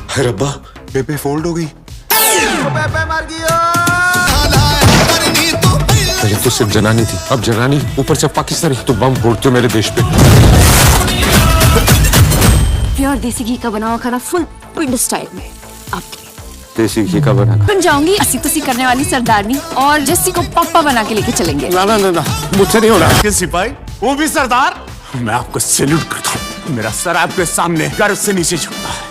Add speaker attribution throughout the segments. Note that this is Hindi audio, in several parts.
Speaker 1: अरे रब्बा, बेबे फोल्ड हो गई।
Speaker 2: बेबे मर गई।
Speaker 1: पहले तो सिर्फ जनानी थी, अब जनानी ऊपर से पाकिस्तानी। तो बम फोड़ते हो मेरे देश पे।
Speaker 3: प्योर देसी घी का बना हुआ खाना फुल पिंड स्टाइल में आपके।
Speaker 1: देसी घी का बना
Speaker 3: बन जाऊंगी अस्सी तुसी करने वाली सरदारनी और जस्सी को पापा बना के लेके चलेंगे।
Speaker 1: ना ना ना ना, मुझसे नहीं हो रहा।
Speaker 4: के सिपाही, वो भी सरदार। मैं आपको सैल्यूट करता हूँ। मेरा सर आपके सामने गर्व से नीचे झुकता है।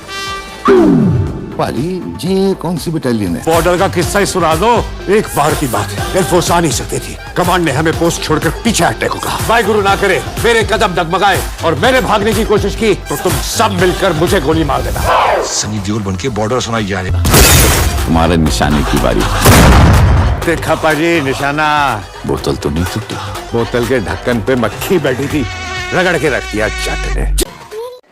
Speaker 5: पाली जी कौन सी बटालियन है?
Speaker 1: बॉर्डर का किस्सा ही सुना दो। एक बार की बात है, एयरफोर्स आ नहीं सकती थी। कमांड ने हमें पोस्ट छोड़कर पीछे हटने को कहा। वाहिगुरु ना करे मेरे कदम डगमगाए और मैंने भागने की कोशिश की तो तुम सब मिलकर मुझे गोली मार देना।
Speaker 6: सनी देओल बन के बॉर्डर सुनाई जाएगा।
Speaker 5: तुम्हारे निशाने की बारी।
Speaker 1: देखा पाजी निशाना।
Speaker 5: बोतल तो नहीं टूटी।
Speaker 1: बोतल के ढक्कन पे मक्खी बैठी थी, रगड़ के रख दिया जट ने।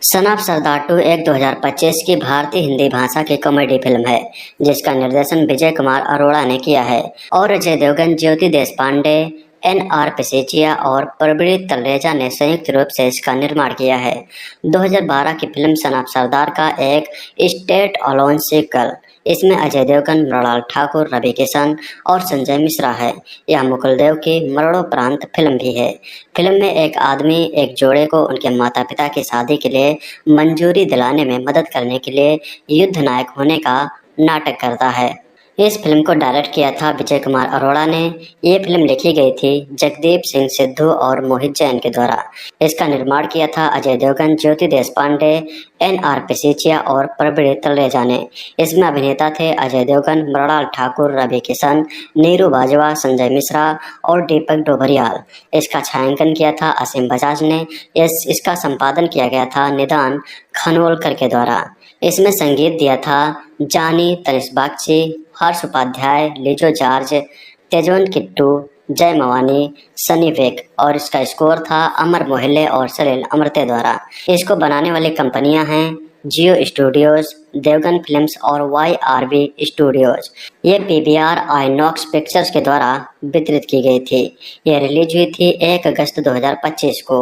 Speaker 7: सन ऑफ सरदार 2 एक 2025 की भारतीय हिंदी भाषा की कॉमेडी फिल्म है जिसका निर्देशन विजय कुमार अरोड़ा ने किया है और अजय देवगन, ज्योति देशपांडे, NR पिसेचिया और प्रबीर तलरेजा ने संयुक्त रूप से इसका निर्माण किया है। 2012 की फिल्म सन ऑफ सरदार का एक स्टेट अलोन सीक्वल। इसमें अजय देवगन, मृणाल ठाकुर, रवि किशन और संजय मिश्रा है। यह मुकुल देव की मरणोपरांत फिल्म भी है। फिल्म में एक आदमी एक जोड़े को उनके माता पिता की शादी के लिए मंजूरी दिलाने में मदद करने के लिए युद्ध नायक होने का नाटक करता है। इस फिल्म को डायरेक्ट किया था विजय कुमार अरोड़ा ने। ये फिल्म लिखी गई थी जगदीप सिंह सिद्धू और मोहित जैन के द्वारा। इसका निर्माण किया था अजय देवगन, ज्योति देशपांडे, NR पिसेचिया और प्रबीर तलरेजा ने। इसमें अभिनेता थे अजय देवगन, मृणाल ठाकुर, रवि किशन, नीरू बाजवा, संजय मिश्रा और दीपक डोबरियाल। इसका छायांकन किया था असीम बजाज ने। इसका संपादन किया गया था निदान खानोलकर के द्वारा। इसमें संगीत दिया था जानी, तनिष बागची, हर्ष उपाध्याय, लिजो जॉर्ज, तेजवंत किट्टू, जय मवानी, सनी वेग और इसका स्कोर था अमर मोहिले और सलील अमृते द्वारा। इसको बनाने वाली कंपनियां हैं जियो स्टूडियोज, देवगन फिल्म्स और YRB स्टूडियोज। ये PVR आइनॉक्स पिक्चर्स के द्वारा वितरित की गई थी। यह रिलीज हुई थी 1 अगस्त 2025 को।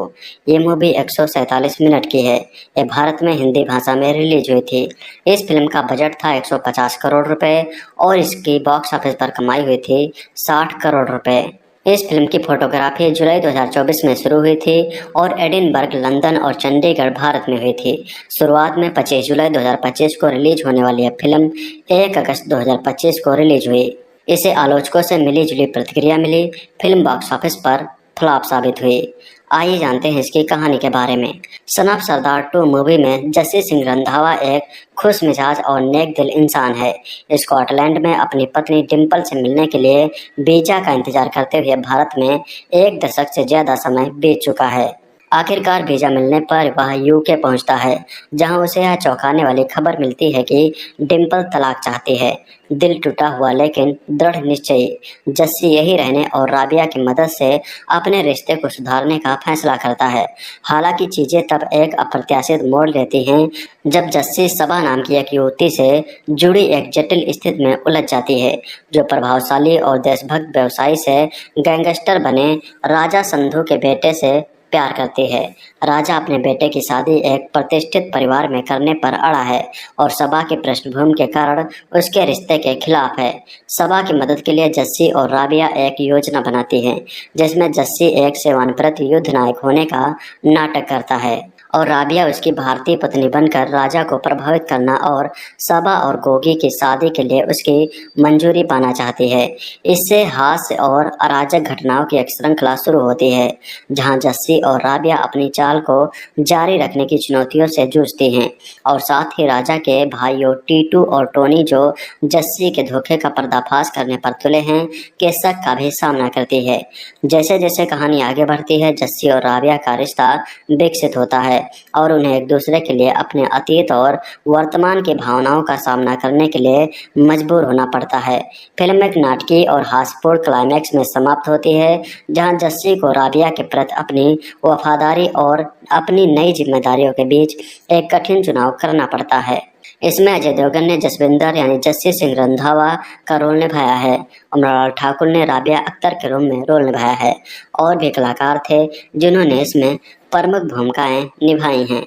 Speaker 7: ये मूवी 147 मिनट की है। ये भारत में हिंदी भाषा में रिलीज हुई थी। इस फिल्म का बजट था 150 करोड़ रुपए और इसकी बॉक्स ऑफिस पर कमाई हुई थी 60 करोड़ रुपए। इस फिल्म की फोटोग्राफी जुलाई 2024 में शुरू हुई थी और एडिनबर्ग, लंदन और चंडीगढ़ भारत में हुई थी। शुरुआत में 25 जुलाई 2025 को रिलीज होने वाली यह फिल्म 1 अगस्त 2025 को रिलीज हुई। इसे आलोचकों से मिली जुली प्रतिक्रिया मिली। फिल्म बॉक्स ऑफिस पर फ्लॉप साबित हुई। आइए जानते हैं इसकी कहानी के बारे में। सन ऑफ सरदार 2 मूवी में जस्सी सिंह रंधावा एक खुश मिजाज और नेक दिल इंसान है। स्कॉटलैंड में अपनी पत्नी डिम्पल से मिलने के लिए वीजा का इंतजार करते हुए भारत में 1 दशक से ज्यादा समय बीत चुका है। आखिरकार वीजा मिलने पर वह UK पहुंचता है, जहां उसे यह चौंकाने वाली खबर मिलती है कि डिम्पल तलाक चाहती है। दिल टूटा हुआ लेकिन दृढ़ निश्चयी जस्सी यही रहने और राबिया की मदद से अपने रिश्ते को सुधारने का फैसला करता है। हालांकि चीजें तब एक अप्रत्याशित मोड़ लेती हैं जब जस्सी सबा नाम की एक युवती से जुड़ी एक जटिल स्थिति में उलझ जाती है, जो प्रभावशाली और देशभक्त व्यवसायी से गैंगस्टर बने राजा संधू के बेटे से प्यार करती है। राजा अपने बेटे की शादी एक प्रतिष्ठित परिवार में करने पर अड़ा है और सबा की पृष्ठभूमि के कारण उसके रिश्ते के खिलाफ है। सबा की मदद के लिए जस्सी और राबिया एक योजना बनाती हैं, जिसमें जस्सी एक सेवानिवृत्त युद्ध नायक होने का नाटक करता है और राबिया उसकी भारतीय पत्नी बनकर राजा को प्रभावित करना और सबा और गोगी की शादी के लिए उसकी मंजूरी पाना चाहती है। इससे हास्य और अराजक घटनाओं की एक श्रृंखला शुरू होती है, जहां जस्सी और राबिया अपनी चाल को जारी रखने की चुनौतियों से जूझती हैं और साथ ही राजा के भाइयों टीटू और टोनी, जो जस्सी के धोखे का पर्दाफाश करने पर तुले हैं, के शक का भी सामना करती है। जैसे जैसे कहानी आगे बढ़ती है, जस्सी और राबिया का रिश्ता विकसित होता है और उन्हें एक दूसरे के लिए अपने अतीत और वर्तमान की भावनाओं का सामना करने के लिए मजबूर होना पड़ता है। फिल्म एक नाटकीय और हास्यपूर्ण क्लाइमैक्स में समाप्त होती है, जहां जस्सी को राबिया के प्रति अपनी वफादारी और अपनी नई जिम्मेदारियों के बीच एक कठिन चुनाव करना पड़ता है। इसमें अजय देवगन ने जसविंदर यानी जस्सी सिंह रंधावा का रोल निभाया है और मृणाल ठाकुर ने राबिया अख्तर के रूप में रोल निभाया है। और भी कलाकार थे जिन्होंने इसमें प्रमुख भूमिकाएं निभाई हैं।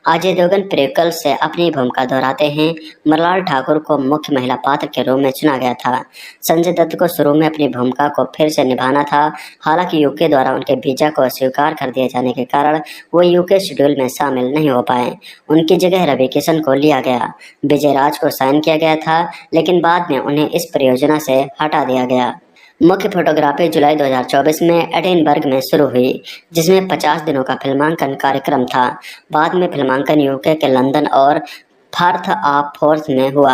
Speaker 7: अजय देवगन प्रीक्वल से अपनी भूमिका दोहराते हैं। मृणाल ठाकुर को मुख्य महिला पात्र के रूप में चुना गया था। संजय दत्त को शुरू में अपनी भूमिका को फिर से निभाना था, हालांकि यूके द्वारा उनके वीजा को अस्वीकार कर दिए जाने के कारण वो यूके शेड्यूल में शामिल नहीं हो पाए। उनकी जगह रवि किशन को लिया गया। विजय राज को साइन किया गया था, लेकिन बाद में उन्हें इस परियोजना से हटा दिया गया। मुख्य फोटोग्राफी जुलाई 2024 में एडिनबर्ग में शुरू हुई, जिसमें 50 दिनों का फिल्मांकन कार्यक्रम था। बाद में फिल्मांकन यूके के लंदन और फर्थ ऑफ फोर्थ में हुआ।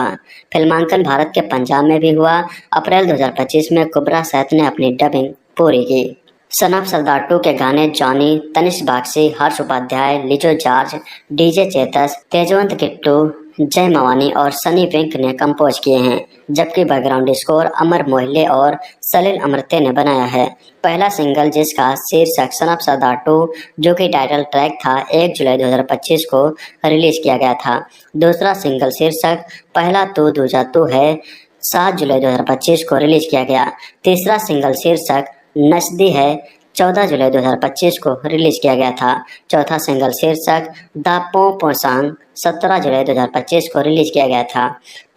Speaker 7: फिल्मांकन भारत के पंजाब में भी हुआ। अप्रैल 2025 में कुबरा सैफ ने अपनी डबिंग पूरी की। सन ऑफ सरदार 2 के गाने जॉनी, तनिष्क बागची, हर्ष उपाध्याय, लिजो जॉर्ज, डीजे चेतस, तेजवंत किट्टू, जय मवानी और सनी पिंक ने कंपोज किए हैं, जबकि बैकग्राउंड स्कोर अमर मोहिले और सलील अमृते ने बनाया है। पहला सिंगल, जिसका शीर्षक सन ऑफ सरदार 2 जो कि टाइटल ट्रैक था, 1 जुलाई 2025 को रिलीज किया गया था। दूसरा सिंगल शीर्षक पहला तू दूजा तू है, 7 जुलाई 2025 को रिलीज किया गया। तीसरा सिंगल शीर्षक नस्दी है, 14 जुलाई 2025 को रिलीज किया गया था। चौथा सिंगल शीर्षक द पो सॉन्ग 17 जुलाई 2025 को रिलीज किया गया था।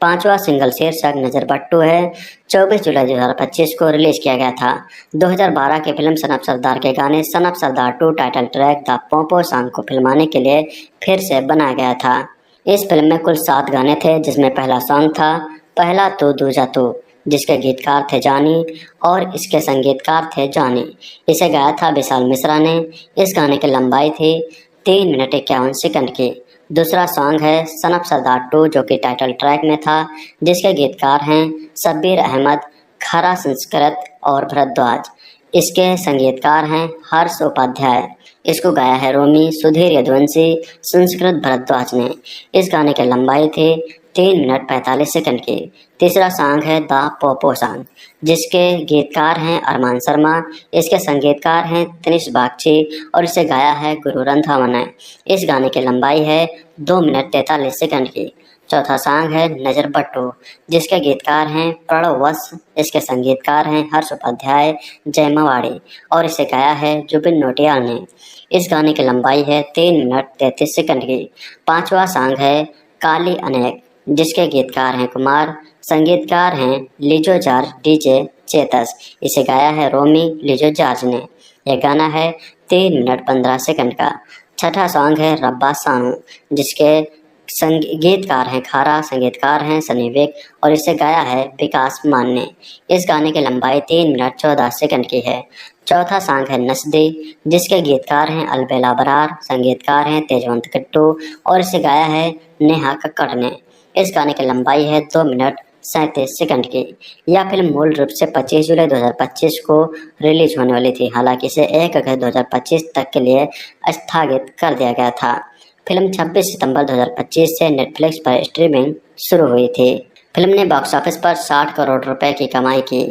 Speaker 7: पांचवा सिंगल शीर्षक नजर बट्टू है, 24 जुलाई 2025 को रिलीज किया गया था। 2012 की फिल्म सन ऑफ सरदार के गाने son of Sardaar 2 title track the पो सॉन्ग को फिल्माने के लिए फिर से बनाया गया था। इस फिल्म में कुल 7 गाने थे, जिसमें पहला सॉन्ग था पहला तू दूजा तू, जिसके गीतकार थे जानी और इसके संगीतकार थे जॉनी। इसे गाया था विशाल मिश्रा ने। इस गाने की लंबाई थी 3 मिनट 51 सेकंड की। दूसरा सॉन्ग है सन ऑफ सरदार 2 जो कि टाइटल ट्रैक में था, जिसके गीतकार हैं शब्बीर अहमद, खरा संस्कृत और भरद्वाज। इसके संगीतकार हैं हर्ष उपाध्याय। इसको गाया है रोमी, सुधीर यदुवंशी, संस्कृत भरद्वाज ने। इस गाने की लंबाई थी 3 मिनट 45 सेकंड की। तीसरा सॉन्ग है द पोपो सॉन्ग, जिसके गीतकार हैं अरमान शर्मा। इसके संगीतकार हैं तनिष्क बागची और इसे गाया है गुरु रंधावा ने। इस गाने की लंबाई है 2 मिनट 43 सेकंड की। चौथा सॉन्ग है नजर बट्टू, जिसके गीतकार हैं प्रणव वत्स। इसके संगीतकार हैं हर्ष उपाध्याय, जय मवाड़ी और इसे गाया है जुबिन नौटियाल ने। इस गाने की लंबाई है 3 मिनट 33 सेकंड की। पांचवा सॉन्ग है काली अनेक, जिसके गीतकार हैं कुमार, संगीतकार हैं लिजो जॉर्ज, डीजे चेतस। इसे गाया है रोमी, लिजो जॉर्ज ने। यह गाना है 3 मिनट 15 सेकंड का। छठा सॉन्ग है रब्बा सानू, जिसके गीतकार हैं खारा, संगीतकार हैं सनी विक और इसे गाया है विकास मान ने। इस गाने की लंबाई 3 मिनट 14 सेकंड की है। चौथा सॉन्ग है नस्दी, जिसके गीतकार हैं अलबेला बरार, संगीतकार हैं तेजवंत किट्टू और इसे गाया है नेहा कक्कड़ ने। इस गाने की लंबाई है 2 मिनट 37 सेकंड की। यह फिल्म मूल रूप से 25 जुलाई 2025 को रिलीज होने वाली थी, हालांकि इसे 1 अगस्त 2025 तक के लिए स्थगित कर दिया गया था। फिल्म 26 सितंबर 2025 से नेटफ्लिक्स पर स्ट्रीमिंग शुरू हुई थी। फिल्म ने बॉक्स ऑफिस पर 60 करोड़ रुपए की कमाई की।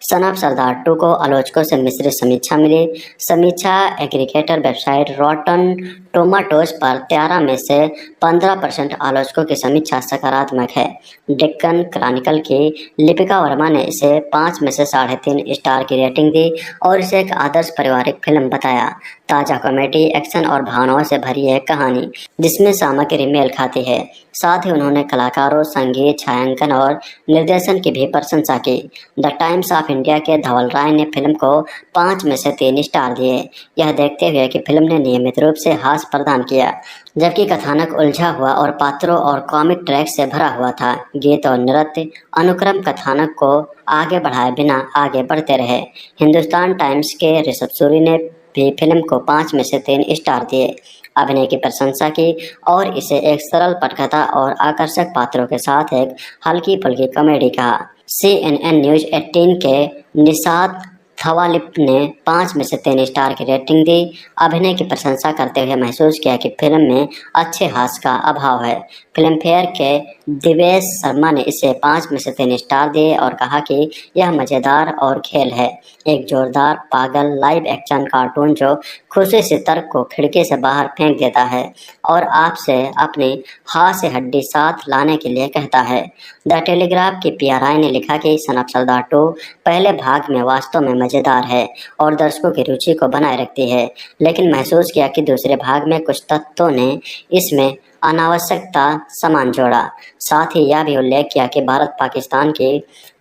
Speaker 7: सन ऑफ सरदार 2 को आलोचकों से मिश्रित समीक्षा मिली। समीक्षा एग्रीगेटर वेबसाइट रॉटन टोमाटोज पर 13 में से 15% आलोचकों की समीक्षा सकारात्मक है। डेक्कन क्रॉनिकल की लिपिका वर्मा ने इसे 5 में से 3.5 स्टार की रेटिंग दी और इसे एक आदर्श पारिवारिक फिल्म बताया। ताज़ा कॉमेडी, एक्शन और भावनाओं से भरी है कहानी, जिसमें सामग्री मेल खाती है। साथ ही उन्होंने कलाकारों, संगीत, छायांकन और निर्देशन की भी प्रशंसा की। द टाइम्स ऑफ इंडिया के धवल राय ने फिल्म को 5 में से 3 स्टार दिए, यह देखते हुए कि फिल्म ने नियमित रूप से हास्य प्रदान किया, जबकि कथानक उलझा हुआ और पात्रों और कॉमिक ट्रैक से भरा हुआ था। गीत और नृत्य अनुक्रम कथानक को आगे बढ़ाए बिना आगे बढ़ते रहे। हिंदुस्तान टाइम्स के ऋषभ सूरी ने भी फिल्म को 5 में से 3 स्टार दिए, अभिनय की प्रशंसा की और इसे एक सरल पटकथा और आकर्षक पात्रों के साथ एक हल्की फुल्की कॉमेडी कहा। CNN न्यूज़ 18 के निशात थवालिप ने 5 में से 3 स्टार की रेटिंग दी। अभिनय की प्रशंसा करते हुए महसूस किया कि फिल्म में अच्छे हास्य का अभाव है। फिल्म फेयर के दिवेश शर्मा ने इसे 5 में से 3 स्टार दिए और कहा कि यह मज़ेदार और खेल है। एक जोरदार पागल लाइव एक्शन कार्टून जो खुशी से तर्क को खिड़की से बाहर फेंक देता है और आपसे अपनी हाथ से हड्डी साथ लाने के लिए कहता है। द टेलीग्राफ की PRI ने लिखा कि सन ऑफ सरदार 2 पहले भाग में वास्तव में मज़ेदार है और दर्शकों की रुचि को बनाए रखती है, लेकिन महसूस किया कि दूसरे भाग में कुछ तत्वों ने इसमें अनावश्यकता सामान जोड़ा। साथ ही यह भी उल्लेख किया कि भारत पाकिस्तान की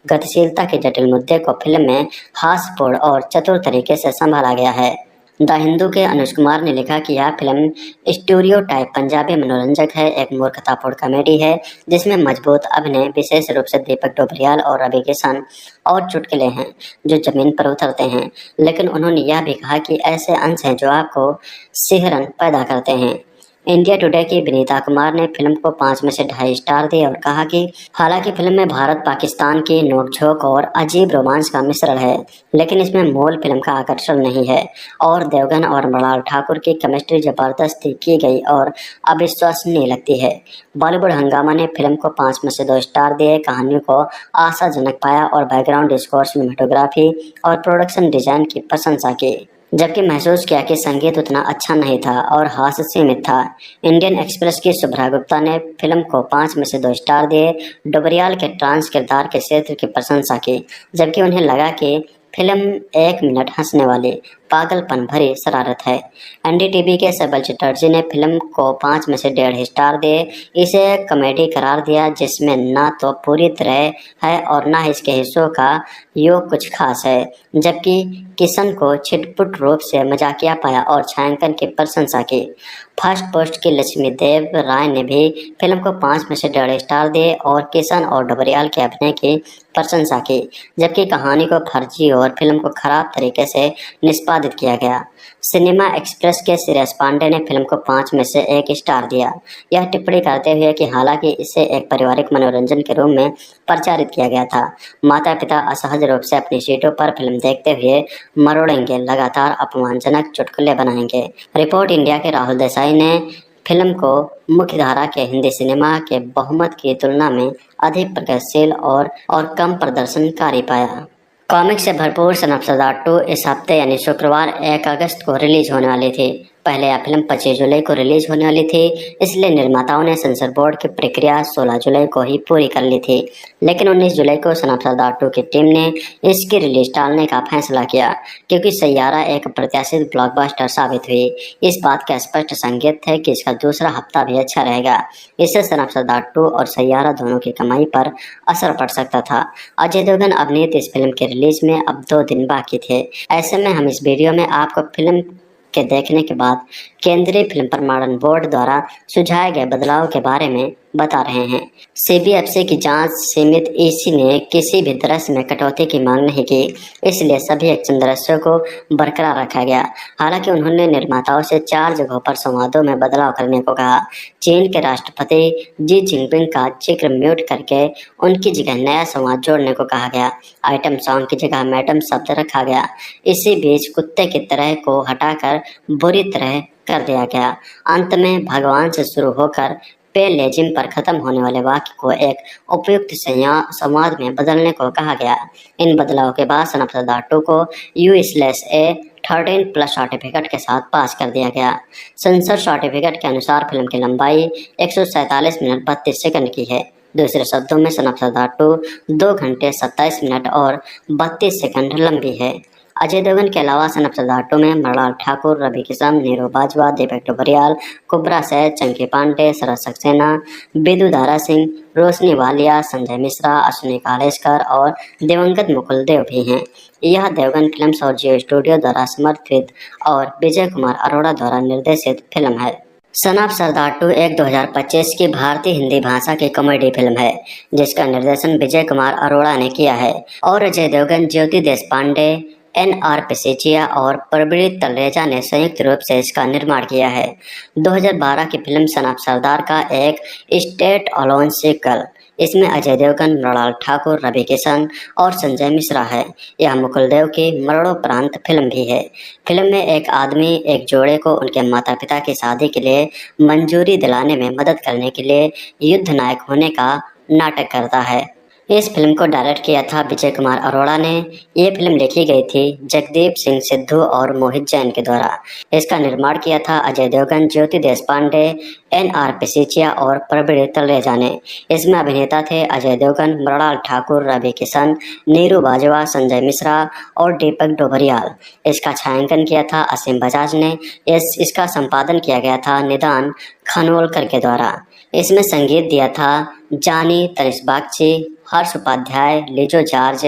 Speaker 7: गतिशीलता के जटिल मुद्दे को फिल्म में हास्यपूर्ण और चतुर तरीके से संभाला गया है। द हिंदू के अनुज कुमार ने लिखा कि यह फिल्म स्टीरियोटाइप पंजाबी मनोरंजक है, एक मूर्खतापूर्ण कॉमेडी है जिसमें मजबूत अभिनय, विशेष रूप से दीपक डोबरियाल और रवि किशन, और चुटकुले हैं जो जमीन पर उतरते हैं। लेकिन उन्होंने यह भी कहा कि ऐसे अंश हैं जो आपको सिहरन पैदा करते हैं। इंडिया टुडे की विनीता कुमार ने फिल्म को 5 में से 2.5 स्टार दिए और कहा कि हालांकि फिल्म में भारत पाकिस्तान की नोकझोंक और अजीब रोमांच का मिश्रण है, लेकिन इसमें मूल फिल्म का आकर्षण नहीं है और देवगन और मृणाल ठाकुर की केमिस्ट्री जबरदस्ती की गई और अविश्वसनीय लगती है। बॉलीवुड हंगामा ने फिल्म को 5 में से 2 स्टार दिए, कहानी को आशाजनक पाया और बैकग्राउंड स्कोर, सिनेमेटोग्राफी और प्रोडक्शन डिजाइन की प्रशंसा की, जबकि महसूस किया कि संगीत उतना अच्छा नहीं था और हास्य सीमित था। इंडियन एक्सप्रेस की शुभ्रा गुप्ता ने फिल्म को 5 में से 2 स्टार दिए, डोबरियाल के ट्रांस किरदार के क्षेत्र की प्रशंसा की, जबकि उन्हें लगा कि फिल्म 1 मिनट हंसने वाली पागलपन भरी शरारत है। NDTV के सबल चटर्जी ने फिल्म को 5 में से 1.5 स्टार दिए, इसे कॉमेडी करार दिया जिसमें ना तो पूरी तरह है और ना इसके हिस्सों का योग कुछ खास है, जबकि किशन को छिटपुट रूप से मजाकिया पाया और छायांकन की प्रशंसा की। फर्स्ट पोस्ट की लक्ष्मी देव राय ने भी फिल्म को 5 में से 1.5 स्टार दिए और किशन और डोबरियाल के अभिनय की प्रशंसा की, जबकि कहानी को फर्जी और फिल्म को खराब तरीके से निष्पादित किया गया। सिनेमा एक्सप्रेस के सुरेश पांडे ने फिल्म को 5 में से 1 स्टार दिया, यह टिप्पणी करते हुए कि हालांकि इसे एक पारिवारिक मनोरंजन के रूप में प्रचारित किया गया था, माता पिता असहज रूप से अपनी सीटों पर फिल्म देखते हुए मरोड़ेंगे, लगातार अपमानजनक चुटकुले बनाएंगे। रिपोर्ट इंडिया के राहुल देसाई ने फिल्म को मुख्यधारा के हिंदी सिनेमा के बहुमत की तुलना में अधिक प्रगतिशील और कम प्रदर्शनकारी पाया। कॉमिक से भरपूर सन ऑफ सरदार 2 इस हफ्ते यानी शुक्रवार 1 अगस्त को रिलीज होने वाली थी। पहले यह फिल्म 25 जुलाई को रिलीज होने वाली थी, इसलिए निर्माताओं ने सेंसर बोर्ड की प्रक्रिया 16 जुलाई को ही पूरी कर ली थी, लेकिन 19 जुलाई को सन ऑफ सरदार 2 की टीम ने इसकी रिलीज टालने का फैसला किया क्योंकि सैयारा एक प्रत्याशित ब्लॉकबस्टर साबित हुई। इस बात का स्पष्ट संकेत है कि इसका दूसरा हफ्ता भी अच्छा रहेगा। इससे सन ऑफ सरदार 2 और सैयारा दोनों की कमाई पर असर पड़ सकता था। अजय देवगन अभिनीत इस फिल्म के रिलीज में अब 2 दिन बाकी थे। ऐसे में हम इस वीडियो में आपको फिल्म के देखने के बाद केंद्रीय फिल्म प्रमाणन बोर्ड द्वारा सुझाए गए बदलाव के बारे में बता रहे हैं। CBFC की जांच सीमित EC ने किसी भी दृश्य में कटौती की मांग नहीं की, इसलिए सभी एक्शन दृश्यों को बरकरार रखा गया। हालांकि उन्होंने निर्माताओं से 4 जगहों पर संवादों में बदलाव करने को कहा। चीन के राष्ट्रपति जी जिनपिंग का जिक्र म्यूट करके उनकी जगह नया संवाद जोड़ने को कहा गया। आइटम सॉन्ग की जगह मैडम शब्द रखा गया। इसी बीच कुत्ते की तरह को हटाकर बुरी तरह कर दिया गया। अंत में भगवान से शुरू होकर पे लेजिम पर खत्म होने वाले वाक्य को एक उपयुक्त संवाद में बदलने को कहा गया। इन बदलावों के बाद सन ऑफ सरदार 2 को U/A 13+ सर्टिफिकेट के साथ पास कर दिया गया। सेंसर सर्टिफिकेट के अनुसार फिल्म की लंबाई 147 मिनट 32 सेकंड की है। दूसरे शब्दों में सन ऑफ सरदार 2 2 घंटे 27 मिनट और 32 सेकंड लंबी है। अजय देवगन के अलावा सन ऑफ सरदार 2 में मृणाल ठाकुर, रवि किशन, नीरू बाजवा, दीपक डोबरियाल, कुब्रा सैद, चंकी पांडे, शरद सक्सेना, बिदु दारा सिंह, रोशनी वालिया, संजय मिश्रा, अश्विनी कालेश्कर और दिवंगत मुकुल देव भी हैं। यह देवगन फिल्म्स और जियो स्टूडियो द्वारा समर्थित और विजय कुमार अरोड़ा द्वारा निर्देशित फिल्म है। सन ऑफ सरदार 2 एक 2025 की भारतीय हिंदी भाषा की कॉमेडी फिल्म है जिसका निर्देशन विजय कुमार अरोड़ा ने किया है और अजय देवगन, ज्योति देशपांडे, NR पिसेचिया और प्रवीण तलरेजा ने संयुक्त रूप से इसका निर्माण किया है। 2012 की फिल्म सन ऑफ सरदार का एक स्टेट अलोन सीक्वल। इसमें अजय देवगन, मृणाल ठाकुर, रवि किशन और संजय मिश्रा है। यह मुकुल देव की मरणोपरांत फिल्म भी है। फिल्म में एक आदमी एक जोड़े को उनके माता पिता की शादी के लिए मंजूरी दिलाने में मदद करने के लिए युद्ध नायक होने का नाटक करता है। इस फिल्म को डायरेक्ट किया था विजय कुमार अरोड़ा ने। ये फिल्म लिखी गई थी जगदीप सिंह सिद्धू और मोहित जैन के द्वारा। इसका निर्माण किया था अजय देवगन, ज्योति देशपांडे, NR पिसीचिया और प्रवीण तलरेजा ने। इसमें अभिनेता थे अजय देवगन, मृणाल ठाकुर, रवि किशन, नीरू बाजवा, संजय मिश्रा और दीपक डोबरियाल। इसका छायांकन किया था असीम बजाज ने। इसका संपादन किया गया था निदान खानोलकर के द्वारा। इसमें संगीत दिया था जानी, तनिष्क बागची, हर्ष उपाध्याय, लिजो जॉर्ज,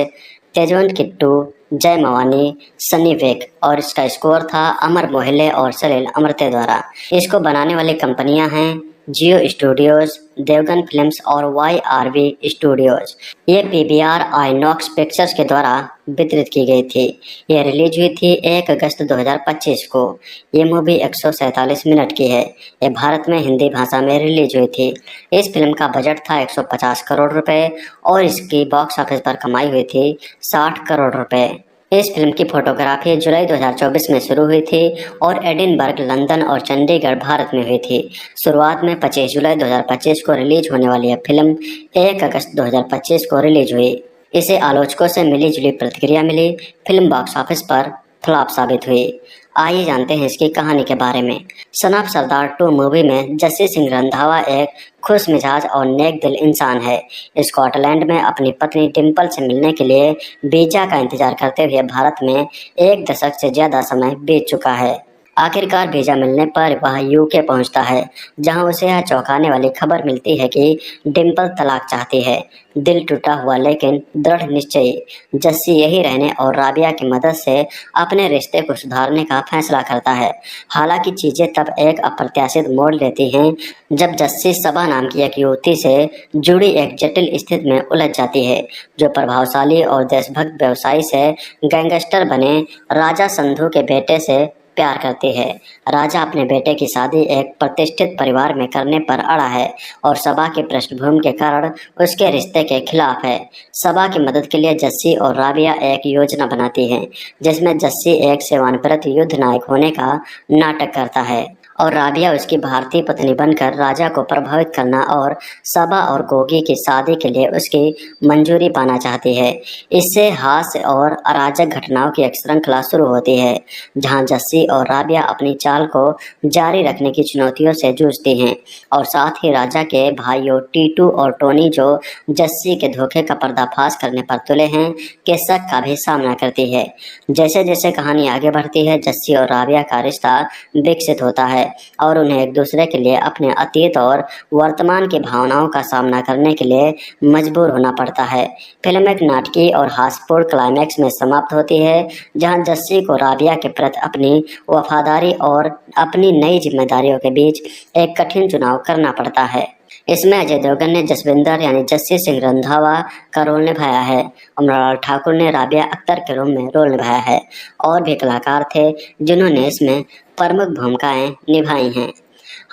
Speaker 7: तेजवंत किट्टू, जय मवानी, सनी वेक और इसका स्कोर था अमर मोहिले और सलील अमृते द्वारा। इसको बनाने वाली कंपनियां हैं जियो स्टूडियोज, देवगन फिल्म्स और YRV स्टूडियोज। ये PVR आइनॉक्स पिक्चर्स के द्वारा वितरित की गई थी। यह रिलीज हुई थी 1 अगस्त 2025 को। ये मूवी 147 मिनट की है। ये भारत में हिंदी भाषा में रिलीज हुई थी। इस फिल्म का बजट था 150 करोड़ रुपए और इसकी बॉक्स ऑफिस पर कमाई हुई थी 60 करोड़ रुपए। इस फिल्म की फोटोग्राफी जुलाई 2024 में शुरू हुई थी और एडिनबर्ग, लंदन और चंडीगढ़ भारत में हुई थी। शुरुआत में 25 जुलाई 2025 को रिलीज होने वाली यह फिल्म 1 अगस्त 2025 को रिलीज हुई। इसे आलोचकों से मिली जुली प्रतिक्रिया मिली। फिल्म बॉक्स ऑफिस पर फ्लॉप साबित हुई। आइए जानते हैं इसकी कहानी के बारे में। सन ऑफ सरदार 2 मूवी में जस्सी सिंह रंधावा एक खुश मिजाज और नेक दिल इंसान है। स्कॉटलैंड में अपनी पत्नी डिम्पल से मिलने के लिए वीजा का इंतजार करते हुए भारत में 1 दशक से ज्यादा समय बीत चुका है। आखिरकार वीजा मिलने पर वह UK पहुंचता है, जहां उसे यह चौंकाने वाली खबर मिलती है कि डिम्पल तलाक चाहती है। दिल टूटा हुआ लेकिन दृढ़ निश्चयी जस्सी यही रहने और राबिया की मदद से अपने रिश्ते को सुधारने का फैसला करता है। हालांकि चीजें तब एक अप्रत्याशित मोड़ लेती हैं जब जस्सी सबा नाम की एक युवती से जुड़ी एक जटिल स्थिति में उलझ जाती है, जो प्रभावशाली और देशभक्त व्यवसायी से गैंगस्टर बने राजा संधू के बेटे से प्यार करती है। राजा अपने बेटे की शादी एक प्रतिष्ठित परिवार में करने पर अड़ा है और सबा की पृष्ठभूमि के कारण उसके रिश्ते के खिलाफ है। सबा की मदद के लिए जस्सी और राबिया एक योजना बनाती हैं, जिसमें जस्सी एक सेवानिवृत्त युद्ध नायक होने का नाटक करता है और राबिया उसकी भारतीय पत्नी बनकर राजा को प्रभावित करना और सबा और गोगी की शादी के लिए उसकी मंजूरी पाना चाहती है। इससे हास्य और अराजक घटनाओं की एक श्रृंखला शुरू होती है, जहां जस्सी और राबिया अपनी चाल को जारी रखने की चुनौतियों से जूझती हैं और साथ ही राजा के भाइयों टीटू और टोनी, जो जस्सी के धोखे का पर्दाफाश करने पर तुले हैं, के शक का भी सामना करती है। जैसे जैसे कहानी आगे बढ़ती है, जस्सी और राबिया का रिश्ता विकसित होता है और उन्हें एक दूसरे के लिए अपने अतीत और वर्तमान की भावनाओं का सामना करने के लिए मजबूर होना पड़ता है। फिल्म एक नाटकीय और हास्यपूर्ण क्लाइमैक्स में समाप्त होती है, जहां जस्सी को राबिया के प्रति अपनी वफादारी और अपनी नई जिम्मेदारियों के बीच एक कठिन चुनाव करना पड़ता है। इसमें अजय देवगन ने जसविंदर यानी जस्सी सिंह रंधावा का रोल निभाया है और मृणाल ठाकुर ने राबिया अख्तर के रूप में रोल निभाया है। और भी कलाकार थे जिन्होंने इसमें प्रमुख भूमिकाएं निभाई हैं।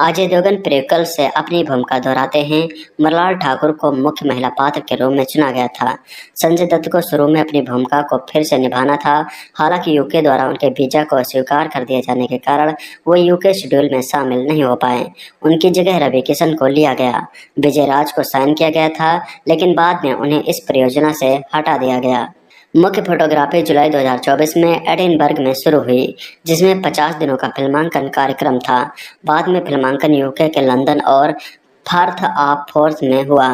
Speaker 7: अजय देवगन प्रीक्वल से अपनी भूमिका दोहराते हैं। मृणाल ठाकुर को मुख्य महिला पात्र के रूप में चुना गया था। संजय दत्त को शुरू में अपनी भूमिका को फिर से निभाना था। हालांकि UK द्वारा उनके वीजा को अस्वीकार कर दिए जाने के कारण वो UK शेड्यूल में शामिल नहीं हो पाए। उनकी जगह रवि किशन को लिया गया। विजय राज को साइन किया गया था, लेकिन बाद में उन्हें इस परियोजना से हटा दिया गया। मुख्य फोटोग्राफी जुलाई 2024 में एडिनबर्ग में शुरू हुई, जिसमें 50 दिनों का फिल्मांकन कार्यक्रम था। बाद में फिल्मांकन UK के लंदन और फर्थ ऑफ फोर्थ में हुआ।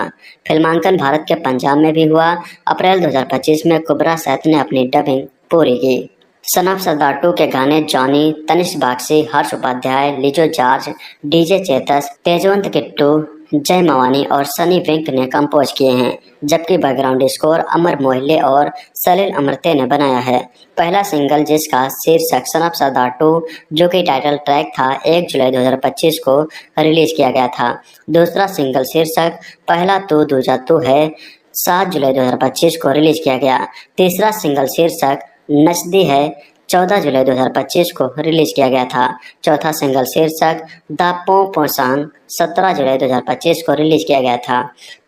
Speaker 7: फिल्मांकन भारत के पंजाब में भी हुआ। अप्रैल 2025 में कुबरा सैथ ने अपनी डबिंग पूरी की। सन ऑफ सरदार 2 के गाने जॉनी, तनिष्क बागची, हर्ष उपाध्याय, लिजो जॉर्ज, DJ चेतस, तेजवंत किट्टू, जय मवानी और सनी वेक ने कंपोज किए हैं, जबकि बैकग्राउंड स्कोर अमर मोहिले और सलील अमृते ने बनाया है। पहला सिंगल जिसका शीर्षक सन ऑफ सरदार 2 जो कि टाइटल ट्रैक था 1 जुलाई 2025 को रिलीज किया गया था। दूसरा सिंगल शीर्षक पहला तू दूजा तू है 7 जुलाई 2025 को रिलीज किया गया। तीसरा सिंगल शीर्षक नचदी है 14 जुलाई 2025 को रिलीज किया गया था। चौथा सिंगल शीर्षक द पो सॉन्ग 17 जुलाई 2025 को रिलीज किया गया था।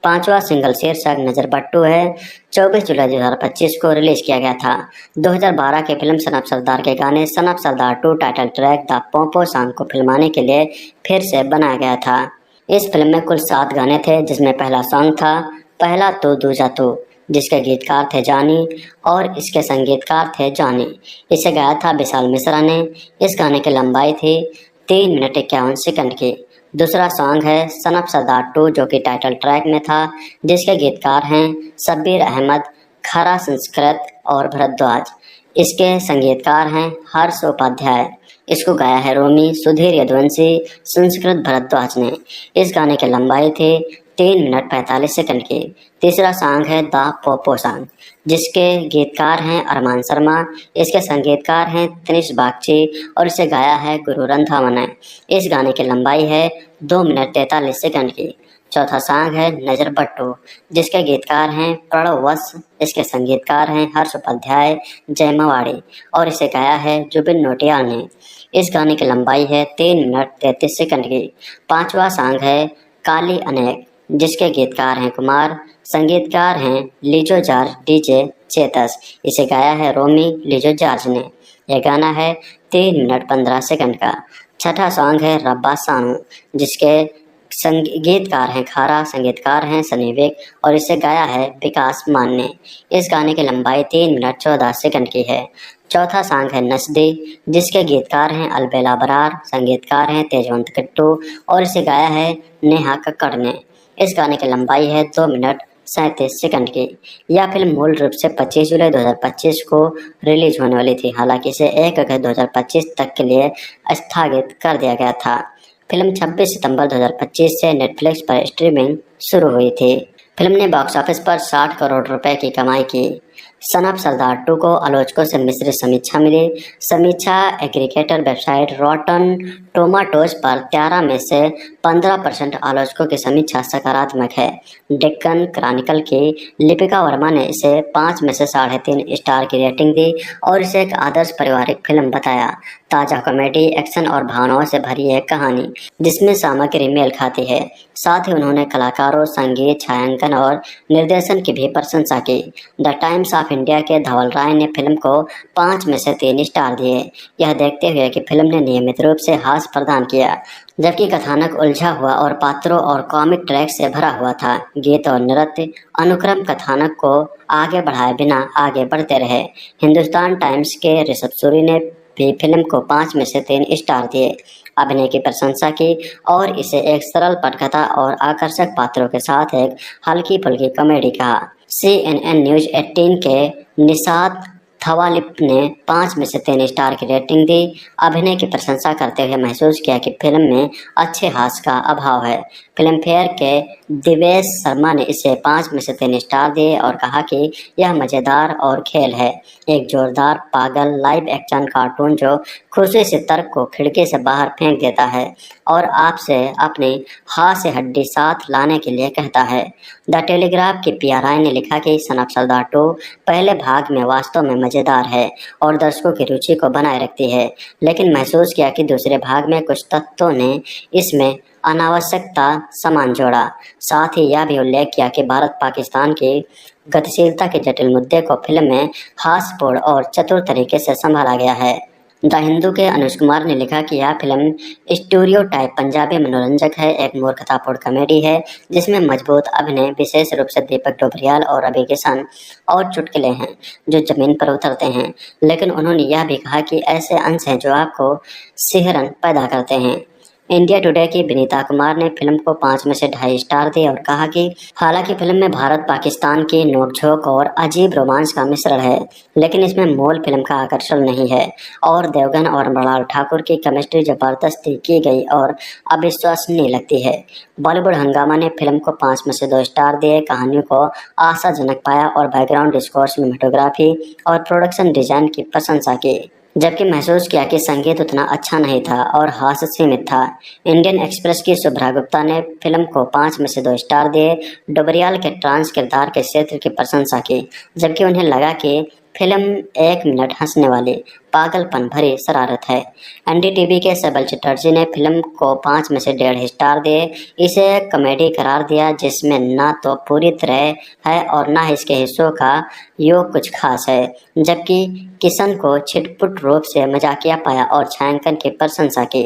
Speaker 7: पांचवा सिंगल शीर्षक नजर बट्टू है 24 जुलाई 2025 को रिलीज किया गया था। 2012 के फिल्म सन ऑफ सरदार के गाने son of Sardaar 2 title track the पो सॉन्ग को फिल्माने के लिए फिर से बनाया गया था। इस फिल्म में कुल 7 गाने थे, जिसमें पहला सॉन्ग था पहला तो दूजा तो, जिसके गीतकार थे जानी और इसके संगीतकार थे जॉनी। इसे गाया था विशाल मिश्रा ने। इस गाने की लंबाई थी 3 मिनट 51 सेकंड की। दूसरा सॉन्ग है सन ऑफ सरदार 2 जो कि टाइटल ट्रैक में था, जिसके गीतकार हैं शब्बीर अहमद, खरा संस्कृत और भरद्वाज। इसके संगीतकार हैं हर्ष उपाध्याय। इसको गाया है रोमी, सुधीर यदुवंशी, संस्कृत भरद्वाज ने। इस गाने की लंबाई थी 3 मिनट 45 सेकंड की। तीसरा सॉन्ग है द पोपो सॉन्ग, जिसके गीतकार हैं अरमान शर्मा, इसके संगीतकार हैं तनिष बागची और इसे गाया है गुरु रंधावा ने। इस गाने की लंबाई है 2 मिनट 43 सेकंड की। चौथा सॉन्ग है नजर बट्टू, जिसके गीतकार हैं प्रणव वत्स, इसके संगीतकार हैं हर्ष उपाध्याय, जय मवाड़ी और इसे गाया है जुबिन नौटियाल ने। इस गाने की लंबाई है 3 मिनट 33 सेकंड की। पांचवा सॉन्ग है काली अनेक, जिसके गीतकार हैं कुमार, संगीतकार हैं लीजो जॉर्ज डीजे चेतस, इसे गाया है रोमी लीजो जॉर्ज ने। यह गाना है 3 मिनट 15 सेकंड का। छठा सॉन्ग है रब्बा सानू, जिसके संगीतकार हैं खारा, संगीतकार हैं सनी विक और इसे गाया है विकास मान ने। इस गाने की लंबाई 3 मिनट 14 सेकंड की है। चौथा सॉन्ग है नस्दी, जिसके गीतकार हैं अलबेला बरार, संगीतकार हैं तेजवंत किट्टू और इसे गाया है नेहा कक्कड़ ने। इस गाने की लंबाई है 2 मिनट 37 सेकंड की। यह फिल्म मूल रूप से 25 जुलाई 2025 को रिलीज होने वाली थी, हालांकि इसे 1 अगस्त 2025 तक के लिए स्थगित कर दिया गया था। फिल्म 26 सितंबर 2025 से नेटफ्लिक्स पर स्ट्रीमिंग शुरू हुई थी। फिल्म ने बॉक्स ऑफिस पर 60 करोड़ रुपए की कमाई की। सन ऑफ सरदार 2 को आलोचकों से मिश्रित समीक्षा मिली। समीक्षा एग्रीगेटर वेबसाइट रॉटन टोमाटोज पर 13 में से 15% आलोचकों की समीक्षा सकारात्मक है। डेक्कन क्रॉनिकल की लिपिका वर्मा ने इसे 5 में से 3.5 स्टार की रेटिंग दी और इसे एक आदर्श पारिवारिक फिल्म बताया। ताज़ा कॉमेडी, एक्शन और भावनाओं से भरी एक कहानी जिसमें सामग्री मेल खाती है। साथ ही उन्होंने कलाकारों, संगीत, छायांकन और निर्देशन की भी प्रशंसा की। द टाइम्स ऑफ इंडिया के धवल राय ने फिल्म को 5 में से 3 स्टार दिए, यह देखते हुए कि फिल्म ने नियमित रूप से हास्य प्रदान किया, जबकि कथानक उलझा हुआ और पात्रों और कॉमिक ट्रैक से भरा हुआ था। गीत और नृत्य अनुक्रम कथानक को आगे बढ़ाए बिना आगे बढ़ते रहे। हिंदुस्तान टाइम्स के ऋषभ सूरी ने भी फिल्म को 5 में से 3 स्टार दिए, अभिनय की प्रशंसा की और इसे एक सरल पटकथा और आकर्षक पात्रों के साथ एक हल्की फुल्की कॉमेडी कहा। CNN न्यूज़ 18 के निशात थवालिप ने 5 में से 3 स्टार की रेटिंग दी। अभिनय की प्रशंसा करते हुए महसूस किया कि फिल्म में अच्छे हास्य का अभाव है। फिल्म फेयर के दिवेश शर्मा ने इसे 5 में से 3 स्टार दिए और कहा कि यह मज़ेदार और खेल है, एक जोरदार पागल लाइव एक्शन कार्टून जो खुशी से तर्क को खिड़की से बाहर फेंक देता है और आपसे अपनी हास्य हड्डी साथ लाने के लिए कहता है। द टेलीग्राफ की PR राय ने लिखा कि सन ऑफ सरदार 2 पहले भाग में वास्तव में मज़ेदार है और दर्शकों की रुचि को बनाए रखती है, लेकिन महसूस किया कि दूसरे भाग में कुछ तत्वों ने इसमें अनावश्यकता सामान जोड़ा। साथ ही यह भी उल्लेख किया कि भारत पाकिस्तान की गतिशीलता के जटिल मुद्दे को फिल्म में हास्यपूर्ण और चतुर तरीके से संभाला गया है। द हिंदू के अनुज कुमार ने लिखा कि यह फिल्म स्टीरियोटाइप पंजाबी मनोरंजक है, एक मूर्खतापूर्ण कॉमेडी है जिसमें मजबूत अभिनय, विशेष रूप से दीपक डोबरियाल और अभय किशन और चुटकुले हैं जो जमीन पर उतरते हैं। लेकिन उन्होंने यह भी कहा कि ऐसे अंश हैं जो आपको सिहरन पैदा करते हैं। इंडिया टुडे की विनीता कुमार ने फिल्म को 5 में से 2.5 स्टार दिए और कहा कि हालांकि फिल्म में भारत पाकिस्तान की नोकझोंक और अजीब रोमांस का मिश्रण है, लेकिन इसमें मूल फिल्म का आकर्षण नहीं है और देवगन और मृणाल ठाकुर की केमिस्ट्री जबरदस्ती की गई और अविश्वसनीय लगती है। बॉलीवुड हंगामा ने फिल्म को 5 में से 2 स्टार दिए, कहानियों को आशाजनक पाया और बैकग्राउंड स्कोर, सिनेमेटोग्राफी और प्रोडक्शन डिजाइन की प्रशंसा की, जबकि महसूस किया कि संगीत उतना अच्छा नहीं था और हास्य सीमित था। इंडियन एक्सप्रेस की शुभ्रा गुप्ता ने फिल्म को 5 में से 2 स्टार दिए, डोबरियाल के ट्रांस किरदार के क्षेत्र की प्रशंसा की, जबकि उन्हें लगा कि फिल्म 1 मिनट हंसने वाली पागलपन भरी शरारत है। एनडीटीवी के सबल चटर्जी ने फिल्म को 5 में से 1.5 स्टार दिए। इसे एक कॉमेडी करार दिया जिसमें ना तो पूरी तरह है और ना इसके हिस्सों का योग कुछ खास है, जबकि किशन को छिटपुट रूप से मजाकिया पाया और छायांकन की प्रशंसा की।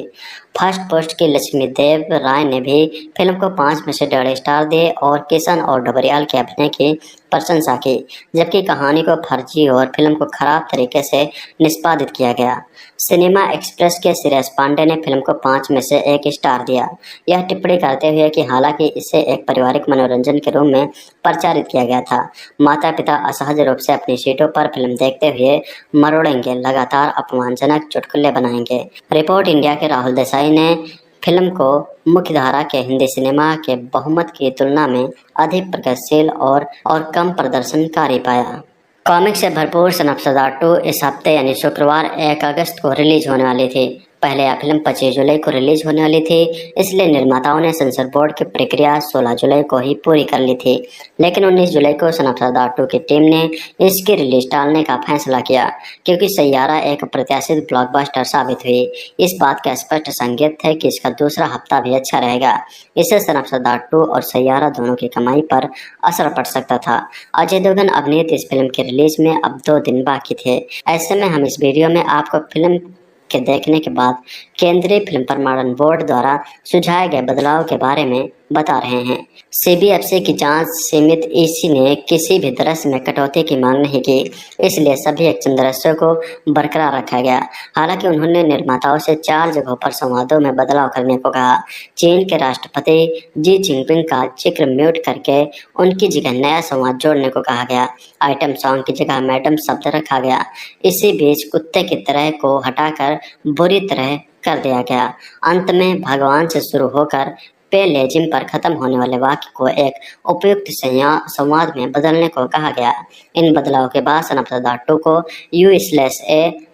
Speaker 7: फर्स्ट पोस्ट की लक्ष्मी देव राय ने भी फिल्म को 5 में से 1.5 स्टार दिए और किशन और डबरियाल के अभिनय की प्रशंसा की, जबकि कहानी को फर्जी और फिल्म को खराब तरीके से निष्पादित किया गया। सिनेमा एक्सप्रेस के श्रेयस पांडे ने फिल्म को 5 में से 1 स्टार दिया। यह टिप्पणी करते हुए कि हालांकि इसे एक पारिवारिक मनोरंजन के रूप में प्रचारित किया गया था, माता पिता असहज रूप से अपनी सीटों पर फिल्म देखते हुए मरोड़ेंगे, लगातार अपमानजनक चुटकुले बनाएंगे। रिपोर्ट इंडिया के राहुल देसाई ने फिल्म को मुख्यधारा के हिंदी सिनेमा के बहुमत की तुलना में अधिक प्रगतिशील और कम प्रदर्शनकारी पाया। कॉमिक से भरपूर सन ऑफ सरदार 2 इस हफ्ते यानी शुक्रवार 1 अगस्त को रिलीज होने वाली थी। पहले यह फिल्म 25 जुलाई को रिलीज होने वाली थी, इसलिए निर्माताओं ने सेंसर बोर्ड की प्रक्रिया 16 जुलाई को ही पूरी कर ली थी। लेकिन 19 जुलाई को सन ऑफ सरदार 2 की टीम ने इसकी रिलीज टालने का फैसला किया, क्योंकि सैयारा एक प्रत्याशित ब्लॉकबस्टर साबित हुई। इस बात का स्पष्ट संकेत है कि इसका दूसरा हफ्ता भी अच्छा रहेगा। इससे सन ऑफ सरदार 2 और सैयारा दोनों की कमाई पर असर पड़ सकता था। अजय देवगन अभिनीत इस फिल्म के रिलीज में अब 2 दिन बाकी थे। ऐसे में हम इस वीडियो में आपको फिल्म के देखने के बाद केंद्रीय फिल्म प्रमाणन बोर्ड द्वारा सुझाए गए बदलाव के बारे में बता रहे हैं। सीबीएफसी की जांच सीमित ईसी ने किसी भी दृश्य में कटौती की मांग नहीं की, इसलिए सभी एक्शन दृश्यों को बरकरार रखा गया। हालांकि उन्होंने निर्माताओं से 4 जगहों पर संवादों में बदलाव करने को कहा। चीन के राष्ट्रपति जी जिनपिंग का जिक्र म्यूट करके उनकी जगह नया संवाद जोड़ने को कहा गया। आइटम सॉन्ग की जगह मैडम शब्द रखा गया। इसी बीच कुत्ते की तरह को हटाकर बुरी तरह कर दिया गया। अंत में भगवान से शुरू होकर पे लेजिम पर खत्म होने वाले वाक्य को एक उपयुक्त संवाद में बदलने को कहा गया। इन बदलाव के बाद सन ऑफ सरदार 2 को U/A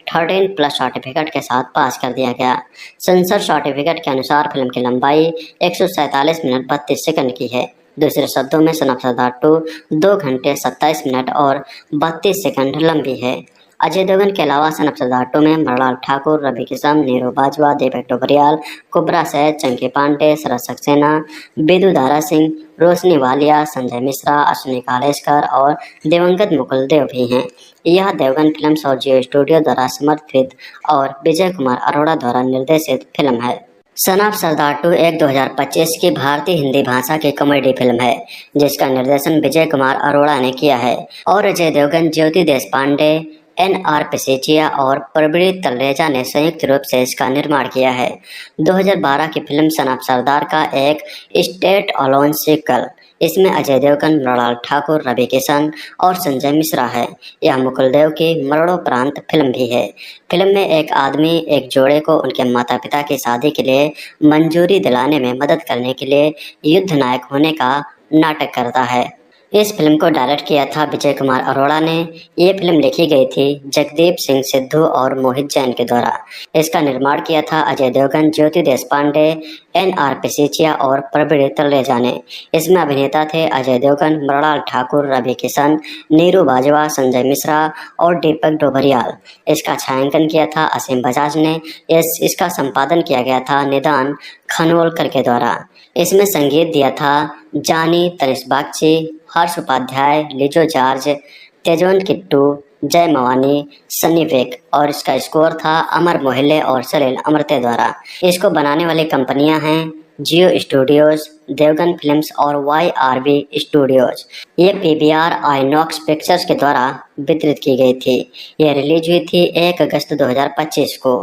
Speaker 7: 13+ सर्टिफिकेट के साथ पास कर दिया गया। सेंसर सर्टिफिकेट के अनुसार फिल्म की लंबाई 147 मिनट 32 सेकंड की है। दूसरे शब्दों में सन ऑफ सरदार 2 2 घंटे 27 मिनट और 32 सेकंड लंबी है। अजय देवगन के अलावा सन ऑफ सरदार 2 में मृणाल ठाकुर, रवि किशन, नीरू बाजवा, दीपक डोबरियाल, कुब्रा सैद, चंकी पांडे, शरद सक्सेना, बिदु दारा सिंह, रोशनी वालिया, संजय मिश्रा, अश्विनी कालेश्कर और दिवंगत मुकुल देव भी हैं। यह देवगन फिल्म्स और जियो स्टूडियो द्वारा समर्थित और विजय कुमार अरोड़ा द्वारा निर्देशित फिल्म है। सन ऑफ सरदार 2 एक 2025 की भारतीय हिंदी भाषा की कॉमेडी फिल्म है, जिसका निर्देशन विजय कुमार अरोड़ा ने किया है और अजय देवगन, ज्योति देशपांडे, NR पिसेचिया और प्रवीण तलरेजा ने संयुक्त रूप से इसका निर्माण किया है। 2012 की फिल्म सन ऑफ सरदार का एक स्टेट अलोन सीक्वल। इसमें अजय देवगन, मृणाल ठाकुर, रवि किशन और संजय मिश्रा है। यह मुकुल देव की मरणोपरांत फिल्म भी है। फिल्म में एक आदमी एक जोड़े को उनके माता पिता की शादी के लिए मंजूरी दिलाने में मदद करने के लिए युद्ध नायक होने का नाटक करता है। इस फिल्म को डायरेक्ट किया था विजय कुमार अरोड़ा ने। ये फिल्म लिखी गई थी जगदीप सिंह सिद्धू और मोहित जैन के द्वारा। इसका निर्माण किया था अजय देवगन, ज्योति देशपांडे, NR पिसेचिया और प्रवीण तलरेजा ने। इसमें अभिनेता थे अजय देवगन, मृणाल ठाकुर, रवि किशन, नीरू बाजवा, संजय मिश्रा और दीपक डोबरियाल। इसका छायांकन किया था असीम बजाज ने। इसका संपादन किया गया था निदान खानोलकर के द्वारा। इसमें संगीत दिया था जानी, तनिष बागची, हर्ष उपाध्याय, लिजो जॉर्ज, तेजवंत किट्टू, जय मवानी, सनी वेक और इसका स्कोर था अमर मोहिले और सलील अमरते द्वारा। इसको बनाने वाली कंपनियां हैं जियो स्टूडियोज, देवगन फिल्म्स और YRV स्टूडियोज। ये PVR आइनॉक्स पिक्चर्स के द्वारा वितरित की गई थी। यह रिलीज हुई थी 1 अगस्त 2025 को।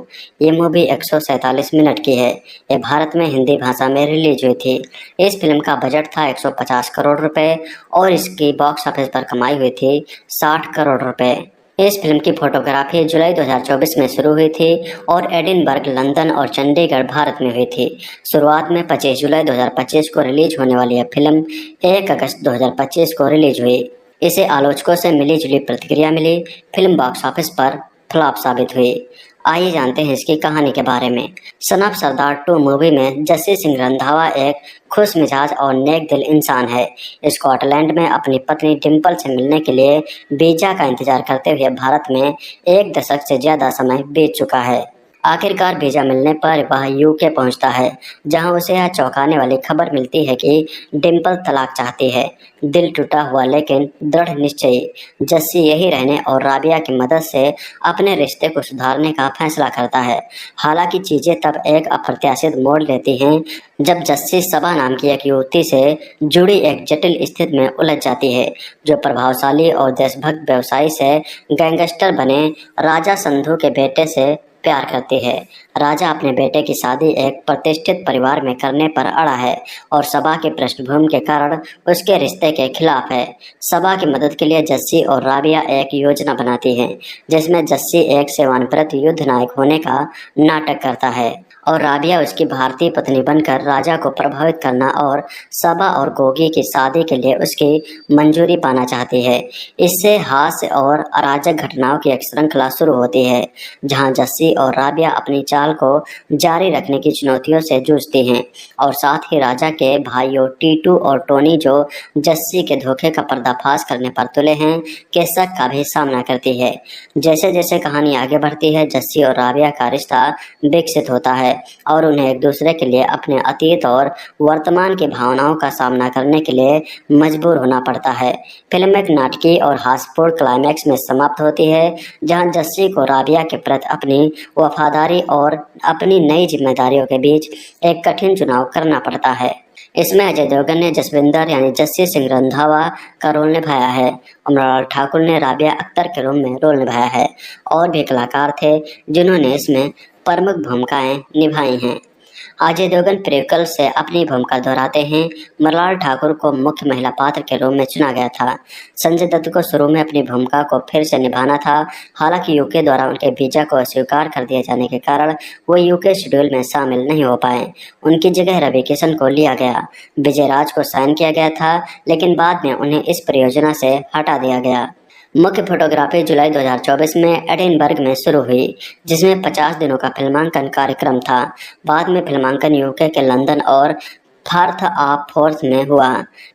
Speaker 7: ये मूवी 147 मिनट की है। यह भारत में हिंदी भाषा में रिलीज हुई थी। इस फिल्म का बजट था 150 करोड़ रुपए और इसकी बॉक्स ऑफिस पर कमाई हुई थी 60 करोड़ रुपए। इस फिल्म की फोटोग्राफी जुलाई 2024 में शुरू हुई थी और एडिनबर्ग, लंदन और चंडीगढ़ भारत में हुई थी। शुरुआत में 25 जुलाई 2025 को रिलीज होने वाली यह फिल्म 1 अगस्त 2025 को रिलीज हुई। इसे आलोचकों से मिली जुली प्रतिक्रिया मिली। फिल्म बॉक्स ऑफिस पर फ्लॉप साबित हुई। आइए जानते हैं इसकी कहानी के बारे में। सन ऑफ सरदार 2 मूवी में जस्सी सिंह रंधावा एक खुश मिजाज और नेक दिल इंसान है। स्कॉटलैंड में अपनी पत्नी डिम्पल से मिलने के लिए वीजा का इंतजार करते हुए भारत में 1 दशक से ज्यादा समय बीत चुका है। आखिरकार वीजा मिलने पर वह यूके पहुंचता है, जहां उसे यह चौंकाने वाली खबर मिलती है कि डिम्पल तलाक चाहती है। दिल टूटा हुआ लेकिन दृढ़ निश्चयी जस्सी यही रहने और राबिया की मदद से अपने रिश्ते को सुधारने का फैसला करता है। हालांकि चीजें तब एक अप्रत्याशित मोड़ लेती हैं जब जस्सी सबा नाम की एक युवती से जुड़ी एक जटिल स्थिति में उलझ जाती है, जो प्रभावशाली और देशभक्त व्यवसायी से गैंगस्टर बने राजा संधू के बेटे से प्यार करती है। राजा अपने बेटे की शादी एक प्रतिष्ठित परिवार में करने पर अड़ा है और सबा की पृष्ठभूमि के कारण उसके रिश्ते के खिलाफ है। सबा की मदद के लिए जस्सी और राबिया एक योजना बनाती हैं, जिसमें जस्सी एक सेवानिवृत्त युद्ध नायक होने का नाटक करता है और राबिया उसकी भारतीय पत्नी बनकर राजा को प्रभावित करना और सबा और गोगी की शादी के लिए उसकी मंजूरी पाना चाहती है। इससे हास्य और अराजक घटनाओं की एक श्रृंखला शुरू होती है, जहां जस्सी और राबिया अपनी चाल को जारी रखने की चुनौतियों से जूझती हैं और साथ ही राजा के भाइयों टीटू और टोनी, जो जस्सी के धोखे का पर्दाफाश करने पर तुले हैं, के शक का भी सामना करती है। जैसे जैसे कहानी आगे बढ़ती है, जस्सी और राबिया का रिश्ता विकसित होता है और उन्हें एक दूसरे के लिए अपने अतीत और वर्तमान की भावनाओं का सामना करने के लिए मजबूर होना पड़ता है। फिल्म एक नाटकीय और हास्यपूर्ण क्लाइमैक्स में समाप्त होती है, जहां जस्सी को राबिया के प्रति अपनी वफादारी और अपनी नई जिम्मेदारियों के बीच एक कठिन चुनाव करना पड़ता है। इसमें अजय देवगन ने जसविंदर यानी जस्सी सिंह रंधावा का रोल निभाया है। अमरलाल ठाकुर ने राबिया अख्तर के रोल में रोल निभाया है और भी कलाकार थे जिन्होंने इसमें प्रमुख भूमिकाएं निभाई हैं। अजय देवगन प्रीक्वल से अपनी भूमिका दोहराते हैं। मरलाल ठाकुर को मुख्य महिला पात्र के रूप में चुना गया था। संजय दत्त को शुरू में अपनी भूमिका को फिर से निभाना था, हालांकि यूके द्वारा उनके वीजा को अस्वीकार कर दिए जाने के कारण वो यूके शेड्यूल में शामिल नहीं हो पाए। उनकी जगह रवि किशन को लिया गया। विजय राज को साइन किया गया था, लेकिन बाद में उन्हें इस परियोजना से हटा दिया गया। मुख्य फोटोग्राफी जुलाई 2024 में एडिनबर्ग में शुरू हुई, जिसमें 50 दिनों का फिल्मांकन कार्यक्रम था। बाद में फिल्मांकन यूके के लंदन और फॉर्थ ऑफ फोर्थ में हुआ।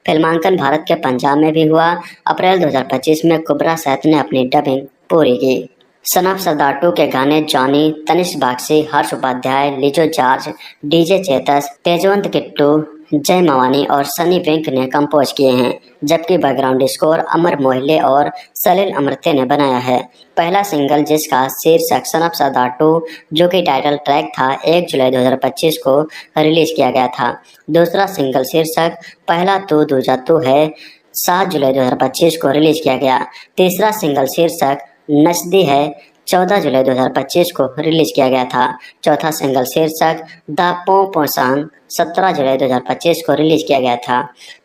Speaker 7: फिल्मांकन भारत के पंजाब में भी हुआ। अप्रैल 2025 में कुबरा सैफ ने अपनी डबिंग पूरी की। सन ऑफ सरदार 2 के गाने जॉनी, तनिष्क बागची, हर्ष उपाध्याय, लिजो जॉर्ज, डीजे चेतस, तेजवंत किट्टू, जय मवानी और सनी पिंक ने कंपोज किए हैं, जबकि बैकग्राउंड स्कोर अमर मोहिले और सलील अमृते ने बनाया है। पहला सिंगल, जिसका शीर्षक सन ऑफ सरदार 2 जो कि टाइटल ट्रैक था, 1 जुलाई 2025 को रिलीज किया गया था। दूसरा सिंगल शीर्षक पहला तू दूजा तू है, 7 जुलाई 2025 को रिलीज किया गया। तीसरा सिंगल शीर्षक नचदी है, 14 जुलाई 2025 को रिलीज किया गया था। चौथा सिंगल शीर्षक द पो सॉन्ग 17 जुलाई 2025 को रिलीज किया गया था।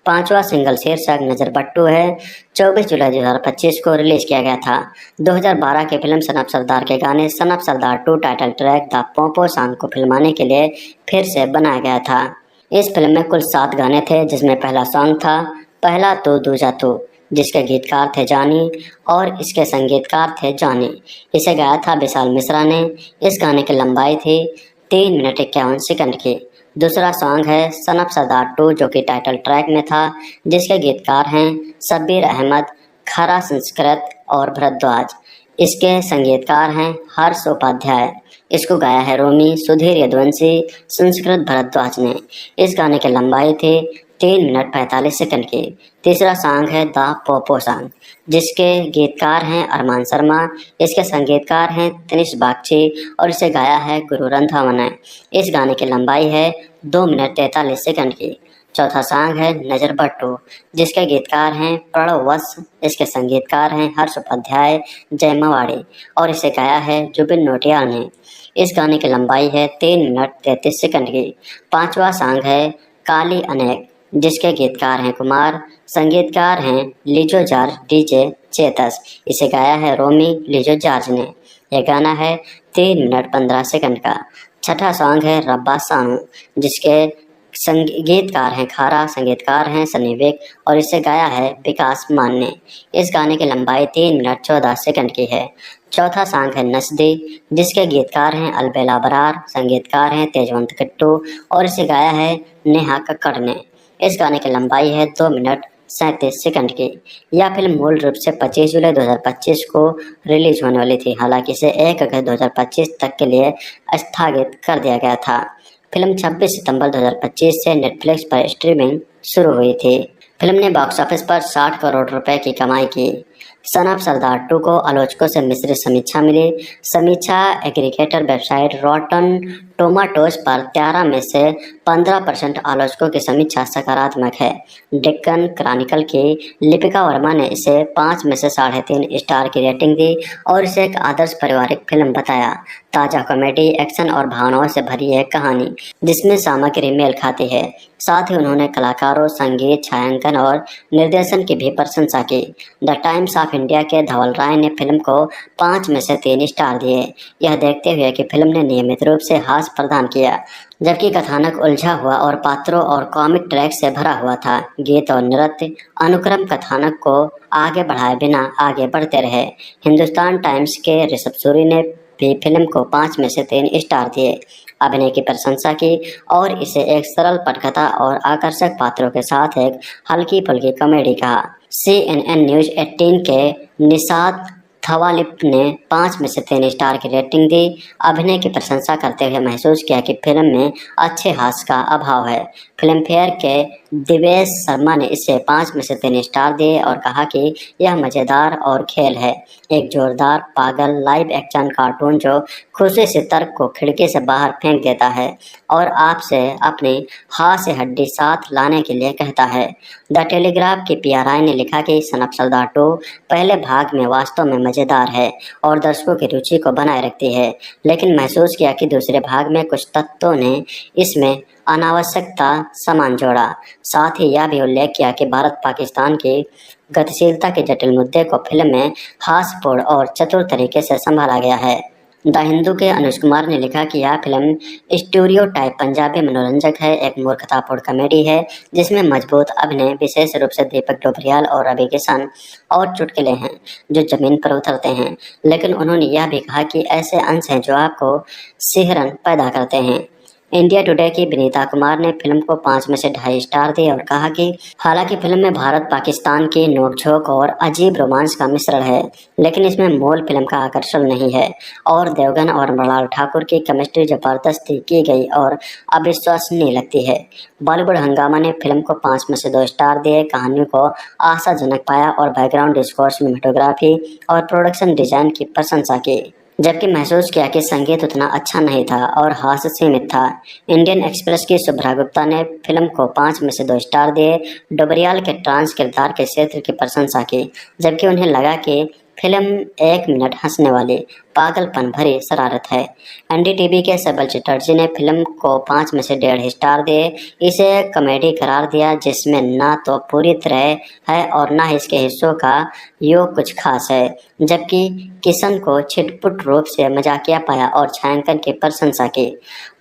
Speaker 7: पांचवा सिंगल शीर्षक नजर बट्टू है, 24 जुलाई 2025 को रिलीज किया गया था। 2012 की फिल्म सन ऑफ सरदार के गाने son of Sardaar 2 title track the पो सॉन्ग को फिल्माने के लिए फिर से बनाया गया था। इस फिल्म में कुल 7 गाने थे, जिसमें पहला सॉन्ग था पहला तू दूजा तू, जिसके गीतकार थे जानी और इसके संगीतकार थे जॉनी। इसे गाया था विशाल मिश्रा ने। इस गाने की लंबाई थी 3 मिनट 51 सेकंड की। दूसरा सॉन्ग है सन ऑफ सरदार 2 जो कि टाइटल ट्रैक में था, जिसके गीतकार हैं शब्बीर अहमद, खरा संस्कृत और भरद्वाज। इसके संगीतकार हैं हर्ष उपाध्याय। इसको गाया है रोमी, सुधीर यदुवंशी, संस्कृत भरद्वाज ने। इस गाने की लंबाई थी 3 मिनट 45 सेकंड की। तीसरा सॉन्ग है द पोपो सॉन्ग, जिसके गीतकार हैं अरमान शर्मा। इसके संगीतकार हैं तनिष्क बागची और इसे गाया है गुरु रंधावा ने। इस गाने की लंबाई है 2 मिनट 43 सेकंड की। चौथा सॉन्ग है नजर बट्टू, जिसके गीतकार हैं प्रणव वत्स। इसके संगीतकार हैं हर्ष उपाध्याय, जय मवाड़ी और इसे गाया है जुबिन नौटियाल ने। इस गाने की लंबाई है 3 मिनट 33 सेकंड की। पांचवा सॉन्ग है काली अनेक, जिसके गीतकार हैं कुमार, संगीतकार हैं लिजो जॉर्ज, डीजे चेतस। इसे गाया है रोमी, लिजो जॉर्ज ने। यह गाना है 3 मिनट 15 सेकंड का। छठा सॉन्ग है रब्बा सानू, जिसके संगीतकार हैं खारा, संगीतकार हैं सनी विक और इसे गाया है विकास मान ने। इस गाने की लंबाई 3 मिनट 14 सेकंड की है। चौथा सॉन्ग है नस्दी, जिसके गीतकार हैं अलबेला बरार, संगीतकार हैं तेजवंत किट्टू और इसे गाया है नेहा कक्कड़ ने। इस गाने की लंबाई है 2 मिनट 37 सेकंड की। यह फिल्म मूल रूप से 25 जुलाई 2025 को रिलीज होने वाली थी, हालांकि इसे 1 अगस्त 2025 तक के लिए स्थगित कर दिया गया था। फिल्म 26 सितंबर 2025 से नेटफ्लिक्स पर स्ट्रीमिंग शुरू हुई थी। फिल्म ने बॉक्स ऑफिस पर 60 करोड़ रुपए की कमाई की। सन ऑफ सरदार 2 को आलोचकों से मिश्रित समीक्षा मिली। समीक्षा एग्रीगेटर वेबसाइट रॉटन टोमाटोज पर 13 में से 15% आलोचकों की समीक्षा सकारात्मक है। डेक्कन क्रॉनिकल की लिपिका वर्मा ने इसे 5 में से 3.5 स्टार की रेटिंग दी और इसे एक आदर्श पारिवारिक फिल्म बताया। ताज़ा कॉमेडी, एक्शन और भावनाओं से भरी है कहानी जिसमें सामग्री मेल खाती है। साथ ही उन्होंने कलाकारों, संगीत, छायांकन और निर्देशन की भी प्रशंसा की। द टाइम्स ऑफ इंडिया के धवल राय ने फिल्म को 5 में से 3 स्टार दिए, यह देखते हुए कि फिल्म ने नियमित रूप से हास्य प्रदान किया, जबकि कथानक उलझा हुआ और पात्रों और कॉमिक ट्रैक से भरा हुआ था। गीत और नृत्य अनुक्रम कथानक को आगे बढ़ाए बिना आगे बढ़ते रहे। हिंदुस्तान टाइम्स के ऋषभ सूरी ने भी फिल्म को 5 में से 3 स्टार दिए, अभिनय की प्रशंसा की और इसे एक सरल पटकथा और आकर्षक पात्रों के साथ एक हल्की फुल्की कॉमेडी कहा। CNN न्यूज़ 18 के निशात थवालिप ने 5 में से 3 स्टार की रेटिंग दी। अभिनय की प्रशंसा करते हुए महसूस किया कि फिल्म में अच्छे हास्य का अभाव है। फिल्म फेयर के दिवेश शर्मा ने इसे 5 में से 3 स्टार दिए और कहा कि यह मज़ेदार और खेल है, एक जोरदार पागल लाइव एक्शन कार्टून जो खुशी से तर्क को खिड़की से बाहर फेंक देता है और आपसे अपनी हाथ से हड्डी साथ लाने के लिए कहता है। द टेलीग्राफ की PR राय ने लिखा कि सन ऑफ सरदार 2 पहले भाग में वास्तव में मज़ेदार है और दर्शकों की रुचि को बनाए रखती है, लेकिन महसूस किया कि दूसरे भाग में कुछ तत्वों ने इसमें अनावश्यकता सामान जोड़ा। साथ ही यह भी उल्लेख किया कि भारत पाकिस्तान की गतिशीलता के जटिल मुद्दे को फिल्म में हास्यपूर्ण और चतुर तरीके से संभाला गया है। द हिंदू के अनुज कुमार ने लिखा कि यह फिल्म स्टीरियोटाइप पंजाबी मनोरंजक है, एक मूर्खतापूर्ण कॉमेडी है जिसमें मजबूत अभिनय, विशेष रूप से दीपक डोबरियाल और रवि किशन और चुटकुले हैं जो जमीन पर उतरते हैं। लेकिन उन्होंने यह भी कहा कि ऐसे अंश हैं जो आपको सिहरन पैदा करते हैं। इंडिया टुडे की विनीता कुमार ने फिल्म को 5 में से 2.5 स्टार दिए और कहा कि हालांकि फिल्म में भारत पाकिस्तान की नोकझोंक और अजीब रोमांस का मिश्रण है, लेकिन इसमें मूल फिल्म का आकर्षण नहीं है और देवगन और मृणाल ठाकुर की केमिस्ट्री जबरदस्ती की गई और अविश्वसनीय लगती है। बॉलीवुड हंगामा ने फिल्म को 5 में से 2 स्टार दिए, कहानी को आशाजनक पाया और बैकग्राउंड स्कोर, सिनेमेटोग्राफी और प्रोडक्शन डिजाइन की प्रशंसा की, जबकि महसूस किया कि संगीत उतना अच्छा नहीं था और हास्य सीमित था। इंडियन एक्सप्रेस की शुभ्रा गुप्ता ने फिल्म को 5 में से 2 स्टार दिए, डोबरियाल के ट्रांस किरदार के क्षेत्र की प्रशंसा की, जबकि उन्हें लगा कि फिल्म 1 मिनट हंसने वाली पागलपन भरी शरारत है। NDTV के सबल चटर्जी ने फिल्म को 5 में से 1.5 स्टार दिए, इसे कॉमेडी करार दिया जिसमें ना तो पूरी तरह है और ना इसके हिस्सों का योग कुछ खास है, जबकि किशन को छिटपुट रूप से मजाकिया पाया और छायांकन की प्रशंसा की।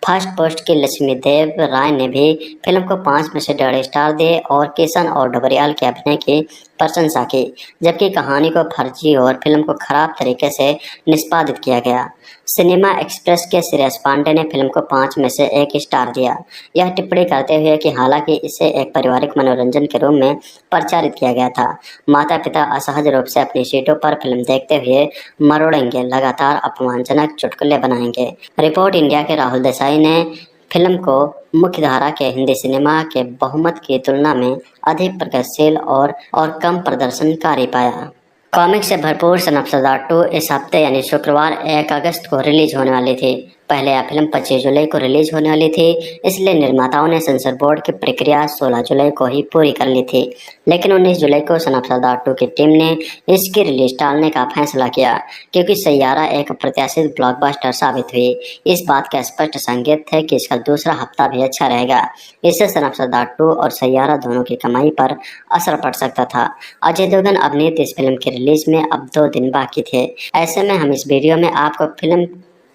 Speaker 7: फर्स्ट पोस्ट की लक्ष्मी देव राय ने भी फिल्म को 5 में से 1.5 स्टार दिए और किशन और डोबरियाल के अभिनय की प्रशंसा की, जबकि कहानी को फर्जी और फिल्म को खराब तरीके से निष्पादित किया गया। सिनेमा एक्सप्रेस के श्रेयस पांडे ने फिल्म को 5 में से 1 स्टार दिया, यह टिप्पणी करते हुए कि हालांकि इसे एक पारिवारिक मनोरंजन के रूप में प्रचारित किया गया था, माता पिता असहज रूप से अपनी सीटों पर फिल्म देखते हुए मरोड़ेंगे, लगातार अपमानजनक चुटकुले बनाएंगे। रिपोर्ट इंडिया के राहुल देसाई ने फिल्म को मुख्यधारा के हिंदी सिनेमा के बहुमत की तुलना में अधिक प्रगतिशील और कम प्रदर्शनकारी पाया। कॉमिक से भरपूर सन ऑफ सरदार 2 इस हफ्ते यानी शुक्रवार 1 अगस्त को रिलीज होने वाली थी। पहले यह फिल्म 25 जुलाई को रिलीज होने वाली थी, इसलिए निर्माताओं ने सेंसर बोर्ड की प्रक्रिया 16 जुलाई को ही पूरी कर ली थी, लेकिन 19 जुलाई को सन ऑफ सरदार 2 की टीम ने इसकी रिलीज टालने का फैसला किया क्योंकि सैयारा एक अप्रत्याशित ब्लॉकबस्टर साबित हुई। इस बात का स्पष्ट संकेत है कि इसका दूसरा हफ्ता भी अच्छा रहेगा। इससे सन ऑफ सरदार 2 और सैयारा दोनों की कमाई पर असर पड़ सकता था। अजय देवगन अभिनीत इस फिल्म की रिलीज में अब 2 दिन बाकी थे। ऐसे में हम इस वीडियो में आपको फिल्म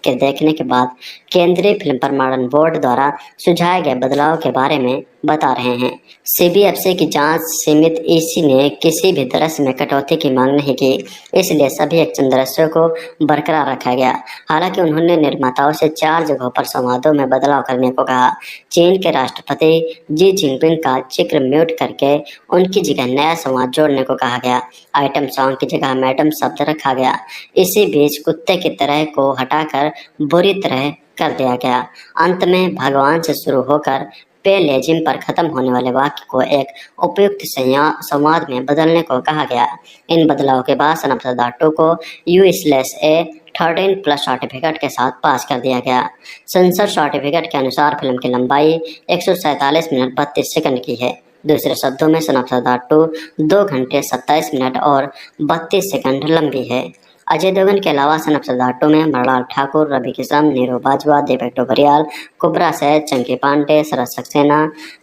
Speaker 7: के देखने के बाद केंद्रीय फिल्म प्रमाणन बोर्ड द्वारा सुझाए गए बदलाव के बारे में बता रहे हैं। CBFC की जांच सीमित ईसी ने किसी भी दृश्य में कटौती की मांग नहीं की, इसलिए सभी एक्शन दृश्यों को बरकरार रखा गया। हालांकि उन्होंने निर्माताओं से 4 जगहों पर संवादों में बदलाव करने को कहा। चीन के राष्ट्रपति जी जिनपिंग का जिक्र म्यूट करके उनकी जगह नया संवाद जोड़ने को कहा गया। आइटम सॉन्ग की जगह मैडम शब्द रखा गया। इसी बीच कुत्ते की तरह को हटाकर बुरी तरह कर दिया गया। अंत में भगवान से शुरू होकर पे लेजिम पर खत्म होने वाले वाक्य को एक उपयुक्त संवाद में बदलने को कहा गया। इन बदलावों के बाद सन ऑफ सरदार 2 को U/A 13+ सर्टिफिकेट के साथ पास कर दिया गया। सेंसर सर्टिफिकेट के अनुसार फिल्म की लंबाई 147 मिनट 32 सेकंड की है। दूसरे शब्दों में सन ऑफ सरदार 2 2 घंटे 27 मिनट और 32 सेकंड लंबी है। अजय देवगन के अलावा सन ऑफ सरदार 2 में मृणाल ठाकुर, रवि किशन, नीरू बाजवा, दीपक डोबरियाल, कुबरा सैद, चंकी पांडे, शरद सक्सेना,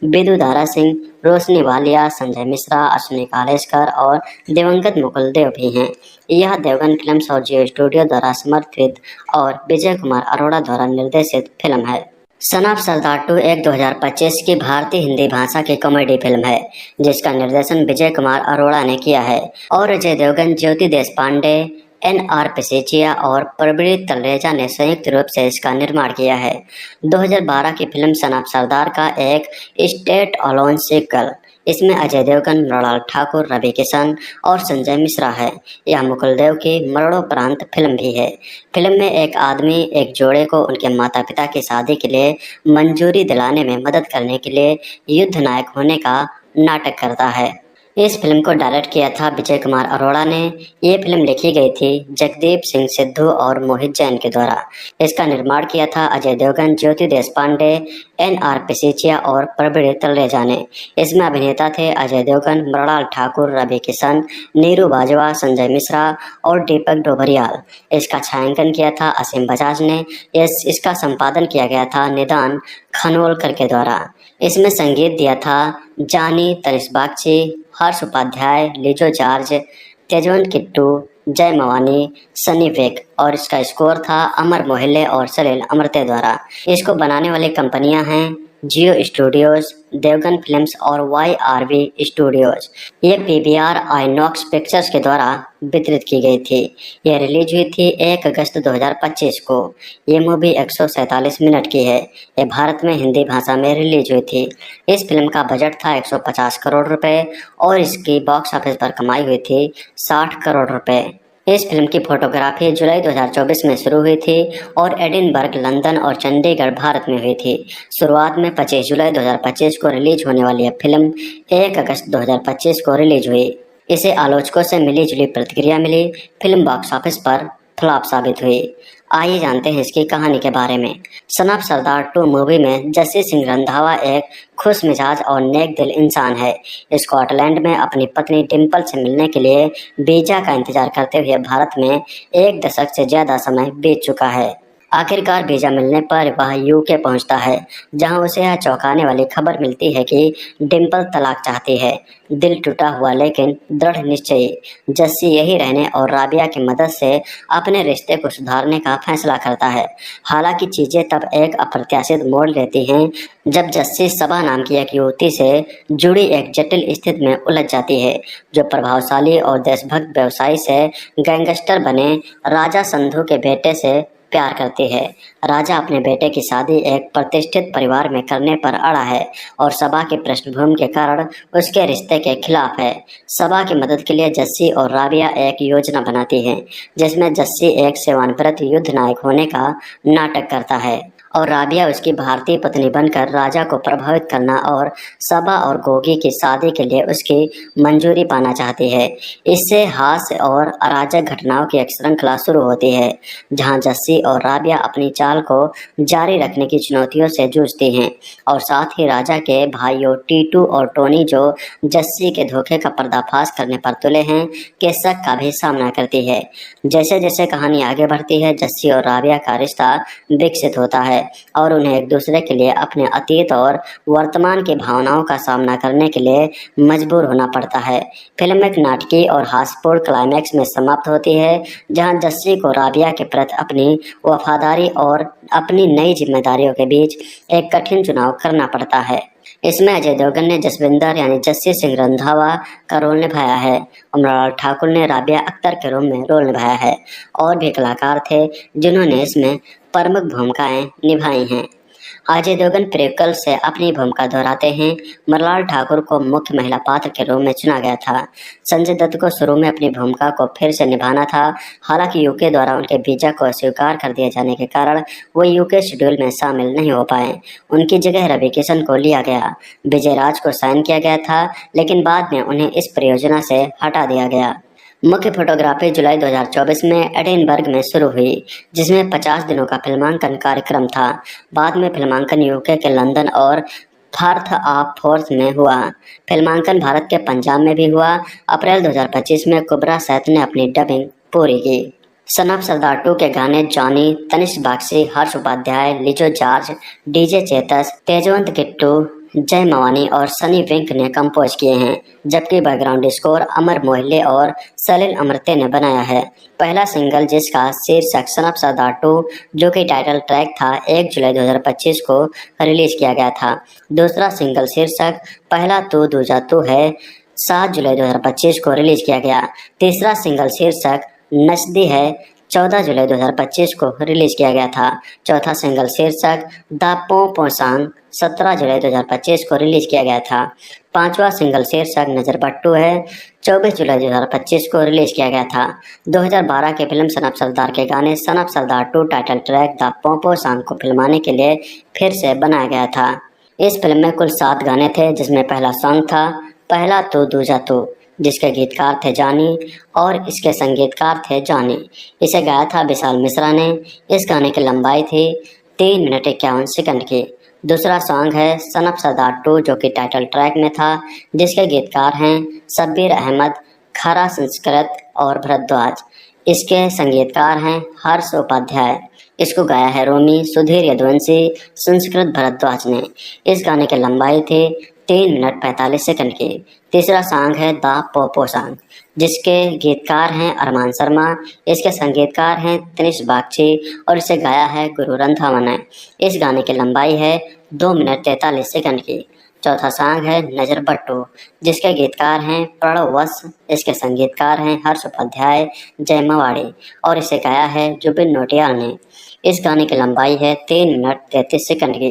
Speaker 7: विदु दारा सिंह, रोशनी वालिया, संजय मिश्रा, अश्विनी कालेश्कर और दिवंगत मुकुल देव भी हैं। यह देवगन फिल्म्स और जियो स्टूडियो द्वारा समर्थित और विजय कुमार अरोड़ा द्वारा निर्देशित फिल्म है। सन ऑफ सरदार 2 एक 2025 की भारतीय हिंदी भाषा की कॉमेडी फिल्म है, जिसका निर्देशन विजय कुमार अरोड़ा ने किया है और अजय देवगन, ज्योति देशपांडे, NR पिसेचिया और प्रवीण तलरेजा ने संयुक्त रूप से इसका निर्माण किया है। 2012 की फिल्म सन ऑफ सरदार का एक स्टेट अलोन सीक्वल। इसमें अजय देवगन, मृणाल ठाकुर, रवि किशन और संजय मिश्रा है। यह मुकुल देव की मरणोपरांत फिल्म भी है। फिल्म में एक आदमी एक जोड़े को उनके माता पिता की शादी के लिए मंजूरी दिलाने में मदद करने के लिए युद्ध नायक होने का नाटक करता है। इस फिल्म को डायरेक्ट किया था विजय कुमार अरोड़ा ने। ये फिल्म लिखी गई थी जगदीप सिंह सिद्धू और मोहित जैन के द्वारा। इसका निर्माण किया था अजय देवगन, ज्योति देशपांडे, NR पिसेचिया और प्रवीण तलरेजा ने। इसमें अभिनेता थे अजय देवगन, मृणाल ठाकुर, रवि किशन, नीरू बाजवा, संजय मिश्रा और दीपक डोबरियाल। इसका छायांकन किया था असीम बजाज ने। इसका संपादन किया गया था निदान खानोलकर के द्वारा। इसमें संगीत दिया था जानी, तनिष बागची, हर्ष उपाध्याय, लिजो जॉर्ज, तेजवंत किट्टू, जय मवानी, सनी वेक और इसका स्कोर था अमर मोहिले और सलील अमरते द्वारा। इसको बनाने वाली कंपनियां हैं जियो स्टूडियोज, देवगन फिल्म्स और YRV स्टूडियोज। ये PVR आइनॉक्स पिक्चर्स के द्वारा वितरित की गई थी। यह रिलीज हुई थी 1 अगस्त 2025 को। ये मूवी 147 मिनट की है। ये भारत में हिंदी भाषा में रिलीज हुई थी। इस फिल्म का बजट था 150 करोड़ रुपए और इसकी बॉक्स ऑफिस पर कमाई हुई थी 60 करोड़ रुपए। इस फिल्म की फोटोग्राफी जुलाई 2024 में शुरू हुई थी और एडिनबर्ग, लंदन और चंडीगढ़ भारत में हुई थी। शुरुआत में 25 जुलाई 2025 को रिलीज होने वाली यह फिल्म 1 अगस्त 2025 को रिलीज हुई। इसे आलोचकों से मिली जुली प्रतिक्रिया मिली। फिल्म बॉक्स ऑफिस पर फ्लॉप साबित हुई। आइए जानते हैं इसकी कहानी के बारे में। सन ऑफ सरदार 2 मूवी में जस्सी सिंह रंधावा एक खुश मिजाज और नेक दिल इंसान है। स्कॉटलैंड में अपनी पत्नी डिम्पल से मिलने के लिए वीजा का इंतजार करते हुए भारत में 1 दशक से ज्यादा समय बीत चुका है। आखिरकार वीजा मिलने पर वह UK पहुंचता है, जहां उसे यह चौंकाने वाली खबर मिलती है कि डिम्पल तलाक चाहती है। दिल टूटा हुआ लेकिन दृढ़ निश्चयी जस्सी यही रहने और राबिया की मदद से अपने रिश्ते को सुधारने का फैसला करता है। हालांकि चीजें तब एक अप्रत्याशित मोड़ लेती हैं जब जस्सी सबा नाम की एक युवती से जुड़ी एक जटिल स्थिति में उलझ जाती है, जो प्रभावशाली और देशभक्त व्यवसायी से गैंगस्टर बने राजा संधू के बेटे से प्यार करती है। राजा अपने बेटे की शादी एक प्रतिष्ठित परिवार में करने पर अड़ा है और सबा की पृष्ठभूमि के कारण उसके रिश्ते के खिलाफ है। सबा की मदद के लिए जस्सी और राबिया एक योजना बनाती है, जिसमें जस्सी एक सेवानिवृत्त युद्ध नायक होने का नाटक करता है और राबिया उसकी भारतीय पत्नी बनकर राजा को प्रभावित करना और सबा और गोगी की शादी के लिए उसकी मंजूरी पाना चाहती है। इससे हास्य और अराजक घटनाओं की एक श्रृंखला शुरू होती है, जहां जस्सी और राबिया अपनी चाल को जारी रखने की चुनौतियों से जूझती हैं और साथ ही राजा के भाइयों टीटू और टोनी, जो जस्सी के धोखे का पर्दाफाश करने पर तुले हैं, के शक का भी सामना करती है। जैसे जैसे कहानी आगे बढ़ती है, जस्सी और राबिया का रिश्ता विकसित होता है है और उन्हें एक दूसरे के लिए अपने अतीत और वर्तमान की भावनाओं का सामना करने के लिए मजबूर होना पड़ता है। फिल्म एक नाटकीय और हास्यपूर्ण क्लाइमैक्स में समाप्त होती है, जहां जस्सी को राबिया के प्रति अपनी वफादारी और अपनी नई जिम्मेदारियों के बीच एक कठिन चुनाव करना पड़ता है। इसमें अजय देवगन ने जसविंदर यानी जस्सी सिंह रंधावा का रोल निभाया है और मृणाल ठाकुर ने राबिया अख्तर के रूप में रोल निभाया है। और भी कलाकार थे जिन्होंने इसमें प्रमुख भूमिकाएं निभाई हैं। अजय देवगन प्रीक्वल से अपनी भूमिका दोहराते हैं। मृणाल ठाकुर को मुख्य महिला पात्र के रूप में चुना गया था। संजय दत्त को शुरू में अपनी भूमिका को फिर से निभाना था, हालांकि यूके द्वारा उनके वीजा को अस्वीकार कर दिए जाने के कारण वो यूके शेड्यूल में शामिल नहीं हो पाए। उनकी जगह रवि किशन को लिया गया। विजय राज को साइन किया गया था, लेकिन बाद में उन्हें इस परियोजना से हटा दिया गया। मुख्य फोटोग्राफी जुलाई 2024 में एडिनबर्ग में शुरू हुई, जिसमें 50 दिनों का फिल्मांकन कार्यक्रम था। बाद में फिल्मांकन यूके के लंदन और फर्थ ऑफ फोर्थ में हुआ। फिल्मांकन भारत के पंजाब में भी हुआ। अप्रैल 2025 में कुबरा सैथ ने अपनी डबिंग पूरी की। सन ऑफ सरदार 2 के गाने जॉनी, तनिष्क बागची, हर्ष उपाध्याय, लिजो जॉर्ज, डीजे चेतस, तेजवंत किट्टू, जय मवानी और सनी वेंक ने कंपोज किए हैं, जबकि बैकग्राउंड स्कोर अमर मोहिले और सलिल अमृते ने बनाया है। पहला सिंगल, जिसका शीर्षक सन ऑफ सरदार 2 जो कि टाइटल ट्रैक था, 1 जुलाई 2025 को रिलीज किया गया था। दूसरा सिंगल शीर्षक पहला तू दूजा तू है, 7 जुलाई 2025 को रिलीज किया गया। तीसरा सिंगल शीर्षक नचदी है, 14 जुलाई 2025 को रिलीज किया गया था। चौथा सिंगल शीर्षक द पो सॉन्ग 17 जुलाई 2025 को रिलीज किया गया था। पांचवा सिंगल शीर्षक नजर बट्टू है, 24 जुलाई 2025 को रिलीज किया गया था। 2012 के फिल्म सन ऑफ सरदार के गाने son of Sardaar 2 title track the पो सॉन्ग को फिल्माने के लिए फिर से बनाया गया था। इस फिल्म में कुल 7 गाने थे, जिसमें पहला सॉन्ग था पहला तू दूजा तू, जिसके गीतकार थे जानी और इसके संगीतकार थे जॉनी। इसे गाया था विशाल मिश्रा ने। इस गाने की लंबाई थी 3 मिनट 51 सेकंड की। दूसरा सॉन्ग है सन ऑफ सरदार 2 जो कि टाइटल ट्रैक में था, जिसके गीतकार हैं शब्बीर अहमद, खरा संस्कृत और भरद्वाज। इसके संगीतकार हैं हर्ष उपाध्याय। इसको गाया है रोमी, सुधीर यदुवंशी, संस्कृत भरद्वाज ने। इस गाने की लंबाई थी 3 मिनट 45 सेकंड की। तीसरा सॉन्ग है द पोपो सॉन्ग, जिसके गीतकार हैं अरमान शर्मा। इसके संगीतकार हैं तनिष्क बागची और इसे गाया है गुरु रंधावा ने। इस गाने की लंबाई है 2 मिनट 43 सेकंड की। चौथा सॉन्ग है नजर बट्टू, जिसके गीतकार हैं प्रणव वत्स। इसके संगीतकार हैं हर्ष उपाध्याय, जय मवाड़ी और इसे गाया है जुबिन नौटियाल ने। इस गाने की लंबाई है 3 मिनट 33 सेकंड की।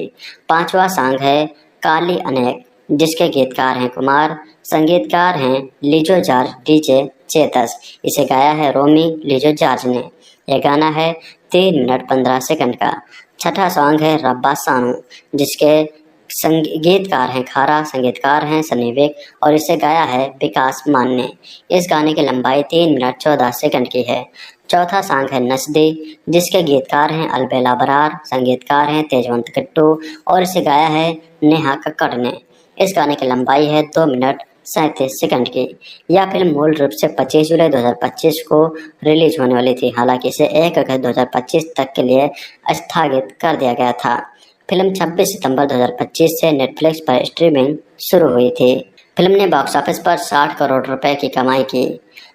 Speaker 7: पांचवा सॉन्ग है काली अनेक, जिसके गीतकार हैं कुमार, संगीतकार हैं लिजो जॉर्ज, डीजे चेतस। इसे गाया है रोमी, लिजो जॉर्ज ने। यह गाना है 3 मिनट 15 सेकंड का। छठा सॉन्ग है रब्बा सानू, जिसके गीतकार हैं खारा, संगीतकार हैं सनी वेक और इसे गाया है विकास मान ने। इस गाने की लंबाई 3 मिनट 14 सेकंड की है। चौथा सॉन्ग है नचदी, जिसके गीतकार हैं अलबेला बरार, संगीतकार हैं तेजवंत किट्टू और इसे गाया है नेहा कक्कड़ ने। इस गाने की लंबाई है 2 मिनट 37 सेकंड की। यह फिल्म मूल रूप से 25 जुलाई 2025 को रिलीज होने वाली थी, हालांकि इसे 1 अगस्त 2025 तक के लिए स्थगित कर दिया गया था। फिल्म 26 सितंबर 2025 से नेटफ्लिक्स पर स्ट्रीमिंग शुरू हुई थी। फिल्म ने बॉक्स ऑफिस पर 60 करोड़ रुपए की कमाई की।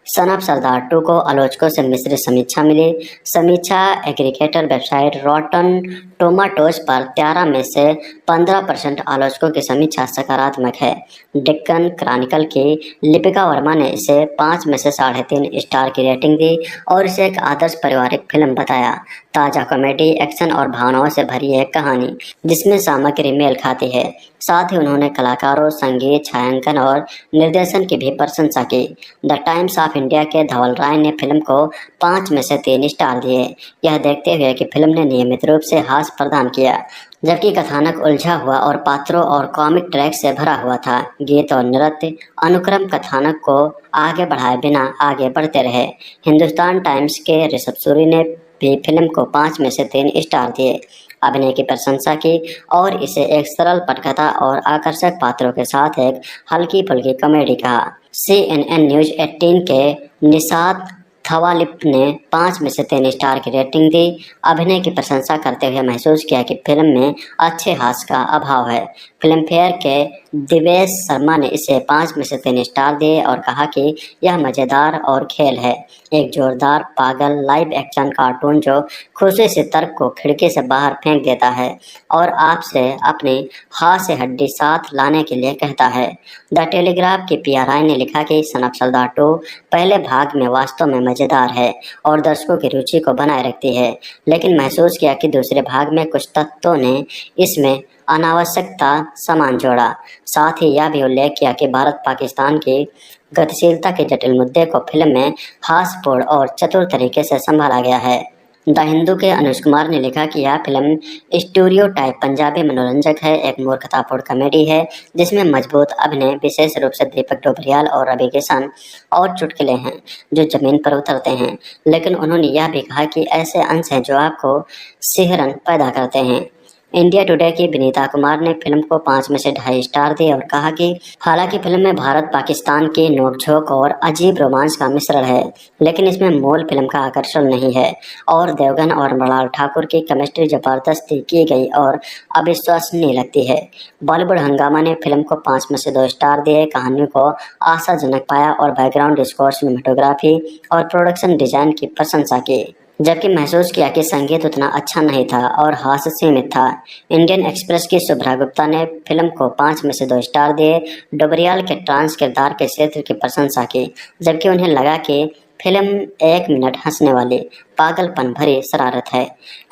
Speaker 7: सन ऑफ सरदार 2 को आलोचकों से मिश्रित समीक्षा मिली। समीक्षा एग्रीगेटर वेबसाइट रॉटन टोमाटोज पर 13 में से 15% आलोचकों की समीक्षा सकारात्मक है। डेक्कन क्रॉनिकल की लिपिका वर्मा ने इसे 5 में से 3.5 स्टार की रेटिंग दी और इसे एक आदर्श पारिवारिक फिल्म बताया। ताज़ा कॉमेडी, एक्शन और भावनाओं से भरी एक कहानी जिसमें सामग्री मेल खाती है। साथ ही उन्होंने कलाकारों, संगीत, छायांकन और निर्देशन की भी प्रशंसा की। द टाइम्स ऑफ इंडिया के धवल राय ने फिल्म को 5 में से 3 स्टार दिए, यह देखते हुए कि फिल्म ने नियमित रूप से हास्य प्रदान किया, जबकि कथानक उलझा हुआ और पात्रों और कॉमिक ट्रैक से भरा हुआ था। गीत और नृत्य अनुक्रम कथानक को आगे बढ़ाए बिना आगे बढ़ते रहे। हिंदुस्तान टाइम्स के ऋषभ सूरी ने भी फिल्म को 5 में से 3 स्टार दिए, अभिनय की प्रशंसा की और इसे एक सरल पटकथा और आकर्षक पात्रों के साथ एक हल्की फुल्की कॉमेडी कहा। CNN न्यूज़ 18 के निशात थवालिप ने 5 में से 3 स्टार की रेटिंग दी। अभिनय की प्रशंसा करते हुए महसूस किया कि फिल्म में अच्छे हास्य का अभाव है। फिल्म फेयर के दिवेश शर्मा ने इसे 5 में से 3 स्टार दिए और कहा कि यह मज़ेदार और खेल है, एक जोरदार पागल लाइव एक्शन कार्टून जो खुशी से तर्क को खिड़की से बाहर फेंक देता है और आपसे अपनी हास्य हड्डी साथ लाने के लिए कहता है। द टेलीग्राफ की पी.आर. राय ने लिखा कि सन ऑफ सरदार 2 पहले भाग में वास्तव में मज़ेदार है और दर्शकों की रुचि को बनाए रखती है, लेकिन महसूस किया कि दूसरे भाग में कुछ तत्वों ने इसमें अनावश्यकता सामान जोड़ा। साथ ही यह भी उल्लेख किया कि भारत पाकिस्तान की गतिशीलता के जटिल मुद्दे को फिल्म में हास्यपूर्ण और चतुर तरीके से संभाला गया है। द हिंदू के अनुज कुमार ने लिखा कि यह फिल्म स्टीरियोटाइप पंजाबी मनोरंजक है, एक मूर्खतापूर्ण कॉमेडी है जिसमें मजबूत अभिनय, विशेष रूप से दीपक डोबरियाल और रवि किशन और चुटकुले हैं जो जमीन पर उतरते हैं। लेकिन उन्होंने यह भी कहा कि ऐसे अंश हैं जो आपको सिहरन पैदा करते हैं। इंडिया टुडे की विनीता कुमार ने फिल्म को 5 में से 2.5 स्टार दिए और कहा कि हालांकि फिल्म में भारत पाकिस्तान की नोकझोंक और अजीब रोमांस का मिश्रण है, लेकिन इसमें मूल फिल्म का आकर्षण नहीं है और देवगन और मृणाल ठाकुर की केमिस्ट्री जबरदस्ती की गई और अविश्वसनीय लगती है। बॉलीवुड हंगामा ने फिल्म को 5 में से 2 स्टार दिए, कहानी को आशाजनक पाया और बैकग्राउंड स्कोर, सिनेमेटोग्राफी और प्रोडक्शन डिजाइन की प्रशंसा की, जबकि महसूस किया कि संगीत उतना अच्छा नहीं था और हास्य सीमित था। इंडियन एक्सप्रेस की शुभ्रा गुप्ता ने फिल्म को 5 में से 2 स्टार दिए, डोबरियाल के ट्रांस किरदार के क्षेत्र की प्रशंसा की, जबकि उन्हें लगा कि फिल्म 1 मिनट हंसने वाली पागलपन भरी शरारत है।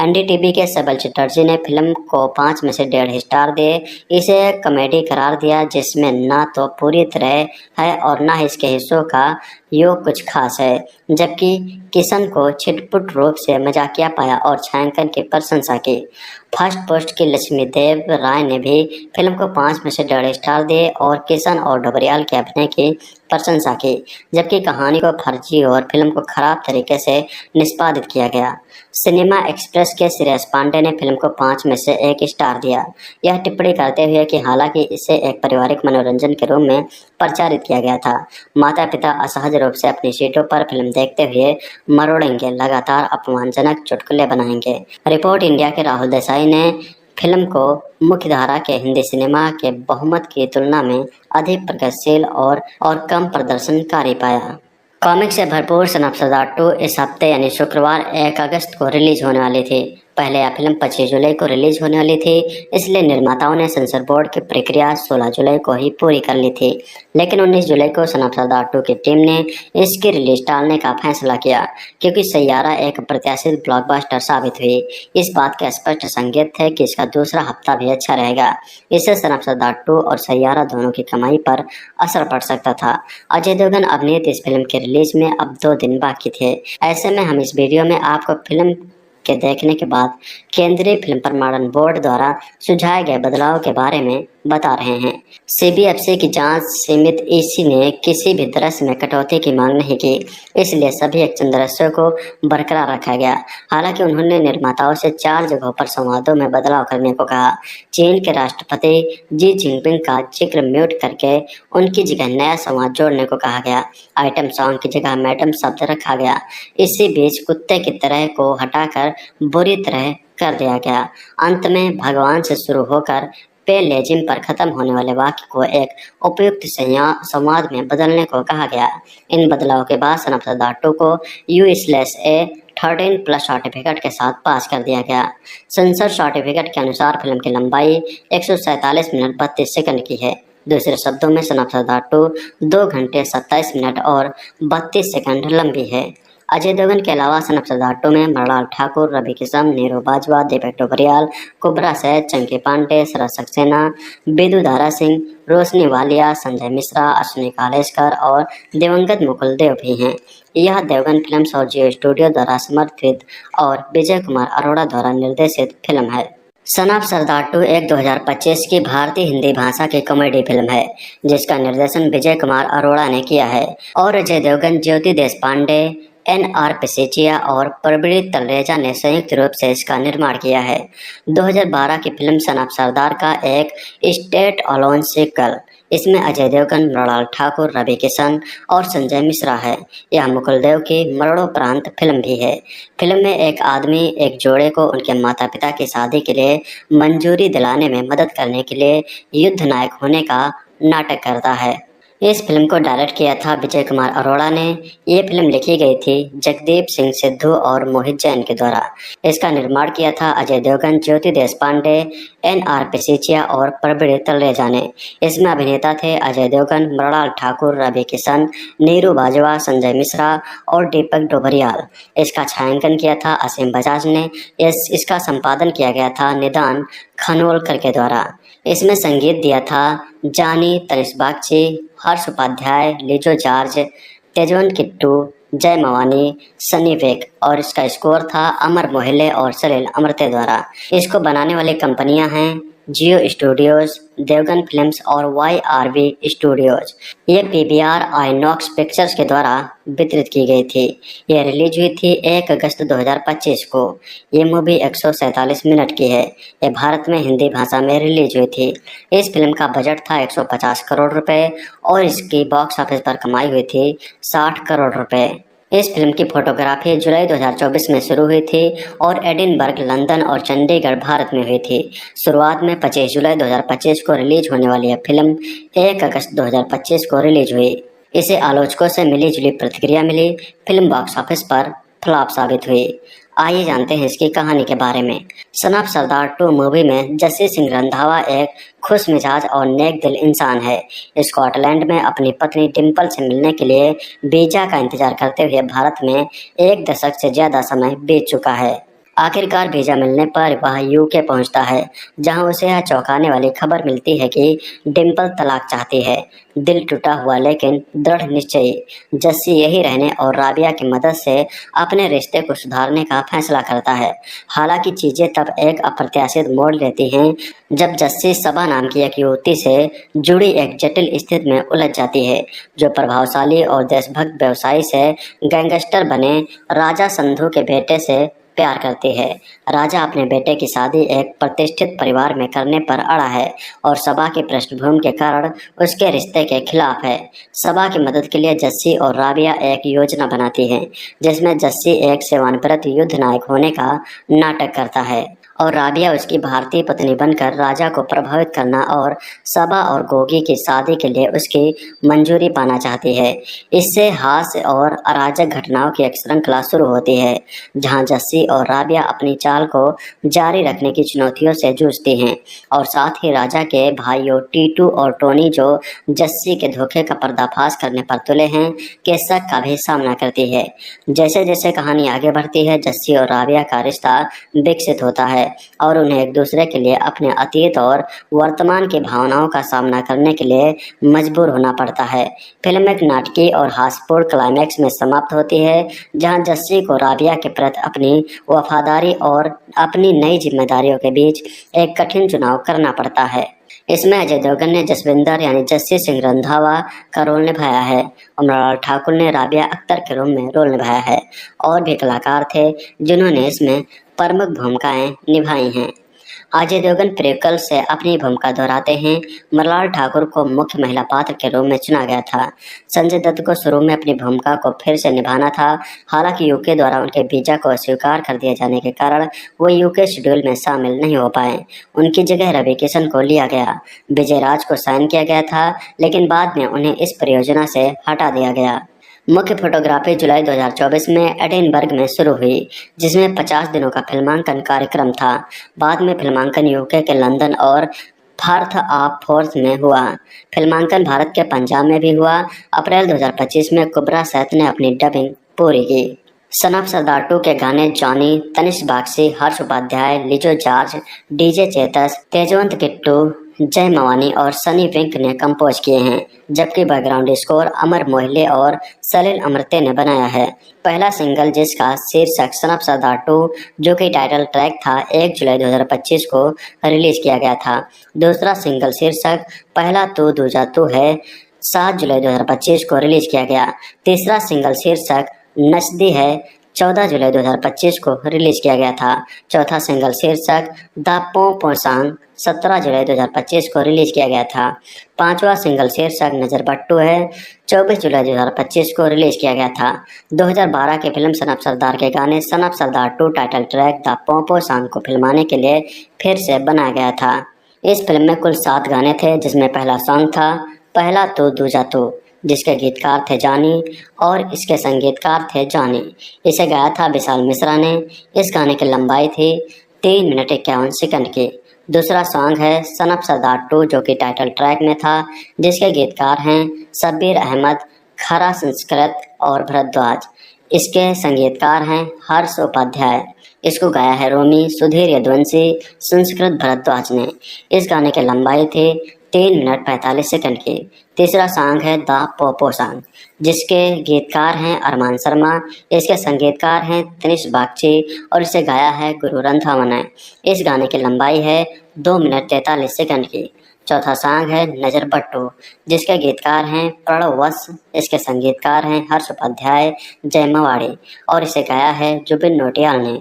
Speaker 7: एनडीटीवी के सबल चटर्जी ने फिल्म को 5 में से 1.5 स्टार दिए, इसे कॉमेडी करार दिया जिसमें ना तो पूरी तरह है और ना इसके हिस्सों का योग कुछ खास है, जबकि किशन को छिटपुट रूप से मजाकिया पाया और छायांकन की प्रशंसा की। फर्स्ट पोस्ट की लक्ष्मी देव राय ने भी फिल्म को 5 में से 1.5 स्टार दिए और किशन और डोबरियाल के अभिनय की प्रशंसा की, जबकि कहानी को फर्जी और फिल्म को खराब तरीके से निष्पादित किया गया। सिनेमा एक्सप्रेस के श्रेयस पांडे ने फिल्म को 5 में से 1 स्टार दिया, यह टिप्पणी करते हुए कि हालांकि इसे एक पारिवारिक मनोरंजन के रूप में प्रचारित किया गया था, माता पिता असहज रूप से अपनी सीटों पर फिल्म देखते हुए मरोड़ेंगे, लगातार अपमानजनक चुटकुले बनाएंगे। रिपोर्ट इंडिया के राहुल देसाई ने फिल्म को मुख्यधारा के हिंदी सिनेमा के बहुमत की तुलना में अधिक प्रगतिशील और कम प्रदर्शनकारी पाया। कॉमिक से भरपूर सन ऑफ सरदार 2 इस हफ्ते यानी शुक्रवार 1 अगस्त को रिलीज होने वाली थी। पहले यह फिल्म 25 जुलाई को रिलीज होने वाली थी, इसलिए निर्माताओं ने सेंसर बोर्ड की प्रक्रिया 16 जुलाई को ही पूरी कर ली थी, लेकिन 19 जुलाई को सन ऑफ सरदार 2 की टीम ने इसकी रिलीज टालने का फैसला किया क्योंकि सैयारा एक प्रत्याशित ब्लॉकबस्टर साबित हुई। इस बात का स्पष्ट संकेत है कि इसका दूसरा हफ्ता भी अच्छा रहेगा। इससे सन ऑफ सरदार 2 और सैयारा दोनों की कमाई पर असर पड़ सकता था। अजय देवगन अभिनीत इस फिल्म के रिलीज में अब 2 दिन बाकी थे। ऐसे में हम इस वीडियो में आपको फिल्म के देखने के बाद केंद्रीय फिल्म प्रमाणन बोर्ड द्वारा सुझाए गए बदलाव के बारे में बता रहे हैं। सीबीएफसी की जांच सीमित ईसी ने किसी भी दृश्य में कटौती की मांग नहीं की, इसलिए सभी एक्शन दृश्यों को बरकरार रखा गया। हालांकि उन्होंने निर्माताओं से 4 जगहों पर संवादों में बदलाव करने को कहा। चीन के राष्ट्रपति जी जिनपिंग का जिक्र म्यूट करके उनकी जगह नया संवाद जोड़ने को कहा गया। आइटम सॉन्ग की जगह मैडम शब्द रखा गया। इसी बीच कुत्ते की तरह को हटाकर बुरी तरह कर दिया गया। अंत में भगवान से शुरू होकर पे लेजिम पर खत्म होने वाले वाक्य को एक उपयुक्त संवाद में बदलने को कहा गया। इन बदलाव के बाद सन ऑफ सरदार 2 को U/A 13+ सर्टिफिकेट के साथ पास कर दिया गया। सेंसर सर्टिफिकेट के अनुसार फिल्म की लंबाई 147 मिनट 32 सेकंड की है। दूसरे शब्दों में सन ऑफ सरदार 2 2 घंटे 27 मिनट और 32 सेकंड लंबी है। अजय देवगन के अलावा सन ऑफ सरदार 2 में मृणाल ठाकुर, रवि किशन, नीरू बाजवा, दीपक डोबरियाल, कुब्रा सैद, चंकी पांडे, शरद सक्सेना, बेदू दारा सिंह, रोशनी वालिया, संजय मिश्रा, अश्विनी कालेश्कर और दिवंगत मुकुल देव भी हैं। यह देवगन फिल्म्स और जियो स्टूडियो द्वारा समर्थित और विजय कुमार अरोड़ा द्वारा निर्देशित फिल्म है। सन ऑफ सरदार 2 एक 2025 की भारतीय हिंदी भाषा की कॉमेडी फिल्म है जिसका निर्देशन विजय कुमार अरोड़ा ने किया है और अजय देवगन, ज्योति देशपांडे, NR पिसेचिया और प्रबीर तलरेजा ने संयुक्त रूप से इसका निर्माण किया है। 2012 की फिल्म सन ऑफ सरदार का एक स्टेट अलोन सीक्वल इसमें अजय देवगन, मृणाल ठाकुर, रवि किशन और संजय मिश्रा है। यह मुकुल देव की मरणोपरांत फिल्म भी है। फिल्म में एक आदमी एक जोड़े को उनके माता पिता की शादी के लिए मंजूरी दिलाने में मदद करने के लिए युद्ध नायक होने का नाटक करता है। इस फिल्म को डायरेक्ट किया था विजय कुमार अरोड़ा ने। ये फिल्म लिखी गई थी जगदीप सिंह सिद्धू और मोहित जैन के द्वारा। इसका निर्माण किया था अजय देवगन, ज्योति देशपांडे, NR पिसीचिया और प्रवीण तलरेजा ने। इसमें अभिनेता थे अजय देवगन, मृणाल ठाकुर, रवि किशन, नीरू बाजवा, संजय मिश्रा और दीपक डोबरियाल। इसका छायांकन किया था असीम बजाज ने। इसका संपादन किया गया था निदान खानोलकर के द्वारा। इसमें संगीत दिया था जानी, तनिष बागची, हर्ष उपाध्याय, लिजो जॉर्ज, तेजवंत किट्टू, जय मवानी, सनी वेग और इसका स्कोर था अमर मोहिले और सलील अमृते द्वारा। इसको बनाने वाली कंपनियां हैं जियो स्टूडियोज, देवगन फिल्म्स और YRV स्टूडियोज। ये PVR आइनॉक्स पिक्चर्स के द्वारा वितरित की गई थी। यह रिलीज हुई थी 1 अगस्त 2025 को। ये मूवी 147 मिनट की है। ये भारत में हिंदी भाषा में रिलीज हुई थी। इस फिल्म का बजट था 150 करोड़ रुपए और इसकी बॉक्स ऑफिस पर कमाई हुई थी 60 करोड़ रुपए। इस फिल्म की फोटोग्राफी जुलाई 2024 में शुरू हुई थी और एडिनबर्ग, लंदन और चंडीगढ़ भारत में हुई थी। शुरुआत में 25 जुलाई 2025 को रिलीज होने वाली यह फिल्म 1 अगस्त 2025 को रिलीज हुई। इसे आलोचकों से मिली जुली प्रतिक्रिया मिली। फिल्म बॉक्स ऑफिस पर फ्लॉप साबित हुई। आइए जानते हैं इसकी कहानी के बारे में। सन ऑफ सरदार 2 मूवी में जस्सी सिंह रंधावा एक खुश मिजाज और नेक दिल इंसान है। स्कॉटलैंड में अपनी पत्नी डिम्पल से मिलने के लिए वीजा का इंतजार करते हुए भारत में 1 दशक से ज्यादा समय बीत चुका है। आखिरकार वीजा मिलने पर वह UK पहुंचता है, जहां उसे यह चौंकाने वाली खबर मिलती है कि डिम्पल तलाक चाहती है। दिल टूटा हुआ लेकिन दृढ़ निश्चयी जस्सी यही रहने और राबिया की मदद से अपने रिश्ते को सुधारने का फैसला करता है। हालांकि चीजें तब एक अप्रत्याशित मोड़ लेती हैं जब जस्सी सबा नाम की एक युवती से जुड़ी एक जटिल स्थिति में उलझ जाती है, जो प्रभावशाली और देशभक्त व्यवसायी से गैंगस्टर बने राजा संधू के बेटे से प्यार करती है। राजा अपने बेटे की शादी एक प्रतिष्ठित परिवार में करने पर अड़ा है और सबा की पृष्ठभूमि के कारण उसके रिश्ते के खिलाफ है। सबा की मदद के लिए जस्सी और राबिया एक योजना बनाती है, जिसमें जस्सी एक सेवानिवृत्त युद्ध नायक होने का नाटक करता है और राबिया उसकी भारतीय पत्नी बनकर राजा को प्रभावित करना और सबा और गोगी की शादी के लिए उसकी मंजूरी पाना चाहती है। इससे हास्य और अराजक घटनाओं की एक श्रृंखला शुरू होती है, जहां जस्सी और राबिया अपनी चाल को जारी रखने की चुनौतियों से जूझती हैं और साथ ही राजा के भाइयों टीटू और टोनी, जो जस्सी के धोखे का पर्दाफाश करने पर तुले हैं, के शक का भी सामना करती है। जैसे जैसे कहानी आगे बढ़ती है, जस्सी और राबिया का रिश्ता विकसित होता है और उन्हें एक दूसरे के लिए अपने अतीत और वर्तमान की भावनाओं का सामना करने के लिए मजबूर होना पड़ता है। फिल्म एक नाटकीय और हास्यपूर्ण क्लाइमैक्स में समाप्त होती है, जहां जस्सी को राबिया के प्रति अपनी वफादारी और अपनी नई जिम्मेदारियों के बीच एक कठिन चुनाव करना पड़ता है। इसमें अजय देवगन ने जसविंदर यानी जस्सी सिंह रंधावा का रोल निभाया है और मृणाल ठाकुर ने राबिया अख्तर के रूप में रोल निभाया है। और भी कलाकार थे जिन्होंने इसमें प्रमुख भूमिकाएं निभाई हैं। अजय देवगन प्रीक्वल से अपनी भूमिका दोहराते हैं। मृणाल ठाकुर को मुख्य महिला पात्र के रूप में चुना गया था। संजय दत्त को शुरू में अपनी भूमिका को फिर से निभाना था, हालांकि UK द्वारा उनके वीजा को अस्वीकार कर दिए जाने के कारण वो UK शेड्यूल में शामिल नहीं हो पाए। उनकी जगह रवि किशन को लिया गया। विजय राज को साइन किया गया था, लेकिन बाद में उन्हें इस परियोजना से हटा दिया गया। मुख्य फोटोग्राफी जुलाई 2024 में एडिनबर्ग में शुरू हुई, जिसमें 50 दिनों का फिल्मांकन कार्यक्रम था। बाद में फिल्मांकन UK के लंदन और फर्थ ऑफ फोर्थ में हुआ। फिल्मांकन भारत के पंजाब में भी हुआ। अप्रैल 2025 में कुबरा सैथ ने अपनी डबिंग पूरी की। सन ऑफ सरदार 2 के गाने जॉनी, तनिष बागची, हर्ष उपाध्याय, लिजो जॉर्ज, DJ चेतस, तेजवंत किट्टू, जय मवानी और सनी वेग ने कंपोज किए हैं, जबकि बैकग्राउंड स्कोर अमर मोहिले और सलील अमृते ने बनाया है। पहला सिंगल जिसका शीर्षक सन ऑफ सरदार 2, जो कि टाइटल ट्रैक था, 1 जुलाई 2025 को रिलीज किया गया था। दूसरा सिंगल शीर्षक पहला तू दूजा तू है, 7 जुलाई 2025 को रिलीज किया गया। तीसरा सिंगल शीर्षक नचदी है, 14 जुलाई 2025 को रिलीज किया गया था। चौथा सिंगल शीर्षक द पोंपो सॉन्ग 17 जुलाई 2025 को रिलीज किया गया था। पांचवा सिंगल शीर्षक नजर बट्टू है, 24 जुलाई 2025 को रिलीज किया गया था। 2012 की फिल्म सन ऑफ सरदार के गाने son of Sardaar 2 title track the Pompo song को फिल्माने के लिए फिर से बनाया गया था। इस फिल्म में कुल 7 गाने थे, जिसमें पहला सॉन्ग था पहला तो दूजा तो, जिसके गीतकार थे जानी और इसके संगीतकार थे जॉनी। इसे गाया था विशाल मिश्रा ने। इस गाने की लंबाई थी 3 मिनट 51 सेकंड की। दूसरा सॉन्ग है सन ऑफ सरदार 2, जो कि टाइटल ट्रैक में था, जिसके गीतकार हैं शब्बीर अहमद, खरा संस्कृत और भरद्वाज। इसके संगीतकार हैं हर्ष उपाध्याय। इसको गाया है रोमी, सुधीर यदुवंशी, संस्कृत भरद्वाज ने। इस गाने की लंबाई थी 3 मिनट 45 सेकंड की। तीसरा सॉन्ग है द पोपो सॉन्ग, जिसके गीतकार हैं अरमान शर्मा। इसके संगीतकार हैं तनिष बागची और इसे गाया है गुरु रंधावा ने। इस गाने की लंबाई है 2 मिनट 43 सेकंड की। चौथा सॉन्ग है नजर बट्टू, जिसके गीतकार हैं प्रणव वत्स। इसके संगीतकार हैं हर्ष उपाध्याय, जय मवाड़ी और इसे गाया है जुबिन नौटियाल ने।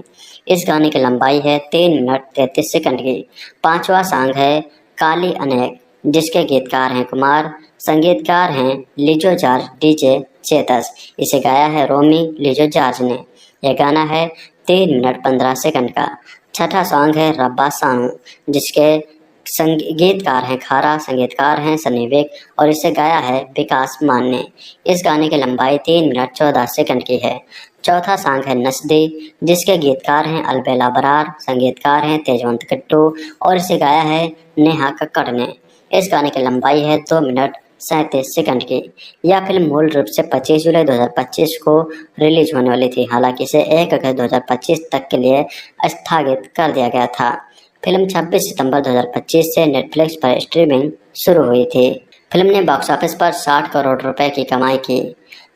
Speaker 7: इस गाने की लंबाई है 3 मिनट 33 सेकंड की। पांचवा सॉन्ग है काली अनेक, जिसके गीतकार हैं कुमार, संगीतकार हैं लिजो जॉर्ज डीजे चेतस। इसे गाया है रोमी, लिजो जॉर्ज ने। यह गाना है 3 मिनट 15 सेकंड का। छठा सॉन्ग है रब्बा सॉन्ग, जिसके गीतकार हैं खारा, संगीतकार हैं सनी विक और इसे गाया है विकास मान ने। इस गाने की लंबाई 3 मिनट 14 सेकंड की है। चौथा सॉन्ग है नस्दी, जिसके गीतकार हैं अलबेला बरार, संगीतकार हैं तेजवंत किट्टू और इसे गाया है नेहा कक्कड़ ने। इस गाने की लंबाई है 2 मिनट 37 सेकंड की। यह फिल्म मूल रूप से 25 जुलाई 2025 को रिलीज होने वाली थी, हालांकि इसे 1 अगस्त 2025 तक के लिए स्थगित कर दिया गया था। फिल्म 26 सितंबर 2025 से नेटफ्लिक्स पर स्ट्रीमिंग शुरू हुई थी। फिल्म ने बॉक्स ऑफिस पर 60 करोड़ रुपए की कमाई की।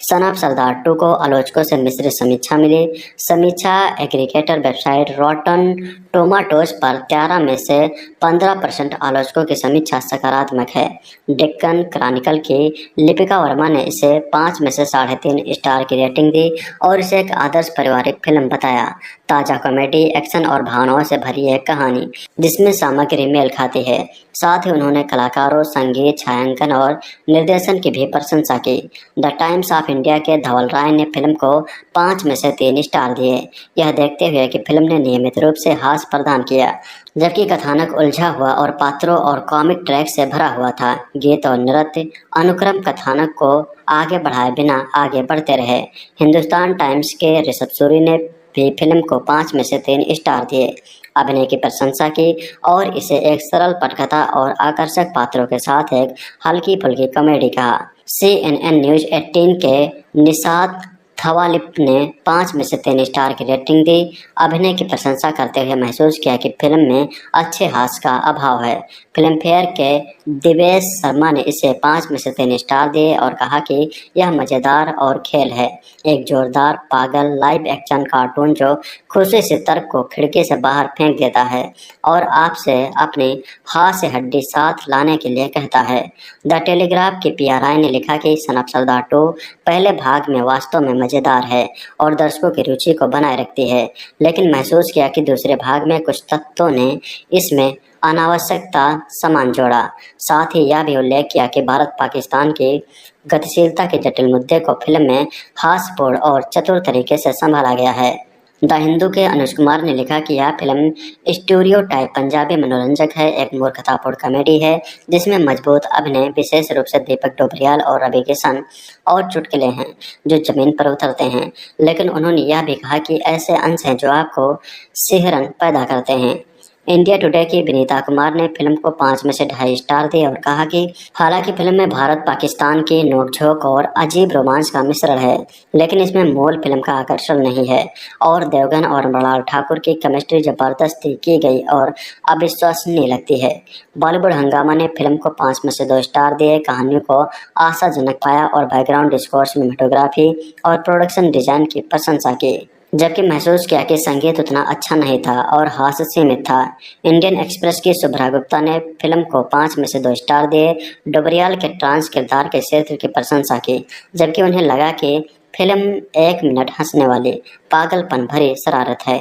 Speaker 7: सन ऑफ सरदार 2 को आलोचकों से मिश्रित समीक्षा मिली। समीक्षा एग्रीगेटर वेबसाइट रॉटन टोमाटोज पर 13 में से 15% आलोचकों की समीक्षा सकारात्मक है। डेक्कन क्रॉनिकल की लिपिका वर्मा ने इसे 5 में से 3.5 स्टार की रेटिंग दी और इसे एक आदर्श पारिवारिक फिल्म बताया। ताज़ा कॉमेडी, एक्शन और भावनाओं से भरी एक कहानी, जिसमें सामग्री मेल खाती है। साथ ही उन्होंने कलाकारों, संगीत, छायांकन और निर्देशन की भी प्रशंसा की। द टाइम्स ऑफ इंडिया के धवल राय ने फिल्म को 5 में से 3 स्टार दिए, यह देखते हुए कि फिल्म ने नियमित रूप से हास्य प्रदान किया, जबकि कथानक उलझा हुआ और पात्रों और कॉमिक ट्रैक से भरा हुआ था। गीत और नृत्य अनुक्रम कथानक को आगे बढ़ाए बिना आगे बढ़ते रहे। हिंदुस्तान टाइम्स के ऋषभ सूरी ने भी फिल्म को 5 में से 3 स्टार दिए, अभिनय की प्रशंसा की और इसे एक सरल पटकथा और आकर्षक पात्रों के साथ एक हल्की फुल्की कॉमेडी कहा। CNN न्यूज़ 18 के निशात थवालिप ने 5 में से 3 स्टार की रेटिंग दी। अभिनय की प्रशंसा करते हुए महसूस किया कि फिल्म में अच्छे हास्य का अभाव है। फिल्म फेयर के दिवेश शर्मा ने इसे 5 में से 3 स्टार दिए और कहा कि यह मज़ेदार और खेल है, एक जोरदार पागल लाइव एक्शन कार्टून जो खुशी से तर्क को खिड़की से बाहर फेंक देता है और आपसे अपनी हास्य हड्डी साथ लाने के लिए कहता है। द टेलीग्राफ की PR राय ने लिखा कि सन ऑफ सरदार 2 पहले भाग में वास्तव में मज़ेदार है और दर्शकों की रुचि को बनाए रखती है, लेकिन महसूस किया कि दूसरे भाग में कुछ तत्वों ने इसमें अनावश्यकता सामान जोड़ा। साथ ही यह भी उल्लेख किया कि भारत पाकिस्तान की गतिशीलता के जटिल मुद्दे को फिल्म में हास्यपूर्ण और चतुर तरीके से संभाला गया है। द हिंदू के अनुज कुमार ने लिखा कि यह फिल्म स्टीरियोटाइप पंजाबी मनोरंजक है, एक मूर्खतापूर्ण कॉमेडी है जिसमें मजबूत अभिनय, विशेष रूप से दीपक डोबरियाल और रवि किशन और चुटकुले हैं जो जमीन पर उतरते हैं, लेकिन उन्होंने यह भी कहा कि ऐसे अंश हैं जो आपको सिहरन पैदा करते हैं। इंडिया टुडे की विनीता कुमार ने फिल्म को 5 में से 2.5 स्टार दिए और कहा कि हालांकि फिल्म में भारत पाकिस्तान की नोकझोंक और अजीब रोमांच का मिश्रण है, लेकिन इसमें मूल फिल्म का आकर्षण नहीं है और देवगन और मृणाल ठाकुर की केमिस्ट्री जबरदस्ती की गई और अविश्वसनीय लगती है। बॉलीवुड हंगामा ने फिल्म को 5 में से 2 स्टार दिए, कहानी को आशाजनक पाया और बैकग्राउंड स्कोर, सिनेमेटोग्राफी और प्रोडक्शन डिजाइन की प्रशंसा की, जबकि महसूस किया कि संगीत उतना अच्छा नहीं था और हास्य सीमित था। इंडियन एक्सप्रेस की शुभ्रा गुप्ता ने फिल्म को 5 में से 2 स्टार दिए। डोबरियाल के ट्रांस किरदार के क्षेत्र की प्रशंसा की, जबकि उन्हें लगा कि फिल्म 1 मिनट हंसने वाली पागलपन भरी शरारत है।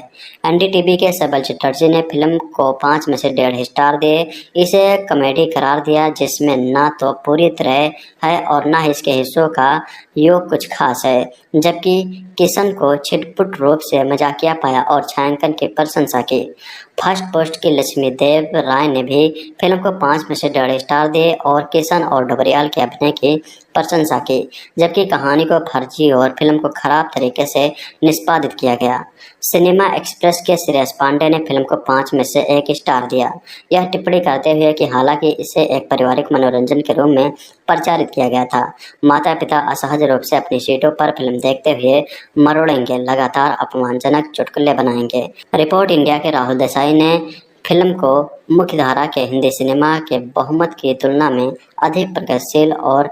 Speaker 7: एनडीटीवी के सबल चटर्जी ने फिल्म को 5 में से 1.5 स्टार दिए। इसे कॉमेडी करार दिया जिसमें ना तो पूरी तरह है और ना इसके हिस्सों का योग कुछ खास है, जबकि किशन को छिटपुट रूप से मजाकिया पाया और छायांकन की प्रशंसा की। फर्स्ट पोस्ट की लक्ष्मी देव राय ने भी फिल्म को 5 में से 1.5 स्टार दिए और किशन और डोबरियाल के अभिनय की प्रशंसा की, जबकि कहानी को फर्जी और फिल्म को खराब तरीके से निष्पादित किया गया। सिनेमा एक्सप्रेस के श्रेयस पांडे ने फिल्म को 5 में से 1 स्टार दिया। यह टिप्पणी करते हुए कि हालांकि इसे एक पारिवारिक मनोरंजन के रूप में प्रचारित किया गया था, माता पिता असहज रूप से अपनी सीटों पर फिल्म देखते हुए मरोड़ेंगे, लगातार अपमानजनक चुटकुले बनाएंगे। रिपोर्ट इंडिया के राहुल देसाई ने फिल्म को मुख्यधारा के हिंदी सिनेमा के बहुमत की तुलना में अधिक प्रगतिशील और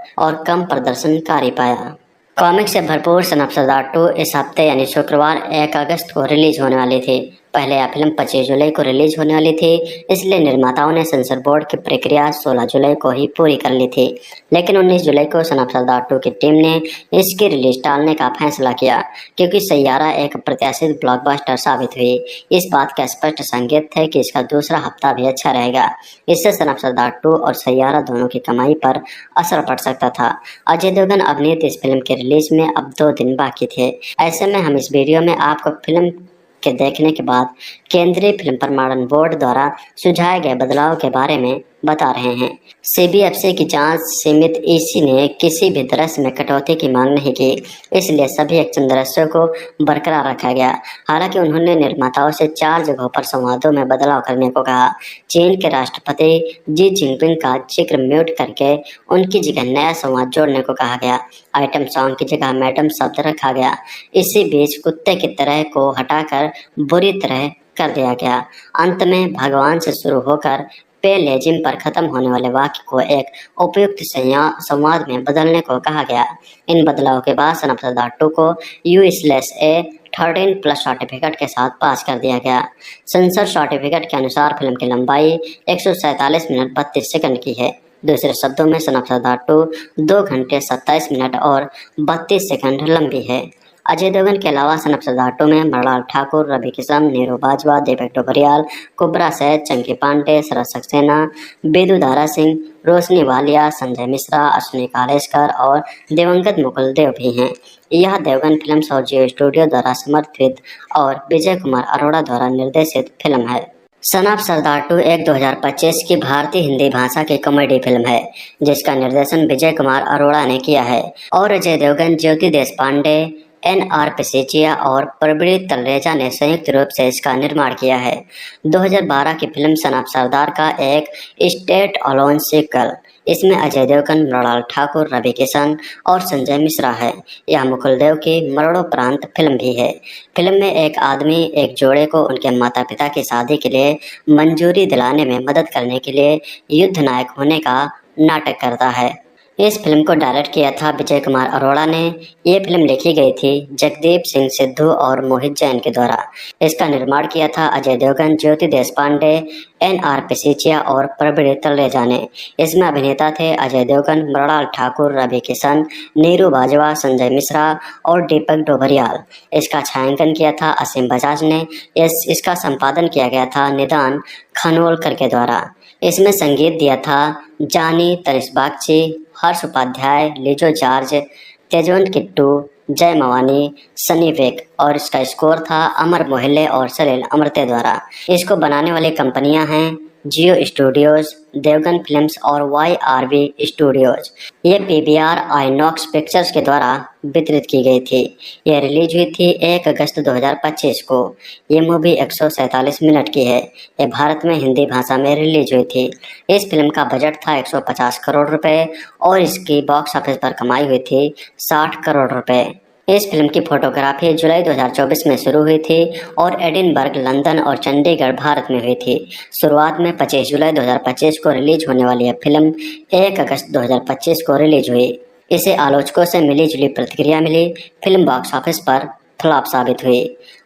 Speaker 7: कम प्रदर्शनकारी पाया। कॉमिक से भरपूर सन ऑफ सरदार 2 इस हफ्ते यानी शुक्रवार 1 अगस्त को रिलीज होने वाली थी। पहले यह फिल्म 25 जुलाई को रिलीज होने वाली थी, इसलिए निर्माताओं ने सेंसर बोर्ड की प्रक्रिया 16 जुलाई को ही पूरी कर ली थी। लेकिन 19 जुलाई को सन ऑफ सरदार 2 की टीम ने इसकी रिलीज टालने का फैसला किया, क्योंकि सैयारा एक प्रत्याशित ब्लॉकबस्टर साबित हुई। इस बात का स्पष्ट संकेत है कि इसका दूसरा हफ्ता भी अच्छा रहेगा। इससे सन ऑफ सरदार 2 और सैयारा दोनों की कमाई पर असर पड़ सकता था। अजय देवगन अभिनीत इस फिल्म के रिलीज में अब 2 दिन बाकी थे। ऐसे में हम इस वीडियो में आपको फिल्म के देखने के बाद केंद्रीय फिल्म प्रमाणन बोर्ड द्वारा सुझाए गए बदलाव के बारे में बता रहे हैं। सीबीएफसी की जांच समिति ईसी ने किसी भी दृश्य में कटौती की मांग नहीं की, इसलिए सभी एक्शन दृश्यों को बरकरार रखा गया। हालांकि उन्होंने निर्माताओं से 4 जगहों पर संवादों में बदलाव करने को कहा। चीन के राष्ट्रपति जी जिनपिंग का जिक्र म्यूट करके उनकी जगह नया संवाद जोड़ने को कहा गया। आइटम सॉन्ग की जगह मैडम शब्द रखा गया। इसी बीच कुत्ते की तरह को हटाकर बुरी तरह कर दिया गया। अंत में भगवान से शुरू होकर पे लेजिम पर खत्म होने वाले वाक्य को एक उपयुक्त संवाद में बदलने को कहा गया। इन बदलाव के बाद सन ऑफ सरदार 2 को U/A 13+ सर्टिफिकेट के साथ पास कर दिया गया। सेंसर सर्टिफिकेट के अनुसार फिल्म की लंबाई 147 मिनट 32 सेकंड की है। दूसरे शब्दों में सन ऑफ सरदार 2 2 घंटे 27 मिनट और 32 सेकंड लंबी है। अजय देवगन के अलावा सन ऑफ सरदार 2 में मृणाल ठाकुर, रवि किशन, नीरू बाजवा, दीपक डोबरियाल, कुब्रा सैद, चंकी पांडे, शरद सक्सेना, बेदू दारा सिंह, रोशनी वालिया, संजय मिश्रा, अश्विनी कालेश्कर और दिवंगत मुकुल देव भी हैं। यह देवगन फिल्म्स और जियो स्टूडियो द्वारा समर्थित और विजय कुमार अरोड़ा द्वारा निर्देशित फिल्म है। सन ऑफ सरदार 2 एक 2025 की भारतीय हिंदी भाषा की कॉमेडी फिल्म है, जिसका निर्देशन विजय कुमार अरोड़ा ने किया है और अजय देवगन, ज्योति देशपांडे, NR पिसेचिया और प्रबीर तलरेजा ने संयुक्त रूप से इसका निर्माण किया है। 2012 की फिल्म सन ऑफ सरदार का एक स्टेट अलोन सीक्वल। इसमें अजय देवगन, मृणाल ठाकुर, रवि किशन और संजय मिश्रा है। यह मुकुल देव की मरणोपरांत फिल्म भी है। फिल्म में एक आदमी एक जोड़े को उनके माता पिता की शादी के लिए मंजूरी दिलाने में मदद करने के लिए युद्ध नायक होने का नाटक करता है। इस फिल्म को डायरेक्ट किया था विजय कुमार अरोड़ा ने। ये फिल्म लिखी गई थी जगदीप सिंह सिद्धू और मोहित जैन के द्वारा। इसका निर्माण किया था अजय देवगन, ज्योति देशपांडे, NR पिसेचिया और प्रबीर तलरेजा ने। इसमें अभिनेता थे अजय देवगन, मृणाल ठाकुर, रवि किशन, नीरू बाजवा, संजय मिश्रा और दीपक डोबरियाल। इसका छायांकन किया था असीम बजाज ने। इसका संपादन किया गया था निदान खानोलकर के द्वारा। इसमें संगीत दिया था जानी, तनिष बागची, हर्ष उपाध्याय, लिजो जॉर्ज, तेजवंत किट्टू, जय मवानी, सनी वेक और इसका स्कोर था अमर मोहिले और सलील अमृते द्वारा। इसको बनाने वाली कंपनियां हैं जियो स्टूडियोज, देवगन फिल्म्स और YRV स्टूडियोज। ये PVR आइनॉक्स पिक्चर्स के द्वारा वितरित की गई थी। यह रिलीज हुई थी 1 अगस्त 2025 को। ये मूवी 147 मिनट की है। ये भारत में हिंदी भाषा में रिलीज हुई थी। इस फिल्म का बजट था 150 करोड़ रुपए और इसकी बॉक्स ऑफिस पर कमाई हुई थी 60 करोड़ रुपए। इस फिल्म की फोटोग्राफी जुलाई 2024 में शुरू हुई थी और एडिनबर्ग, लंदन और चंडीगढ़ भारत में हुई थी। शुरुआत में 25 जुलाई 2025 को रिलीज होने वाली यह फिल्म 1 अगस्त 2025 को रिलीज हुई। इसे आलोचकों से मिली जुली प्रतिक्रिया मिली। फिल्म बॉक्स ऑफिस पर फ्लॉप साबित हुई।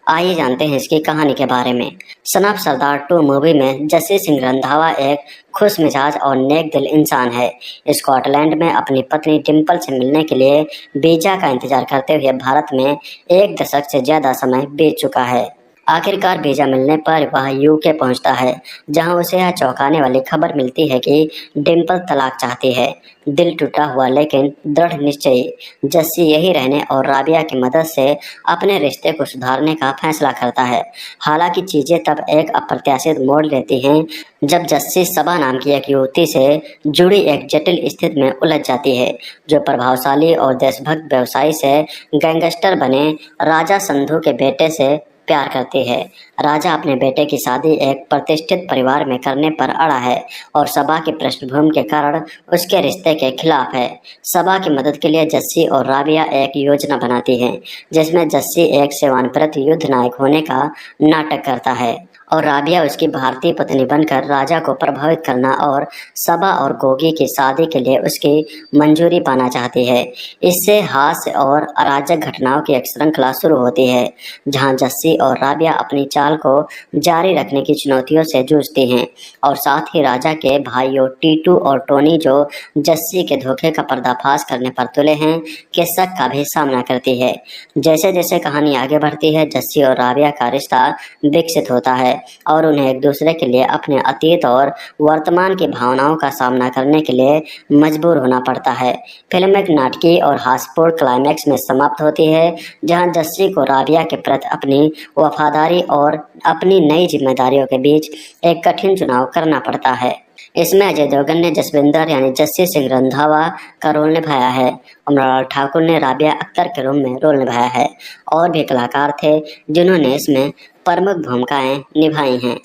Speaker 7: आइए जानते हैं इसकी कहानी के बारे में। सन ऑफ सरदार 2 मूवी में जस्सी सिंह रंधावा एक खुश मिजाज और नेक दिल इंसान है। स्कॉटलैंड में अपनी पत्नी डिम्पल से मिलने के लिए वीजा का इंतजार करते हुए भारत में 1 दशक से ज़्यादा समय बीत चुका है। आखिरकार वीजा मिलने पर वह यूके पहुंचता है, जहां उसे यह चौंकाने वाली खबर मिलती है कि डिम्पल तलाक चाहती है। दिल टूटा हुआ लेकिन दृढ़ निश्चयी जस्सी यही रहने और राबिया की मदद से अपने रिश्ते को सुधारने का फैसला करता है। हालांकि चीज़ें तब एक अप्रत्याशित मोड़ लेती हैं जब जस्सी सबा नाम की एक युवती से जुड़ी एक जटिल स्थिति में उलझ जाती है, जो प्रभावशाली और देशभक्त व्यवसायी से गैंगस्टर बने राजा संधू के बेटे से प्यार करती है। राजा अपने बेटे की शादी एक प्रतिष्ठित परिवार में करने पर अड़ा है और सबा की पृष्ठभूमि के कारण उसके रिश्ते के खिलाफ है। सबा की मदद के लिए जस्सी और राबिया एक योजना बनाती है, जिसमें जस्सी एक सेवानिवृत्त युद्ध नायक होने का नाटक करता है और राबिया उसकी भारतीय पत्नी बनकर राजा को प्रभावित करना और सबा और गोगी की शादी के लिए उसकी मंजूरी पाना चाहती है। इससे हास्य और अराजक घटनाओं की एक श्रृंखला शुरू होती है, जहां जस्सी और राबिया अपनी चाल को जारी रखने की चुनौतियों से जूझती हैं और साथ ही राजा के भाइयों टीटू और टोनी, जो जस्सी के धोखे का पर्दाफाश करने पर तुले हैं, के शक का भी सामना करती है। जैसे जैसे कहानी आगे बढ़ती है, जस्सी और राबिया का रिश्ता विकसित होता है और उन्हें एक दूसरे के लिए अपने अतीत और वर्तमान की भावनाओं का सामना करने के लिए मजबूर होना पड़ता है। फिल्म एक नाटकीय और हास्यपूर्ण क्लाइमैक्स में समाप्त होती है, जहां जस्सी को राबिया के प्रति अपनी वफादारी और अपनी नई जिम्मेदारियों के बीच एक कठिन चुनाव करना पड़ता है। इसमें अजय देवगन ने जसविंदर यानी जस्सी सिंह रंधावा का रोल निभाया है। मृणाल ठाकुर ने राबिया अख्तर के रूप में रोल निभाया है। और भी कलाकार थे जिन्होंने इसमें प्रमुख भूमिकाएं निभाई हैं।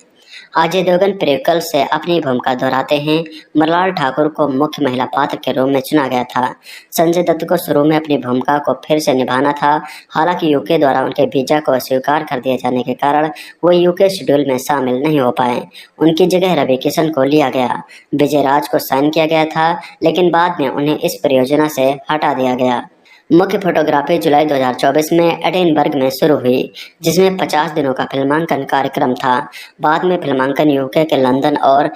Speaker 7: अजय देवगन प्रीक्वल से अपनी भूमिका दोहराते हैं। मृणाल ठाकुर को मुख्य महिला पात्र के रूप में चुना गया था। संजय दत्त को शुरू में अपनी भूमिका को फिर से निभाना था, हालांकि यूके द्वारा उनके वीजा को अस्वीकार कर दिए जाने के कारण वो यूके शेड्यूल में शामिल नहीं हो पाए। उनकी जगह रवि किशन को लिया गया। विजय राज को साइन किया गया था, लेकिन बाद में उन्हें इस परियोजना से हटा दिया गया। मुख्य फोटोग्राफी जुलाई 2024 में एडिनबर्ग में शुरू हुई, जिसमें 50 दिनों का फिल्मांकन कार्यक्रम था। बाद में फिल्मांकन यूके के लंदन और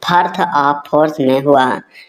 Speaker 7: फर्थ ऑफ फोर्थ में हुआ।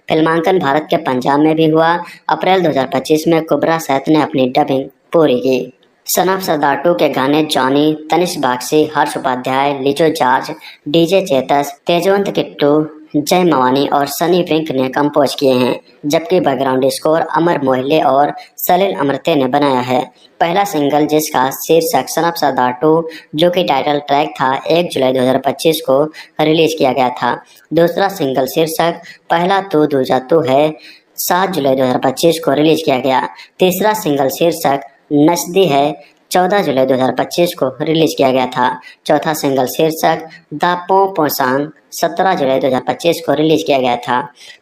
Speaker 7: फिल्मांकन भारत के पंजाब में भी हुआ। अप्रैल 2025 में कुबरा सैथ ने अपनी डबिंग पूरी की। सन ऑफ सरदार 2 के गाने जॉनी, तनिष्क बागची, हर्ष उपाध्याय, लिजो जॉर्ज, डीजे चेतस, तेजवंत किट्टू, जय मवानी और सनी विंक ने कंपोज किए हैं, जबकि बैकग्राउंड स्कोर अमर मोहिले और सलील अमृते ने बनाया है। पहला सिंगल, जिसका शीर्षक सन ऑफ सरदार 2 जो कि टाइटल ट्रैक था, 1 जुलाई 2025 को रिलीज किया गया था। दूसरा सिंगल शीर्षक पहला तू दूजा तू है, 7 जुलाई 2025 को रिलीज किया गया। तीसरा सिंगल शीर्षक नस्दी है, 14 जुलाई 2025 को रिलीज किया गया था। चौथा सिंगल शीर्षक द पो सॉन्ग 17 जुलाई 2025 को रिलीज किया गया था।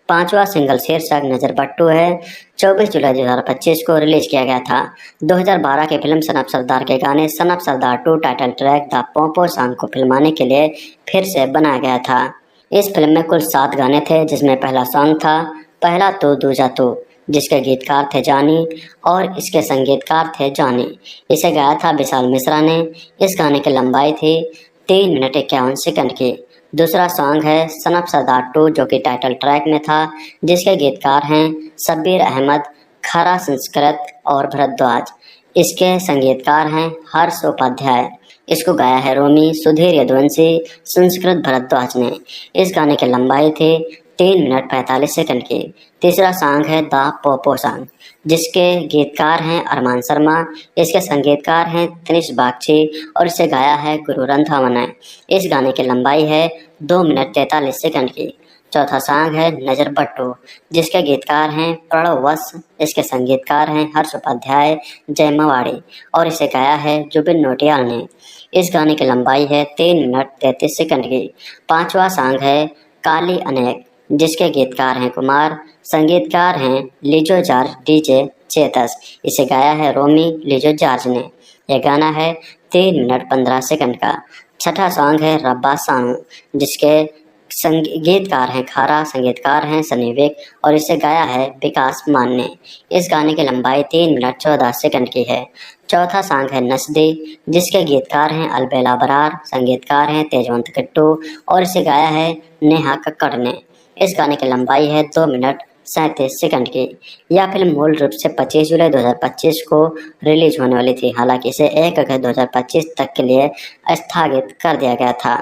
Speaker 7: पांचवा सिंगल शीर्षक नजर बट्टू है, 24 जुलाई 2025 को रिलीज किया गया था। 2012 की फिल्म सन ऑफ सरदार के गाने son of Sardaar 2 title track the पो सॉन्ग को फिल्माने के लिए फिर से बनाया गया था। इस फिल्म में कुल 7 गाने थे, जिसमें पहला सॉन्ग था पहला तू दूजा तू, जिसके गीतकार थे जानी और इसके संगीतकार थे जॉनी। इसे गाया था विशाल मिश्रा ने। इस गाने की लंबाई थी 3 मिनट 51 सेकंड की। दूसरा सॉन्ग है सन ऑफ सरदार 2 जो कि टाइटल ट्रैक में था, जिसके गीतकार हैं शब्बीर अहमद, खरा संस्कृत और भरद्वाज। इसके संगीतकार हैं हर्ष उपाध्याय। इसको गाया है रोमी, सुधीर यदुवंशी, संस्कृत भरद्वाज ने। इस गाने की लंबाई थी 3 मिनट 45 सेकंड की। तीसरा सॉन्ग है द पोपो सॉन्ग, जिसके गीतकार हैं अरमान शर्मा। इसके संगीतकार हैं तनिष्क बागची और इसे गाया है गुरु रंधावा ने। इस गाने की लंबाई है 2 मिनट 43 सेकंड की। चौथा सॉन्ग है नजर बट्टू, जिसके गीतकार हैं प्रणव वत्स। इसके संगीतकार हैं हर्ष उपाध्याय, जय मवाड़ी और इसे गाया है जुबिन नौटियाल ने। इस गाने की लंबाई है 3 मिनट 33 सेकंड की। पांचवा सॉन्ग है काली अनेक, जिसके गीतकार हैं कुमार, संगीतकार हैं लिजो जॉर्ज, डीजे चेतस। इसे गाया है रोमी, लिजो जॉर्ज ने। यह गाना है 3 मिनट 15 सेकंड का। छठा सॉन्ग है रब्बा सानू, जिसके संगीतकार हैं खारा, संगीतकार हैं सनी विक और इसे गाया है विकास मान ने। इस गाने की लंबाई 3 मिनट 14 सेकंड की है। चौथा सॉन्ग है नस्दी, जिसके गीतकार हैं अलबेला बरार, संगीतकार हैं तेजवंत किट्टू और इसे गाया है नेहा कक्कड़ ने। इस गाने की लंबाई है 2 मिनट 37 सेकंड की। यह फिल्म मूल रूप से 25 जुलाई 2025 को रिलीज होने वाली थी, हालांकि इसे 1 अगस्त 2025 तक के लिए स्थगित कर दिया गया था।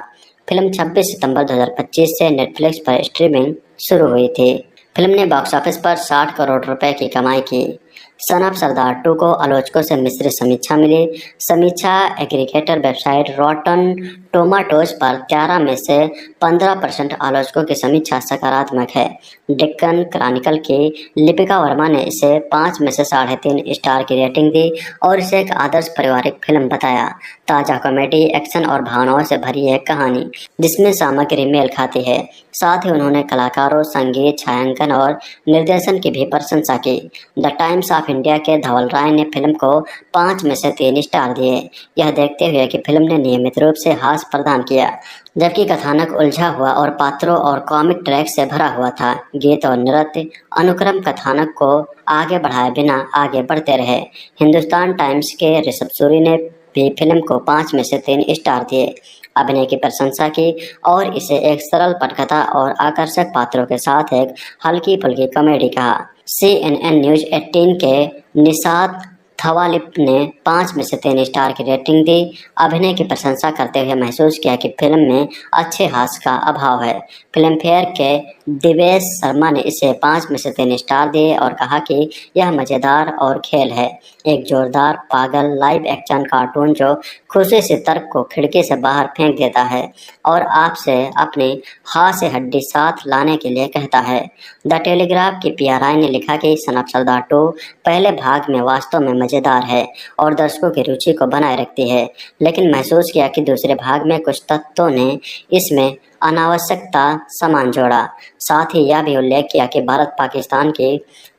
Speaker 7: फिल्म 26 सितंबर 2025 से नेटफ्लिक्स पर स्ट्रीमिंग शुरू हुई थी। फिल्म ने बॉक्स ऑफिस पर 60 करोड़ रुपए की कमाई की। सन ऑफ सरदार 2 को आलोचकों से मिश्रित समीक्षा मिली। समीक्षा एग्रीगेटर वेबसाइट रॉटन टोमाटोज पर 13 में से 15% आलोचकों की समीक्षा सकारात्मक है। डेक्कन क्रॉनिकल की लिपिका वर्मा ने इसे 5 में से 3.5 स्टार की रेटिंग दी और इसे एक आदर्श पारिवारिक फिल्म बताया। ताज़ा कॉमेडी, एक्शन और भावनाओं से भरी एक कहानी जिसमें सामग्री मेल खाती है। साथ ही उन्होंने कलाकारों, संगीत, छायांकन और निर्देशन की भी प्रशंसा की। द टाइम्स ऑफ इंडिया के धवल राय ने फिल्म को 5 में से 3 स्टार दिए, यह देखते हुए कि फिल्म ने नियमित रूप से हास्य प्रदान किया, जबकि कथानक उलझा हुआ और पात्रों और कॉमिक ट्रैक से भरा हुआ था। गीत और नृत्य अनुक्रम कथानक को आगे बढ़ाए बिना आगे बढ़ते रहे। हिंदुस्तान टाइम्स के ऋषभ सूरी ने भी फिल्म को 5 में से 3 स्टार दिए, अभिनय की प्रशंसा की और इसे एक सरल पटकथा और आकर्षक पात्रों के साथ एक हल्की फुल्की कॉमेडी कहा। CNN न्यूज़ 18 के निशात थवालिप ने 5 में से 3 स्टार की रेटिंग दी। अभिनय की प्रशंसा करते हुए महसूस किया कि फिल्म में अच्छे हास्य का अभाव है। फिल्म फेयर के दिवेश शर्मा ने इसे 5 में से 3 स्टार दिए और कहा कि यह मज़ेदार और खेल है, एक जोरदार पागल लाइव एक्शन कार्टून जो खुशी से तर्क को खिड़की से बाहर फेंक देता है और आपसे अपनी हाथ से हड्डी साथ लाने के लिए कहता है। द टेलीग्राफ की पिया राय ने लिखा कि सन ऑफ सरदार 2 पहले भाग में वास्तव में मज़ेदार है और दर्शकों की रुचि को बनाए रखती है, लेकिन महसूस किया कि दूसरे भाग में कुछ तत्वों ने इसमें अनावश्यकता सामान जोड़ा। साथ ही यह भी उल्लेख किया कि भारत पाकिस्तान की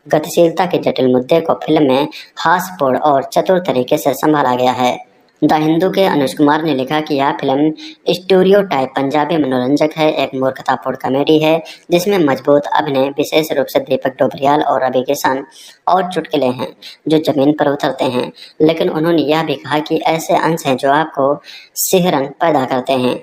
Speaker 7: गतिशीलता के जटिल मुद्दे को फिल्म में हास्यपूर्ण और चतुर तरीके से संभाला गया है। द हिंदू के अनुज कुमार ने लिखा कि यह फिल्म स्टीरियोटाइप पंजाबी मनोरंजक है, एक मूर्खतापूर्ण कॉमेडी है जिसमें मजबूत अभिनय, विशेष रूप से दीपक डोबरियाल और रवि किशन और चुटकुले हैं जो जमीन पर उतरते हैं। लेकिन उन्होंने यह भी कहा कि ऐसे अंश हैं जो आपको सिहरन पैदा करते हैं।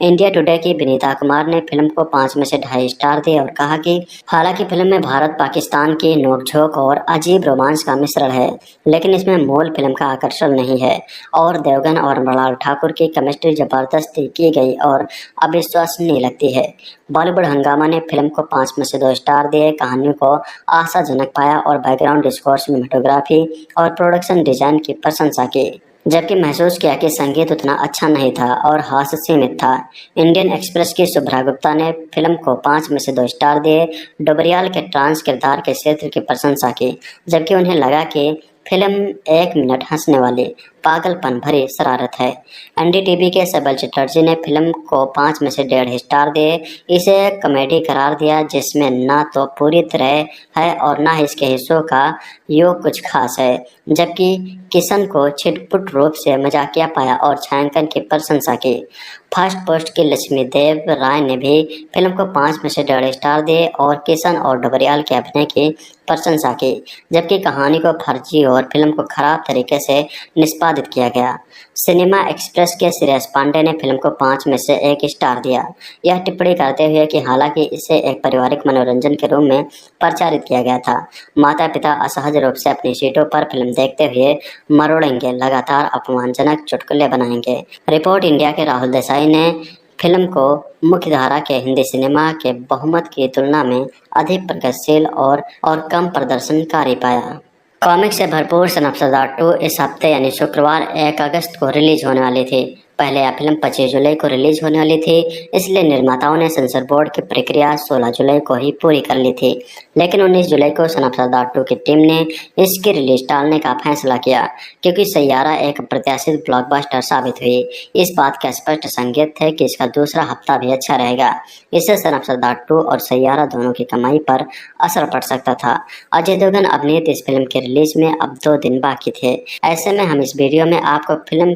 Speaker 7: इंडिया टुडे की विनीता कुमार ने फिल्म को 5 में से 2.5 स्टार दिए और कहा कि हालांकि फिल्म में भारत पाकिस्तान की नोकझोंक और अजीब रोमांस का मिश्रण है, लेकिन इसमें मूल फिल्म का आकर्षण नहीं है और देवगन और मृणाल ठाकुर की केमिस्ट्री जबरदस्ती की गई और अविश्वसनीय लगती है। बॉलीवुड हंगामा ने फिल्म को 5 में से 2 स्टार दिए, कहानियों को आशाजनक पाया और बैकग्राउंड स्कोर, सिनेमेटोग्राफी और प्रोडक्शन डिजाइन की प्रशंसा की, जबकि महसूस किया कि संगीत उतना अच्छा नहीं था और हास्य सीमित था। इंडियन एक्सप्रेस की शुभ्रा गुप्ता ने फिल्म को 5 में से 2 स्टार दिए, डोबरियाल के ट्रांस किरदार के क्षेत्र की प्रशंसा की, जबकि उन्हें लगा कि फिल्म 1 मिनट हंसने वाली पागलपन भरी शरारत है। NDTV के सबल चटर्जी ने फिल्म को 5 में से 1.5 स्टार दिए, इसे एक कॉमेडी करार दिया जिसमें ना तो पूरी तरह है और ना ही इसके हिस्सों का योग कुछ खास है, जबकि किशन को छिटपुट रूप से मजाकिया पाया और छायांकन की प्रशंसा की। फर्स्ट पोस्ट की लक्ष्मी देव राय ने भी फिल्म को 5 में से 1.5 स्टार दिए और किशन और डोबरियाल के अभिनय की प्रशंसा की, जबकि कहानी को फर्जी और फिल्म को खराब तरीके से निष्पादित किया गया। सिनेमा एक्सप्रेस के श्रेयस पांडे ने फिल्म को 5 में से 1 स्टार दिया, यह टिप्पणी करते हुए कि हालांकि इसे एक पारिवारिक मनोरंजन के रूप में प्रचारित किया गया था, माता पिता असहज रूप से अपनी सीटों पर फिल्म देखते हुए मरोड़ेंगे, लगातार अपमानजनक चुटकुले बनाएंगे। रिपोर्ट इंडिया के राहुल देसाई ने फिल्म को मुख्यधारा के हिंदी सिनेमा के बहुमत की तुलना में अधिक प्रगतिशील और कम प्रदर्शनकारी पाया। कॉमिक से भरपूर सन ऑफ सरदार 2 इस हफ्ते यानी शुक्रवार 1 अगस्त को रिलीज होने वाली थी। पहले यह फिल्म 25 जुलाई को रिलीज होने वाली थी, इसलिए निर्माताओं ने सेंसर बोर्ड की प्रक्रिया 16 जुलाई को ही पूरी कर ली थी, लेकिन 19 जुलाई को सन ऑफ सरदार 2 की टीम ने इसकी रिलीज टालने का फैसला किया क्योंकि सैयारा एक प्रत्याशित ब्लॉकबस्टर साबित हुई। इस बात का स्पष्ट संकेत है कि इसका दूसरा हफ्ता भी अच्छा रहेगा। इससे सन ऑफ सरदार 2 और सैयारा दोनों की कमाई पर असर पड़ सकता था। अजय देवगन अभिनीत इस फिल्म के रिलीज में अब 2 दिन बाकी थे। ऐसे में हम इस वीडियो में आपको फिल्म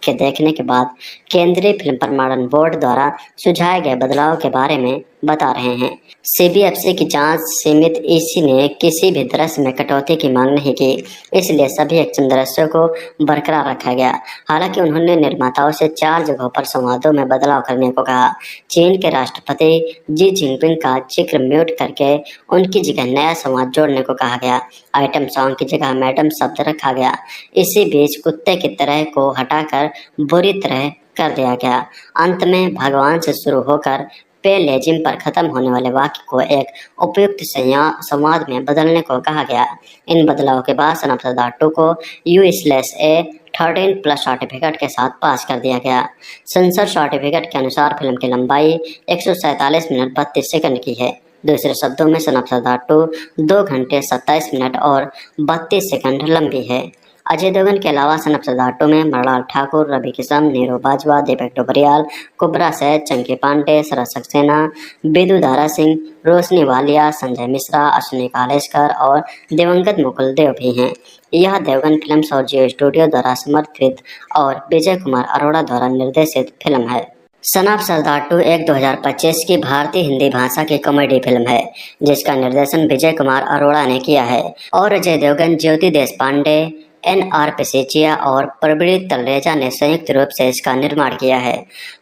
Speaker 7: के देखने के बाद केंद्रीय फिल्म प्रमाणन बोर्ड द्वारा सुझाए गए बदलाव के बारे में बता रहे हैं। CBFC की जांच सीमित ईसी ने किसी भी दृश्य में कटौती की मांग नहीं की, इसलिए सभी एक्शन दृश्यों को बरकरार रखा गया। हालांकि उन्होंने निर्माताओं से 4 जगहों पर संवादों में बदलाव करने को कहा। चीन के राष्ट्रपति जी जिनपिंग का जिक्र म्यूट करके उनकी जगह नया संवाद जोड़ने को कहा गया। आइटम सॉन्ग की जगह मैडम शब्द रखा गया। इसी बीच कुत्ते की तरह को हटाकर बुरी तरह कर दिया गया। अंत में भगवान से शुरू होकर पे लेजिम पर खत्म होने वाले वाक्य को एक उपयुक्त संवाद में बदलने को कहा गया। इन बदलाव के बाद सन ऑफ सरदार 2 को U/A 13+ सर्टिफिकेट के साथ पास कर दिया गया। सेंसर सर्टिफिकेट के अनुसार फिल्म की लंबाई 147 मिनट 32 सेकंड की है। दूसरे शब्दों में सन ऑफ सरदार 2 2 घंटे 27 मिनट और 32 सेकंड लंबी है। अजय देवगन के अलावा सन ऑफ सरदार 2 में मृणाल ठाकुर, रवि किशन, नीरू बाजवा, दीपक डोबरियाल, कुब्रा सैद, चंकी पांडे, सरस सक्सेना, बिदु दारा सिंह, रोशनी वालिया, संजय मिश्रा, अश्विनी कालेश्कर और दिवंगत मुकुल देव भी हैं। यह देवगन फिल्म्स और जियो स्टूडियो द्वारा समर्थित और विजय कुमार अरोड़ा द्वारा निर्देशित फिल्म है। सन ऑफ सरदार 2 एक 2025 की भारतीय हिंदी भाषा की कॉमेडी फिल्म है, जिसका निर्देशन विजय कुमार अरोड़ा ने किया है और अजय देवगन, ज्योति देशपांडे, NR पेसेचिया और प्रबीर तलरेजा ने संयुक्त रूप से इसका निर्माण किया है।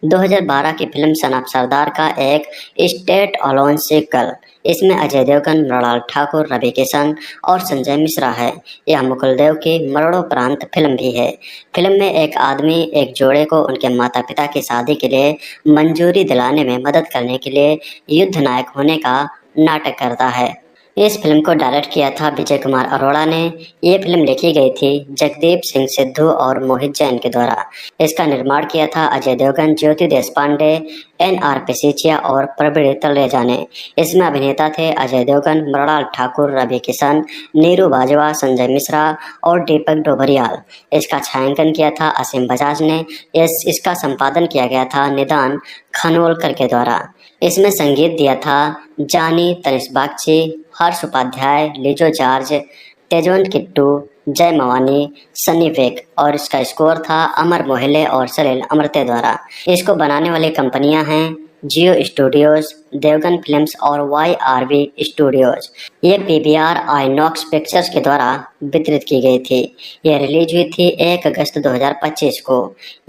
Speaker 7: 2012 की फिल्म सन ऑफ सरदार का एक स्टेट अलोन सीक्वल। इसमें अजय देवगन, मृणाल ठाकुर, रवि किशन और संजय मिश्रा है। यह मुकुल देव की मरणोपरांत फिल्म भी है। फिल्म में एक आदमी एक जोड़े को उनके माता पिता की शादी के लिए मंजूरी दिलाने में मदद करने के लिए युद्ध नायक होने का नाटक करता है। इस फिल्म को डायरेक्ट किया था विजय कुमार अरोड़ा ने। ये फिल्म लिखी गई थी जगदीप सिंह सिद्धू और मोहित जैन के द्वारा। इसका निर्माण किया था अजय देवगन, ज्योति देशपांडे, NR पेसेचिया और प्रबीर तलरेजा ने। इसमें अभिनेता थे अजय देवगन, मृणाल ठाकुर, रवि किशन, नीरू बाजवा, संजय मिश्रा और दीपक डोबरियाल। इसका छायांकन किया था असीम बजाज ने। इसका संपादन किया गया था निदान खानोलकर के द्वारा। इसमें संगीत दिया था जानी, तनिष बागची, हर्ष उपाध्याय, लिजो जॉर्ज, तेजवंत किट्टू, जय मवानी, सनी वेग और इसका स्कोर था अमर मोहिले और सलील अमृते द्वारा। इसको बनाने वाली कंपनियां हैं जियो स्टूडियोज, देवगन फिल्म्स और YRV स्टूडियोज। ये PVR आइनॉक्स पिक्चर्स के द्वारा वितरित की गई थी। यह रिलीज हुई थी 1 अगस्त 2025 को।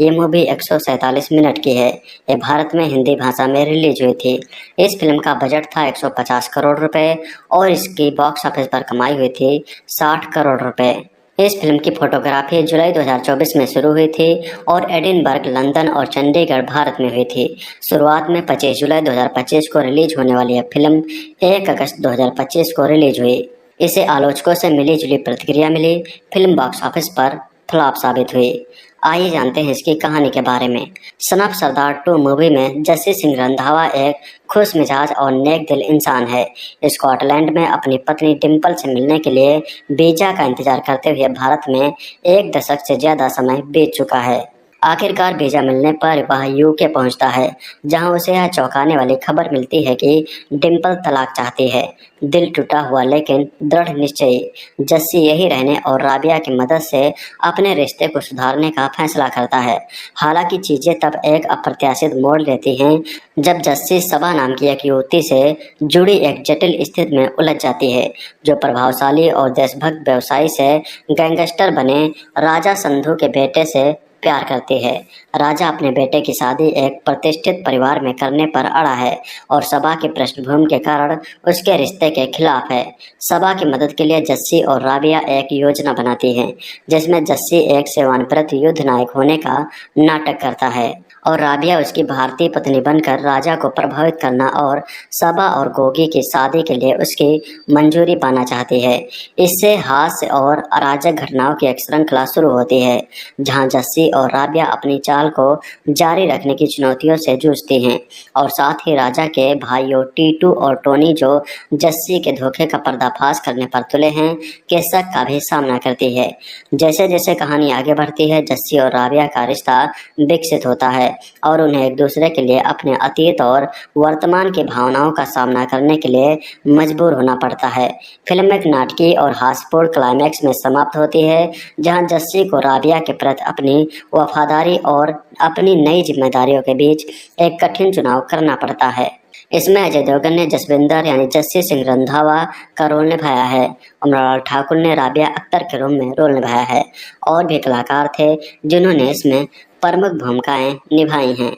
Speaker 7: ये मूवी 147 मिनट की है। ये भारत में हिंदी भाषा में रिलीज हुई थी। इस फिल्म का बजट था 150 करोड़ रुपए और इसकी बॉक्स ऑफिस पर कमाई हुई थी 60 करोड़ रुपए। इस फिल्म की फोटोग्राफी जुलाई 2024 में शुरू हुई थी और एडिनबर्ग, लंदन और चंडीगढ़ भारत में हुई थी। शुरुआत में 25 जुलाई 2025 को रिलीज होने वाली यह फिल्म 1 अगस्त 2025 को रिलीज हुई। इसे आलोचकों से मिली जुली प्रतिक्रिया मिली। फिल्म बॉक्स ऑफिस पर फ्लॉप साबित हुई। आइए जानते हैं इसकी कहानी के बारे में। सन ऑफ सरदार 2 मूवी में जस्सी सिंह रंधावा एक खुश मिजाज और नेक दिल इंसान है। स्कॉटलैंड में अपनी पत्नी डिम्पल से मिलने के लिए वीजा का इंतजार करते हुए भारत में 1 दशक से ज्यादा समय बीत चुका है। आखिरकार वीजा मिलने पर वह UK पहुंचता है, जहां उसे यह चौंकाने वाली खबर मिलती है कि डिम्पल तलाक चाहती है। दिल टूटा हुआ लेकिन दृढ़ निश्चयी जस्सी यही रहने और राबिया की मदद से अपने रिश्ते को सुधारने का फैसला करता है। हालांकि चीजें तब एक अप्रत्याशित मोड़ लेती हैं जब जस्सी सबा नाम की एक युवती से जुड़ी एक जटिल स्थिति में उलझ जाती है, जो प्रभावशाली और देशभक्त व्यवसायी से गैंगस्टर बने राजा संधू के बेटे से प्यार करती है। राजा अपने बेटे की शादी एक प्रतिष्ठित परिवार में करने पर अड़ा है और सबा की पृष्ठभूमि के कारण उसके रिश्ते के खिलाफ है। सबा की मदद के लिए जस्सी और राबिया एक योजना बनाती हैं, जिसमें जस्सी एक सेवानिवृत्त युद्ध नायक होने का नाटक करता है और राबिया उसकी भारतीय पत्नी बनकर राजा को प्रभावित करना और सबा और गोगी की शादी के लिए उसकी मंजूरी पाना चाहती है। इससे हास्य और अराजक घटनाओं की एक श्रृंखला शुरू होती है, जहां जस्सी और राबिया अपनी चाल को जारी रखने की चुनौतियों से जूझती हैं और साथ ही राजा के भाइयों टीटू और टोनी, जो जस्सी के धोखे का पर्दाफाश करने पर तुले हैं, के शक का भी सामना करती है। जैसे जैसे कहानी आगे बढ़ती है, जस्सी और राबिया का रिश्ता विकसित होता है और उन्हें एक दूसरे के लिए अपने अतीत और वर्तमान की भावनाओं का सामना करने के लिए मजबूर होना पड़ता है। फिल्म एक नाटकीय और हास्यपूर्ण क्लाइमैक्स में समाप्त होती है, जहां जस्सी को राबिया के प्रति अपनी वफादारी और अपनी नई जिम्मेदारियों के बीच एक कठिन चुनाव करना पड़ता है। इसमें अजय देवगन ने जसविंदर यानी जस्सी सिंह रंधावा का रोल निभाया है और मृणाल ठाकुर ने राबिया अख्तर के रूप में रोल निभाया है। और भी कलाकार थे जिन्होंने इसमें प्रमुख भूमिकाएं निभाई हैं।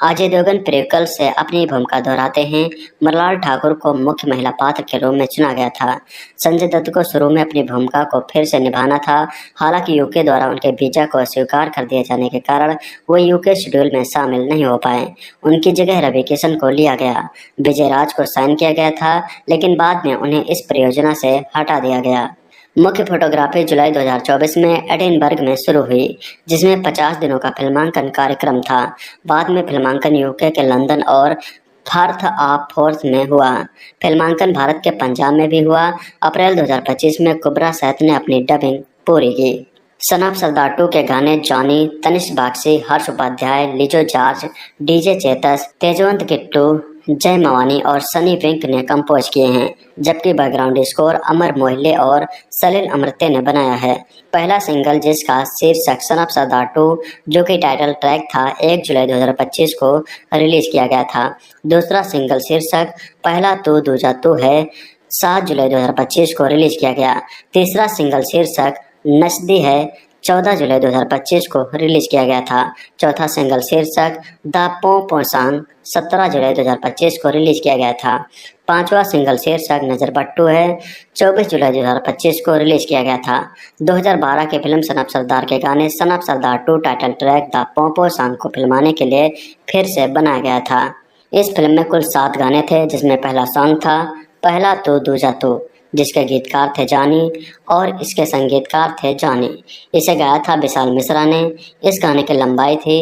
Speaker 7: अजय देवगन प्रीक्वल से अपनी भूमिका दोहराते हैं। मृणाल ठाकुर को मुख्य महिला पात्र के रूप में चुना गया था। संजय दत्त को शुरू में अपनी भूमिका को फिर से निभाना था, हालांकि यूके द्वारा उनके वीजा को अस्वीकार कर दिए जाने के कारण वो यूके शेड्यूल में शामिल नहीं हो पाए। उनकी जगह रवि किशन को लिया गया। विजय राज को साइन किया गया था, लेकिन बाद में उन्हें इस परियोजना से हटा दिया गया। मुख्य फोटोग्राफी जुलाई 2024 में एडिनबर्ग में शुरू हुई, जिसमें 50 दिनों का फिल्मांकन कार्यक्रम था। बाद में फिल्मांकन यूके के लंदन और फर्थ ऑफ फोर्थ में हुआ। फिल्मांकन भारत के पंजाब में भी हुआ। अप्रैल 2025 में कुबरा सैथ ने अपनी डबिंग पूरी की। सन ऑफ सरदार 2 के गाने जॉनी, तनिष्क बागची, हर्ष उपाध्याय, लिजो जॉर्ज, डीजे चेतस, तेजवंत किट्टू, जय मवानी और सनी विंक ने कंपोज किए हैं, जबकि बैकग्राउंड स्कोर अमर मोहिले और सलील अमृते ने बनाया है। पहला सिंगल जिसका शीर्षक सन ऑफ सरदार 2 जो कि टाइटल ट्रैक था 1 जुलाई 2025 को रिलीज किया गया था। दूसरा सिंगल शीर्षक पहला तू दूजा तू है 7 जुलाई 2025 को रिलीज किया गया। तीसरा सिंगल शीर्षक नचदी है 14 जुलाई 2025 को रिलीज किया गया था। चौथा सिंगल शीर्षक द पोंपो सॉन्ग 17 जुलाई 2025 को रिलीज किया गया था। पांचवा सिंगल शीर्षक नजर बट्टू है 24 जुलाई 2025 को रिलीज किया गया था। 2012 की फिल्म सन ऑफ सरदार के गाने son of Sardaar 2 title track the Pompo song को फिल्माने के लिए फिर से बनाया गया था। इस फिल्म में कुल 7 गाने थे, जिसमें पहला सॉन्ग था पहला तू दूजा तू, जिसके गीतकार थे जानी और इसके संगीतकार थे जॉनी। इसे गाया था विशाल मिश्रा ने। इस गाने की लंबाई थी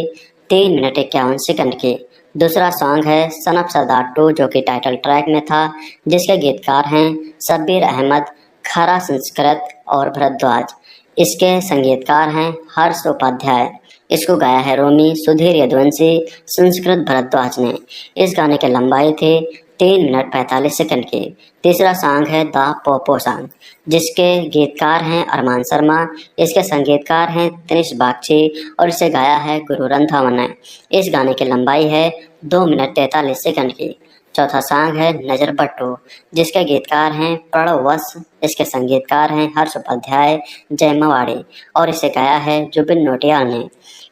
Speaker 7: 3 मिनट 51 सेकंड की। दूसरा सॉन्ग है सन ऑफ सरदार 2 जो कि टाइटल ट्रैक में था, जिसके गीतकार हैं शब्बीर अहमद, खरा संस्कृत और भरद्वाज। इसके संगीतकार हैं हर्ष उपाध्याय। इसको गाया है रोमी, सुधीर यदुवंशी, संस्कृत भरद्वाज ने। इस गाने की लंबाई थी 3 मिनट 45 सेकंड की। तीसरा सॉन्ग है द पोपो सॉन्ग, जिसके गीतकार हैं अरमान शर्मा। इसके संगीतकार हैं तनिष्क बागची और इसे गाया है गुरु रंधावा ने। इस गाने की लंबाई है 2 मिनट 43 सेकंड की। चौथा सॉन्ग है नजर बट्टू, जिसके गीतकार हैं प्रणव वत्स। इसके संगीतकार हैं हर्ष उपाध्याय, जय मवाड़ी और इसे गाया है जुबिन नौटियाल ने।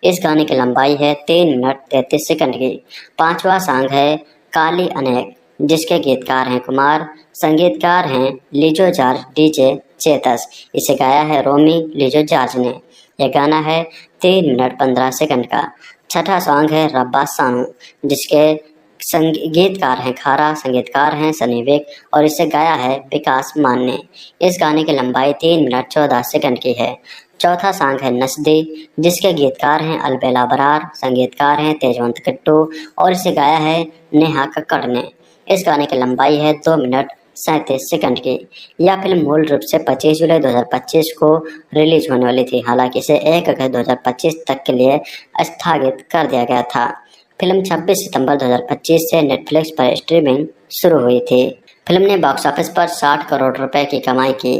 Speaker 7: इस गाने की लंबाई है 3 मिनट 33 सेकंड की। पांचवा सॉन्ग है काली अनेक, जिसके गीतकार हैं कुमार, संगीतकार हैं लिजो जॉर्ज, डीजे चेतस। इसे गाया है रोमी, लिजो जॉर्ज ने। यह गाना है 3 मिनट 15 सेकंड का। छठा सॉन्ग है रब्बा सानू, जिसके गीतकार हैं खारा, संगीतकार हैं सनी विक और इसे गाया है विकास मान ने। इस गाने की लंबाई 3 मिनट 14 सेकंड की है। चौथा सॉन्ग है नचदी, जिसके गीतकार हैं अलबेला बरार, संगीतकार हैं तेजवंत किट्टू और इसे गाया है नेहा कक्कड़ ने। इस गाने की लंबाई है 2 मिनट 37 सेकंड की। यह फिल्म मूल रूप से 25 जुलाई 2025 को रिलीज होने वाली थी, हालांकि इसे 1 अगस्त 2025 तक के लिए स्थगित कर दिया गया था। फिल्म 26 सितंबर 2025 से नेटफ्लिक्स पर स्ट्रीमिंग शुरू हुई थी। फिल्म ने बॉक्स ऑफिस पर 60 करोड़ रुपए की कमाई की।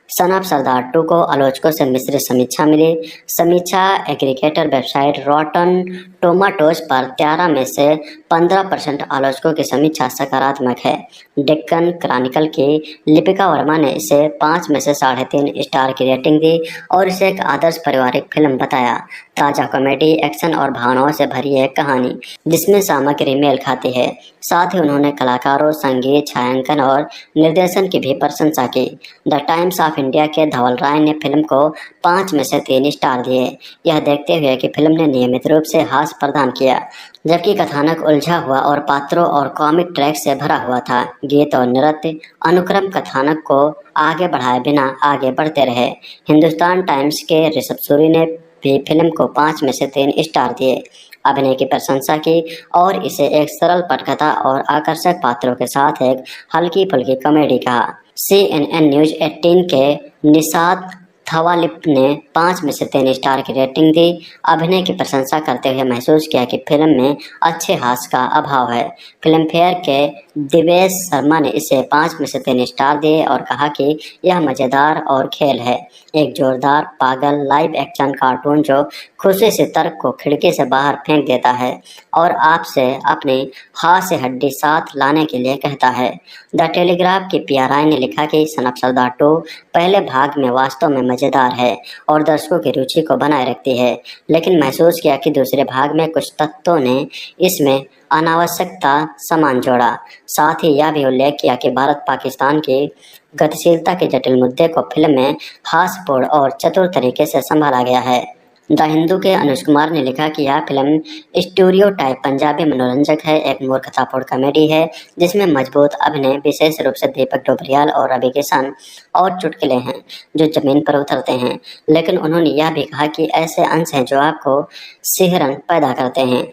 Speaker 7: सन ऑफ सरदार 2 को आलोचकों से मिश्रित समीक्षा मिली। समीक्षा एग्रीगेटर वेबसाइट रॉटन टोमाटोज पर 13 में से 15% आलोचकों की समीक्षा सकारात्मक है। डेक्कन क्रॉनिकल की लिपिका वर्मा ने इसे 5 में से 3.5 स्टार की रेटिंग दी और इसे एक आदर्श पारिवारिक फिल्म बताया। ताज़ा कॉमेडी, एक्शन और भावनाओं से भरी एक कहानी जिसमें सामग्री मेल खाती है। साथ ही उन्होंने कलाकारों, संगीत, छायांकन और निर्देशन की भी प्रशंसा की। द टाइम्स ऑफ इंडिया के धवल राय ने फिल्म को 5 में से 3 स्टार दिए, यह देखते हुए कि फिल्म ने नियमित रूप से हास्य प्रदान किया, जबकि कथानक उलझा हुआ और पात्रों और कॉमिक ट्रैक से भरा हुआ था। गीत और नृत्य अनुक्रम कथानक को आगे बढ़ाए बिना आगे बढ़ते रहे। हिंदुस्तान टाइम्स के ऋषभ सूरी ने भी फिल्म को 5 में से 3 स्टार दिए, अभिनय की प्रशंसा की और इसे एक सरल पटकथा और आकर्षक पात्रों के साथ एक हल्की फुल्की कॉमेडी कहा। CNN न्यूज़ 18 के निशात थवालिप ने 5 में से 3 स्टार की रेटिंग दी। अभिनय की प्रशंसा करते हुए महसूस किया कि फिल्म में अच्छे हास्य का अभाव है। फिल्म फेयर के दिवेश शर्मा ने इसे 5 में से 3 स्टार दिए और कहा कि यह मज़ेदार और खेल है, एक जोरदार पागल लाइव एक्शन कार्टून जो खुशी से तर्क को खिड़की से बाहर फेंक देता है और आपसे अपनी हास्य हड्डी साथ लाने के लिए कहता है। द टेलीग्राफ की पिया राय ने लिखा कि सन ऑफ सरदार 2 पहले भाग में वास्तव में मज़ेदार है और दर्शकों की रुचि को बनाए रखती है, लेकिन महसूस किया कि दूसरे भाग में कुछ तत्वों ने इसमें अनावश्यकता सामान जोड़ा। साथ ही यह भी उल्लेख किया कि भारत पाकिस्तान की गतिशीलता के जटिल मुद्दे को फिल्म में हास्यपूर्ण और चतुर तरीके से संभाला गया है। द हिंदू के अनुज कुमार ने लिखा कि यह फिल्म स्टीरियोटाइप पंजाबी मनोरंजक है, एक मूर्खतापूर्ण कॉमेडी है जिसमें मजबूत अभिनय, विशेष रूप से दीपक डोबरियाल और रवि किशन और चुटकुले हैं जो जमीन पर उतरते हैं। लेकिन उन्होंने यह भी कहा कि ऐसे अंश हैं जो आपको सिहरन पैदा करते हैं।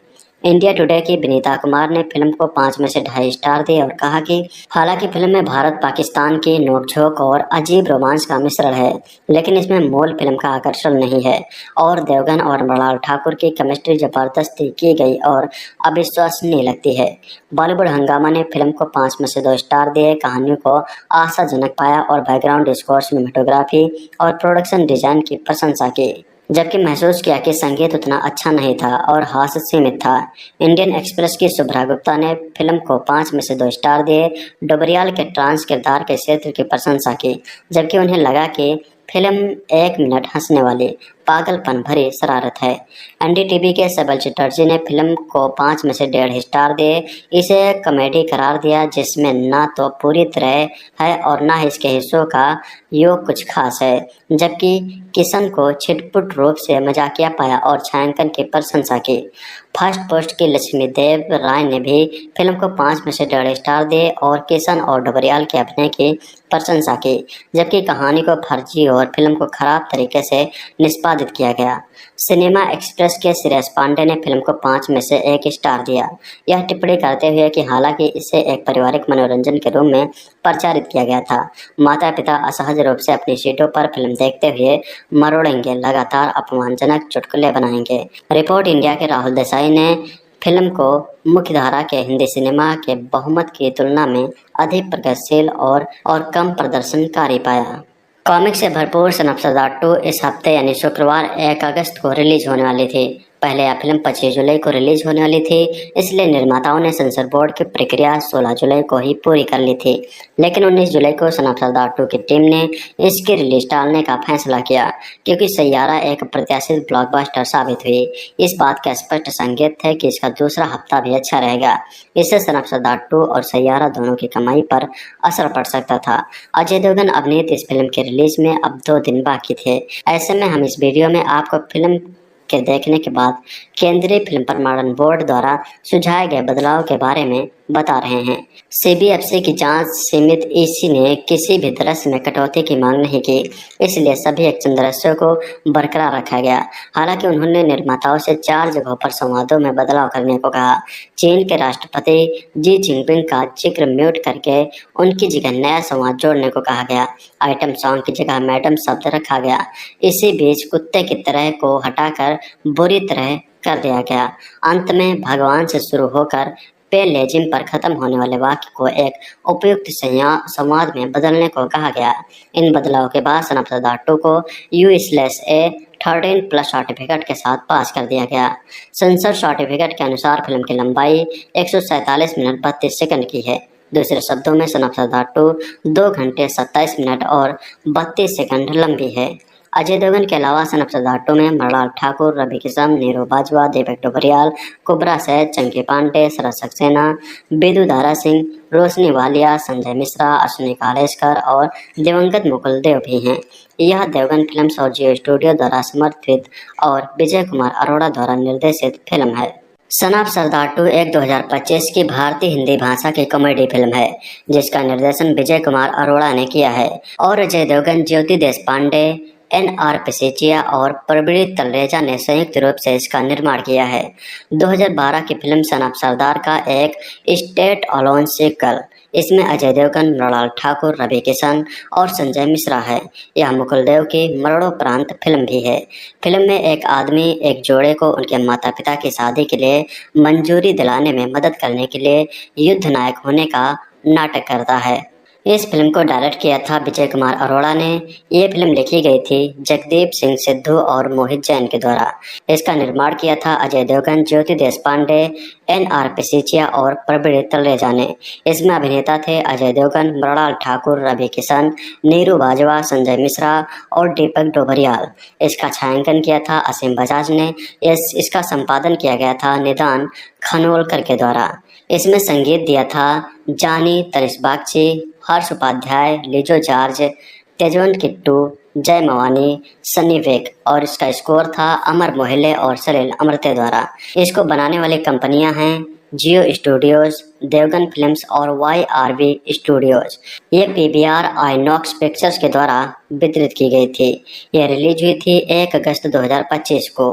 Speaker 7: इंडिया टुडे की विनीता कुमार ने फिल्म को 5 में से 2.5 स्टार दिए और कहा कि हालांकि फिल्म में भारत पाकिस्तान की नोकझोंक और अजीब रोमांस का मिश्रण है, लेकिन इसमें मूल फिल्म का आकर्षण नहीं है और देवगन और मृणाल ठाकुर की केमिस्ट्री जबरदस्ती की गई और अविश्वसनीय लगती है। बॉलीवुड हंगामा ने फिल्म को 5 में से 2 स्टार दिए, कहानी को आशाजनक पाया और बैकग्राउंड स्कोर, सिनेमेटोग्राफी और प्रोडक्शन डिजाइन की प्रशंसा की, जबकि महसूस किया कि संगीत उतना अच्छा नहीं था और हास्य सीमित था। इंडियन एक्सप्रेस की शुभ्रा गुप्ता ने फिल्म को 5 में से 2 स्टार दिए, डोबरियाल के ट्रांस किरदार के क्षेत्र की प्रशंसा की, जबकि उन्हें लगा कि फिल्म 1 मिनट हंसने वाली पागलपन भरी शरारत है। एनडीटीवी के सबल चटर्जी ने फिल्म को 5 में से 1.5 स्टार दिए, इसे कॉमेडी करार दिया जिसमें ना तो पूरी तरह है और ना इसके हिस्सों का योग कुछ खास है, जबकि किशन को छिटपुट रूप से मजाकिया पाया और छायांकन की प्रशंसा की। फर्स्ट पोस्ट की लक्ष्मी देव राय ने भी फिल्म को 5 में से 1.5 स्टार दिए और किशन और डोबरियाल के अभिनय की प्रशंसा की, जबकि कहानी को फर्जी और फिल्म को खराब तरीके से निष्पादित किया गया। सिनेमा एक्सप्रेस के श्रेयस पांडे ने फिल्म को 5 में से 1 स्टार दिया, यह टिप्पणी करते हुए कि हालांकि इसे एक पारिवारिक मनोरंजन के रूप में प्रचारित किया गया था, माता पिता असहज रूप से अपनी सीटों पर फिल्म देखते हुए मरोड़ेंगे, लगातार अपमानजनक चुटकुले बनाएंगे। रिपोर्ट इंडिया के राहुल देसाई ने फिल्म को मुख्यधारा के हिंदी सिनेमा के बहुमत की तुलना में अधिक प्रगतिशील और कम प्रदर्शनकारी पाया। कॉमिक से भरपूर सन ऑफ सरदार 2 इस हफ्ते यानी शुक्रवार 1 अगस्त को रिलीज होने वाली थी। पहले यह फिल्म 25 जुलाई को रिलीज होने वाली थी, इसलिए निर्माताओं ने सेंसर बोर्ड की प्रक्रिया 16 जुलाई को ही पूरी कर ली थी, लेकिन 19 जुलाई को सन ऑफ सरदार 2 की टीम ने इसकी रिलीज टालने का फैसला किया क्योंकि सैयारा एक प्रत्याशित ब्लॉकबस्टर साबित हुई। इस बात का स्पष्ट संकेत है कि इसका दूसरा हफ्ता भी अच्छा रहेगा। इससे सन ऑफ सरदार 2 और सैयारा दोनों की कमाई पर असर पड़ सकता था। अजय देवगन अभिनीत इस फिल्म के रिलीज में अब 2 दिन बाकी थे। ऐसे में हम इस वीडियो में आपको फिल्म के देखने के बाद केंद्रीय फिल्म प्रमाणन बोर्ड द्वारा सुझाए गए बदलाव के बारे में बता रहे हैं। सीबीएफसी की जांच सीमित ईसी ने किसी भी दृश्य में कटौती की मांग नहीं की, इसलिए सभी एक्शन दृश्यों को बरकरार रखा गया। हालांकि उन्होंने निर्माताओं से 4 जगहों पर संवादों में बदलाव करने को कहा। चीन के राष्ट्रपति जी जिनपिंग का जिक्र म्यूट करके उनकी जगह नया संवाद जोड़ने को कहा गया। आइटम सॉन्ग की जगह मैडम शब्द रखा गया। इसी बीच कुत्ते की तरह को हटाकर बुरी तरह कर दिया गया। अंत में भगवान से शुरू होकर पे लेजिम पर खत्म होने वाले वाक्य को एक उपयुक्त संवाद में बदलने को कहा गया। इन बदलाव के बाद सन ऑफ सरदार 2 को U/A 13+ सर्टिफिकेट के साथ पास कर दिया गया। सेंसर सर्टिफिकेट के अनुसार फिल्म की लंबाई 147 मिनट 32 सेकंड की है। दूसरे शब्दों में सन ऑफ सरदार 2 2 घंटे 27 मिनट और 32 सेकंड लंबी है। अजय देवगन के अलावा सन ऑफ सरदार 2 में मृणाल ठाकुर, रवि किशन, नीरू बाजवा, दीपक डोबरियाल, कुबरा सैद, चंकी पांडे, शरद सक्सेना, बेदू दारा सिंह, रोशनी वालिया, संजय मिश्रा, अश्विनी कालेश्कर और दिवंगत मुकुल देव भी हैं। यह देवगन फिल्म्स और जियो स्टूडियो द्वारा समर्थित और विजय कुमार अरोड़ा द्वारा निर्देशित फिल्म है। सन ऑफ सरदार 2 एक 2025 की भारतीय हिंदी भाषा की कॉमेडी फिल्म है जिसका निर्देशन विजय कुमार अरोड़ा ने किया है और अजय देवगन, ज्योति देशपांडे, NR पिसेचिया और प्रवीण तलरेजा ने संयुक्त रूप से इसका निर्माण किया है। 2012 की फिल्म सन ऑफ सरदार का एक स्टेट अलोन सीक्वल इसमें अजय देवगन, मृणाल ठाकुर, रवि किशन और संजय मिश्रा है। यह मुकुल देव की मरणोपरांत फिल्म भी है। फिल्म में एक आदमी एक जोड़े को उनके माता पिता की शादी के लिए मंजूरी दिलाने में मदद करने के लिए युद्ध नायक होने का नाटक करता है। इस फिल्म को डायरेक्ट किया था विजय कुमार अरोड़ा ने। ये फिल्म लिखी गई थी जगदीप सिंह सिद्धू और मोहित जैन के द्वारा। इसका निर्माण किया था अजय देवगन, ज्योति देशपांडे, NR पिसीचिया और प्रवीण तलरेजा ने। इसमें अभिनेता थे अजय देवगन, मृणाल ठाकुर, रवि किशन, नीरू बाजवा, संजय मिश्रा और दीपक डोबरियाल। इसका छायांकन किया था असीम बजाज ने। इसका संपादन किया गया था निदान खानोलकर के द्वारा। इसमें संगीत दिया था जानी, तनिष बागची, हर्ष उपाध्याय, लिजो जॉर्ज, तेजवंत किट्टू, जय मवानी, सनी वेग और इसका स्कोर था अमर मोहिले और सलील अमृते द्वारा। इसको बनाने वाली कंपनियां हैं जियो स्टूडियोज, देवगन फिल्म्स और YRV स्टूडियोज। ये PVR आइनॉक्स पिक्चर्स के द्वारा वितरित की गई थी। यह रिलीज हुई थी 1 अगस्त 2025 को।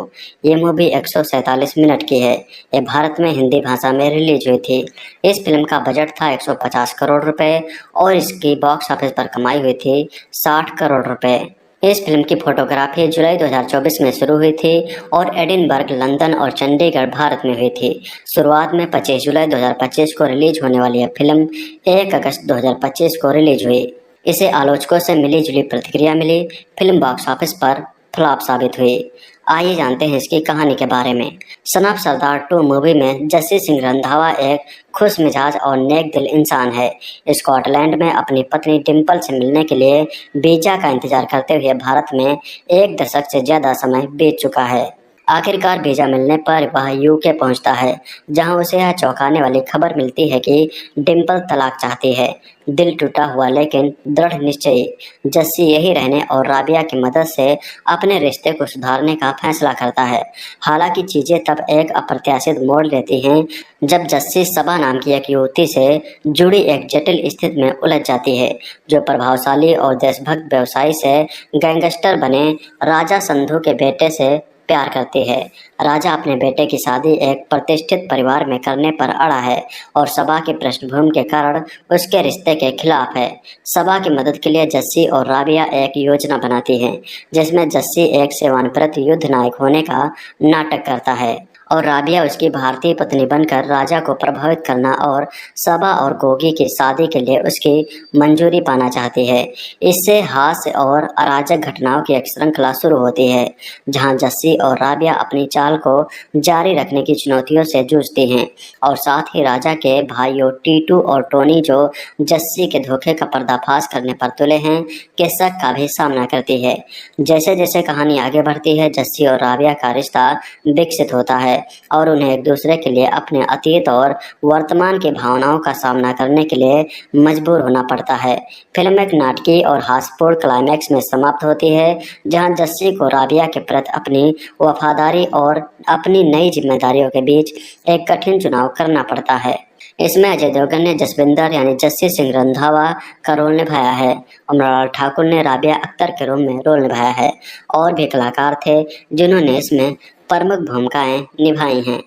Speaker 7: ये मूवी 147 मिनट की है। ये भारत में हिंदी भाषा में रिलीज हुई थी। इस फिल्म का बजट था 150 करोड़ रुपए और इसकी बॉक्स ऑफिस पर कमाई हुई थी 60 करोड़ रुपए। इस फिल्म की फोटोग्राफी जुलाई 2024 में शुरू हुई थी और एडिनबर्ग, लंदन और चंडीगढ़ भारत में हुई थी। शुरुआत में 25 जुलाई 2025 को रिलीज होने वाली यह फिल्म 1 अगस्त 2025 को रिलीज हुई। इसे आलोचकों से मिली जुली प्रतिक्रिया मिली। फिल्म बॉक्स ऑफिस पर फ्लॉप साबित हुई। आइए जानते हैं इसकी कहानी के बारे में। सन ऑफ सरदार 2 मूवी में जस्सी सिंह रंधावा एक खुश मिजाज और नेक दिल इंसान है। स्कॉटलैंड में अपनी पत्नी डिम्पल से मिलने के लिए वीजा का इंतजार करते हुए भारत में 1 दशक से ज्यादा समय बीत चुका है। आखिरकार वीजा मिलने पर वह UK पहुंचता है, जहां उसे यह चौंकाने वाली खबर मिलती है कि डिम्पल तलाक चाहती है। दिल टूटा हुआ लेकिन दृढ़ निश्चयी जस्सी यही रहने और राबिया की मदद से अपने रिश्ते को सुधारने का फैसला करता है। हालांकि चीजें तब एक अप्रत्याशित मोड़ लेती हैं जब जस्सी सबा नाम की एक युवती से जुड़ी एक जटिल स्थिति में उलझ जाती है, जो प्रभावशाली और देशभक्त व्यवसायी से गैंगस्टर बने राजा संधू के बेटे से प्यार करती है। राजा अपने बेटे की शादी एक प्रतिष्ठित परिवार में करने पर अड़ा है और सबा की पृष्ठभूमि के कारण उसके रिश्ते के खिलाफ है। सबा की मदद के लिए जस्सी और राबिया एक योजना बनाती हैं, जिसमें जस्सी एक सेवानिवृत्त युद्ध नायक होने का नाटक करता है और राबिया उसकी भारतीय पत्नी बनकर राजा को प्रभावित करना और सबा और गोगी की शादी के लिए उसकी मंजूरी पाना चाहती है। इससे हास्य और अराजक घटनाओं की एक श्रृंखला शुरू होती है, जहां जस्सी और राबिया अपनी चाल को जारी रखने की चुनौतियों से जूझती हैं और साथ ही राजा के भाइयों टीटू और टोनी, जो जस्सी के धोखे का पर्दाफाश करने पर तुले हैं, के शक का भी सामना करती है। जैसे जैसे कहानी आगे बढ़ती है, जस्सी और राबिया का रिश्ता विकसित होता है और उन्हें एक दूसरे के लिए अपने अतीत और वर्तमान की भावनाओं का सामना करने के लिए मजबूर होना पड़ता है। फिल्म एक नाटकीय और हास्यपूर्ण क्लाइमैक्स में समाप्त होती है, जहां जस्सी को राबिया के प्रति अपनी वफादारी और अपनी नई जिम्मेदारियों के बीच एक कठिन चुनाव करना पड़ता है। इसमें अजय देवगन ने जसविंदर यानी जस्सी सिंह रंधावा का रोल निभाया है और मृणाल ठाकुर ने राबिया अख्तर के रोल में रोल निभाया है। और भी कलाकार थे जिन्होंने इसमें प्रमुख भूमिकाएं निभाई हैं।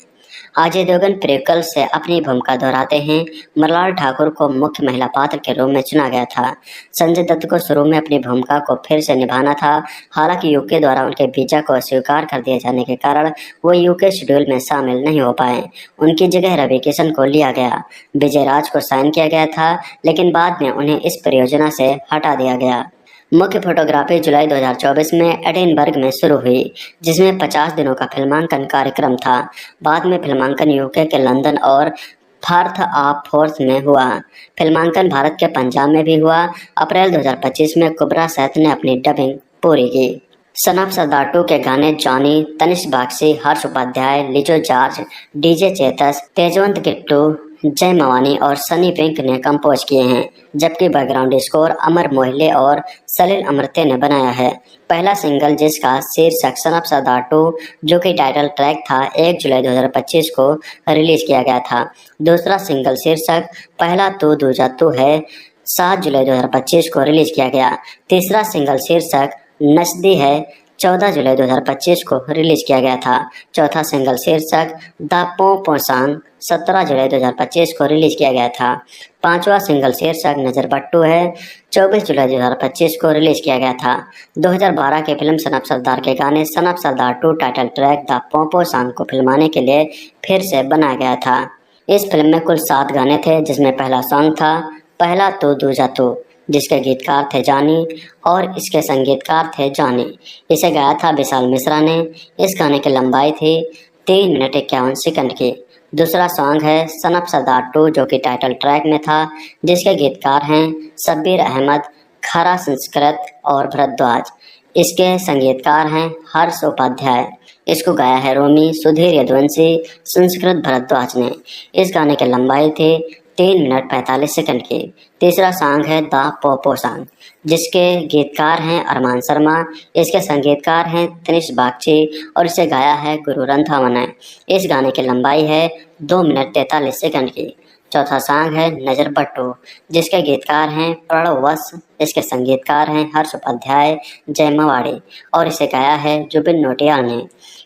Speaker 7: अजय देवगन प्रीक्वल से अपनी भूमिका दोहराते हैं। मृणाल ठाकुर को मुख्य महिला पात्र के रूप में चुना गया था। संजय दत्त को शुरू में अपनी भूमिका को फिर से निभाना था, हालांकि UK द्वारा उनके वीजा को अस्वीकार कर दिए जाने के कारण वो UK शेड्यूल में शामिल नहीं हो पाए। उनकी जगह रवि किशन को लिया गया। विजय राज को साइन किया गया था, लेकिन बाद में उन्हें इस परियोजना से हटा दिया गया। मुख्य फोटोग्राफी जुलाई 2024 में एडिनबर्ग में शुरू हुई, जिसमें 50 दिनों का फिल्मांकन कार्यक्रम था। बाद में फिल्मांकन UK के लंदन और फर्थ ऑफ फोर्थ में हुआ। फिल्मांकन भारत के पंजाब में भी हुआ। अप्रैल 2025 में कुबरा सैथ ने अपनी डबिंग पूरी की। सन ऑफ सरदार 2 के गाने जॉनी, तनिष बागची, हर्ष उपाध्याय, लिजो जॉर्ज, DJ चेतस, तेजवंत किट्टू, जय मवानी और सनी पिंक ने कंपोज किए हैं, जबकि बैकग्राउंड स्कोर अमर मोहिले और सलील अमृते ने बनाया है। पहला सिंगल, जिसका शीर्षक सन ऑफ सरदार 2 जो कि टाइटल ट्रैक था, 1 जुलाई 2025 को रिलीज किया गया था। दूसरा सिंगल शीर्षक पहला तू दूजा तू है, 7 जुलाई 2025 को रिलीज किया गया। तीसरा सिंगल शीर्षक नचदी है, 14 जुलाई 2025 को रिलीज किया गया था। चौथा सिंगल शीर्षक द पोपो सॉन्ग 17 जुलाई 2025 को रिलीज किया गया था। पांचवा सिंगल शीर्षक नजर बट्टू है, 24 जुलाई 2025 को रिलीज किया गया था। 2012 के फिल्म सन ऑफ सरदार के गाने son of Sardaar 2 title track the Poopó song को फिल्माने के लिए फिर से बनाया गया था। इस फिल्म में कुल 7 गाने थे, जिसमें पहला सॉन्ग था पहला तू दूजा तू, जिसके गीतकार थे जानी और इसके संगीतकार थे जानी। इसे गाया था विशाल मिश्रा ने। इस गाने की लंबाई थी 3 मिनट 51 सेकंड की। दूसरा सॉन्ग है सन ऑफ सरदार 2, जो कि टाइटल ट्रैक में था, जिसके गीतकार हैं शब्बीर अहमद, खरा संस्कृत और भरद्वाज। इसके संगीतकार हैं हर्ष उपाध्याय। इसको गाया है रोमी, सुधीर यदुवंशी, संस्कृत भरद्वाज ने। इस गाने की लंबाई थी 3 मिनट 45 सेकंड की। तीसरा सॉन्ग है द पोपो सॉन्ग, जिसके गीतकार हैं अरमान शर्मा। इसके संगीतकार हैं तनिष बागची और इसे गाया है गुरु रंधावा ने। इस गाने की लंबाई है 2 मिनट 43 सेकंड की। चौथा सॉन्ग है नजर बट्टू, जिसके गीतकार हैं प्रणव वस। इसके संगीतकार हैं हर्ष उपाध्याय, जय मवाड़ी और इसे गाया है जुबिन नौटियाल ने।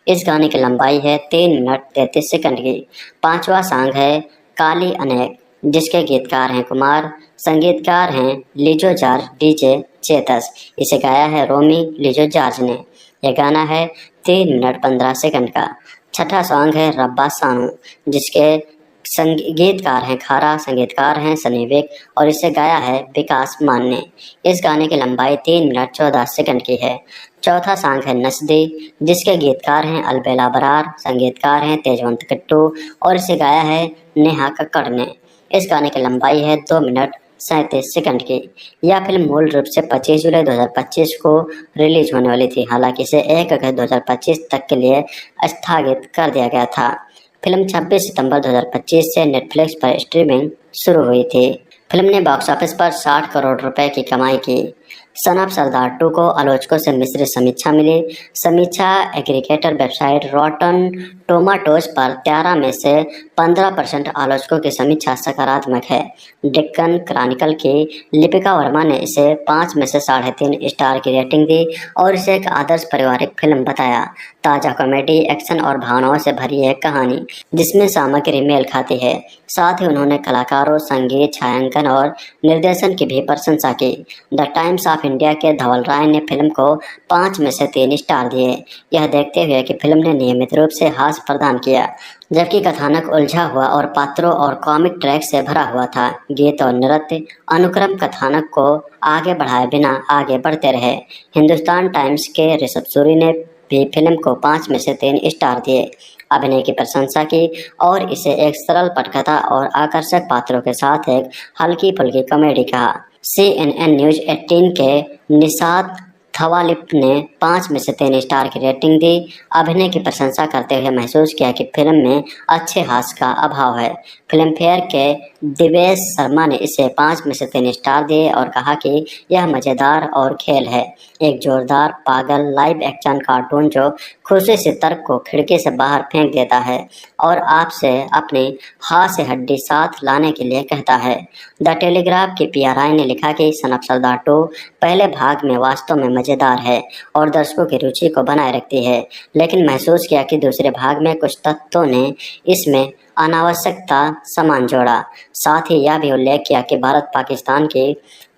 Speaker 7: इस गाने की लंबाई है 3 मिनट 33 सेकंड की। पांचवा सॉन्ग है काली अनेक, जिसके गीतकार हैं कुमार, संगीतकार हैं लिजो जॉर्ज डीजे चेतस। इसे गाया है रोमी लिजो जॉर्ज ने। यह गाना है 3 मिनट 15 सेकंड का। छठा सॉन्ग है रब्बा सानू, जिसके संगीतकार हैं खारा, संगीतकार हैं सनी विक और इसे गाया है विकास मान ने। इस गाने की लंबाई 3 मिनट 14 सेकंड की है। चौथा सॉन्ग है नस्दी, जिसके गीतकार हैं अलबेला बरार, संगीतकार हैं तेजवंत किट्टू और इसे गाया है नेहा कक्कड़ ने। इस गाने की लंबाई है 2 मिनट 37 सेकंड की। यह फिल्म मूल रूप से 25 जुलाई 2025 को रिलीज होने वाली थी, हालांकि इसे 1 अगस्त 2025 तक के लिए स्थगित कर दिया गया था। फिल्म 26 सितंबर 2025 से नेटफ्लिक्स पर स्ट्रीमिंग शुरू हुई थी। फिल्म ने बॉक्स ऑफिस पर 60 करोड़ रुपए की कमाई की। सन ऑफ सरदार 2 को आलोचकों से मिश्रित समीक्षा मिली। समीक्षा एग्रीगेटर वेबसाइट रॉटन टोमाटोज पर 13 में से 15% आलोचकों की समीक्षा सकारात्मक है। डेक्कन क्रॉनिकल की लिपिका वर्मा ने इसे 5 में से 3.5 स्टार की रेटिंग दी और इसे एक आदर्श पारिवारिक फिल्म बताया। ताज़ा कॉमेडी, एक्शन और भावनाओं से भरी एक कहानी जिसमें सामग्री मेल खाती है। साथ ही उन्होंने कलाकारों, संगीत, छायांकन और निर्देशन की भी प्रशंसा की। द टाइम्स ऑफ इंडिया के धवल राय ने फिल्म को 5 में से 3 स्टार दिए, यह देखते हुए कि फिल्म ने नियमित रूप से हास्य प्रदान किया, जबकि कथानक उलझा हुआ और पात्रों और कॉमिक ट्रैक से भरा हुआ था। गीत और नृत्य अनुक्रम कथानक को आगे बढ़ाए बिना आगे बढ़ते रहे। हिंदुस्तान टाइम्स के ऋषभ सूरी ने भी फिल्म को 5 में से 3 स्टार दिए, अभिनय की प्रशंसा की और इसे एक सरल पटकथा और आकर्षक पात्रों के साथ एक हल्की फुल्की कॉमेडी कहा। CNN न्यूज़ 18 के निशात थवालिप ने 5 में से 3 स्टार की रेटिंग दी। अभिनय की प्रशंसा करते हुए महसूस किया कि फिल्म में अच्छे हास्य का अभाव है। फिल्म फेयर के दिवेश शर्मा ने इसे 5 में से 3 स्टार दिए और कहा कि यह मज़ेदार और खेल है, एक जोरदार पागल लाइव एक्शन कार्टून जो खुशी से तर्क को खिड़की से बाहर फेंक देता है और आपसे अपनी हाथ से हड्डी साथ लाने के लिए कहता है। द टेलीग्राफ की PR राय ने लिखा कि सन ऑफ सरदार 2 पहले भाग में वास्तव में मज़ेदार है और दर्शकों की रुचि को बनाए रखती है, लेकिन महसूस किया कि दूसरे भाग में कुछ तत्वों ने इसमें अनावश्यकता सामान जोड़ा। साथ ही यह भी उल्लेख किया कि भारत पाकिस्तान की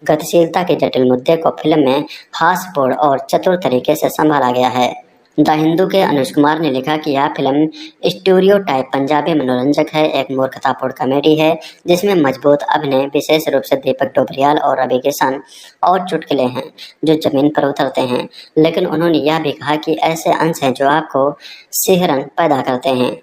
Speaker 7: गतिशीलता के जटिल मुद्दे को फिल्म में हास्यपूर्ण और चतुर तरीके से संभाला गया है। द हिंदू के अनुज कुमार ने लिखा कि यह फिल्म स्टीरियोटाइप पंजाबी मनोरंजक है, एक मूर्खतापूर्ण कॉमेडी है जिसमें मजबूत अभिनय, विशेष रूप से दीपक डोबरियाल और रवि किशन और चुटकुले हैं जो जमीन पर उतरते हैं। लेकिन उन्होंने यह भी कहा कि ऐसे अंश हैं जो आपको सिहरन पैदा करते हैं।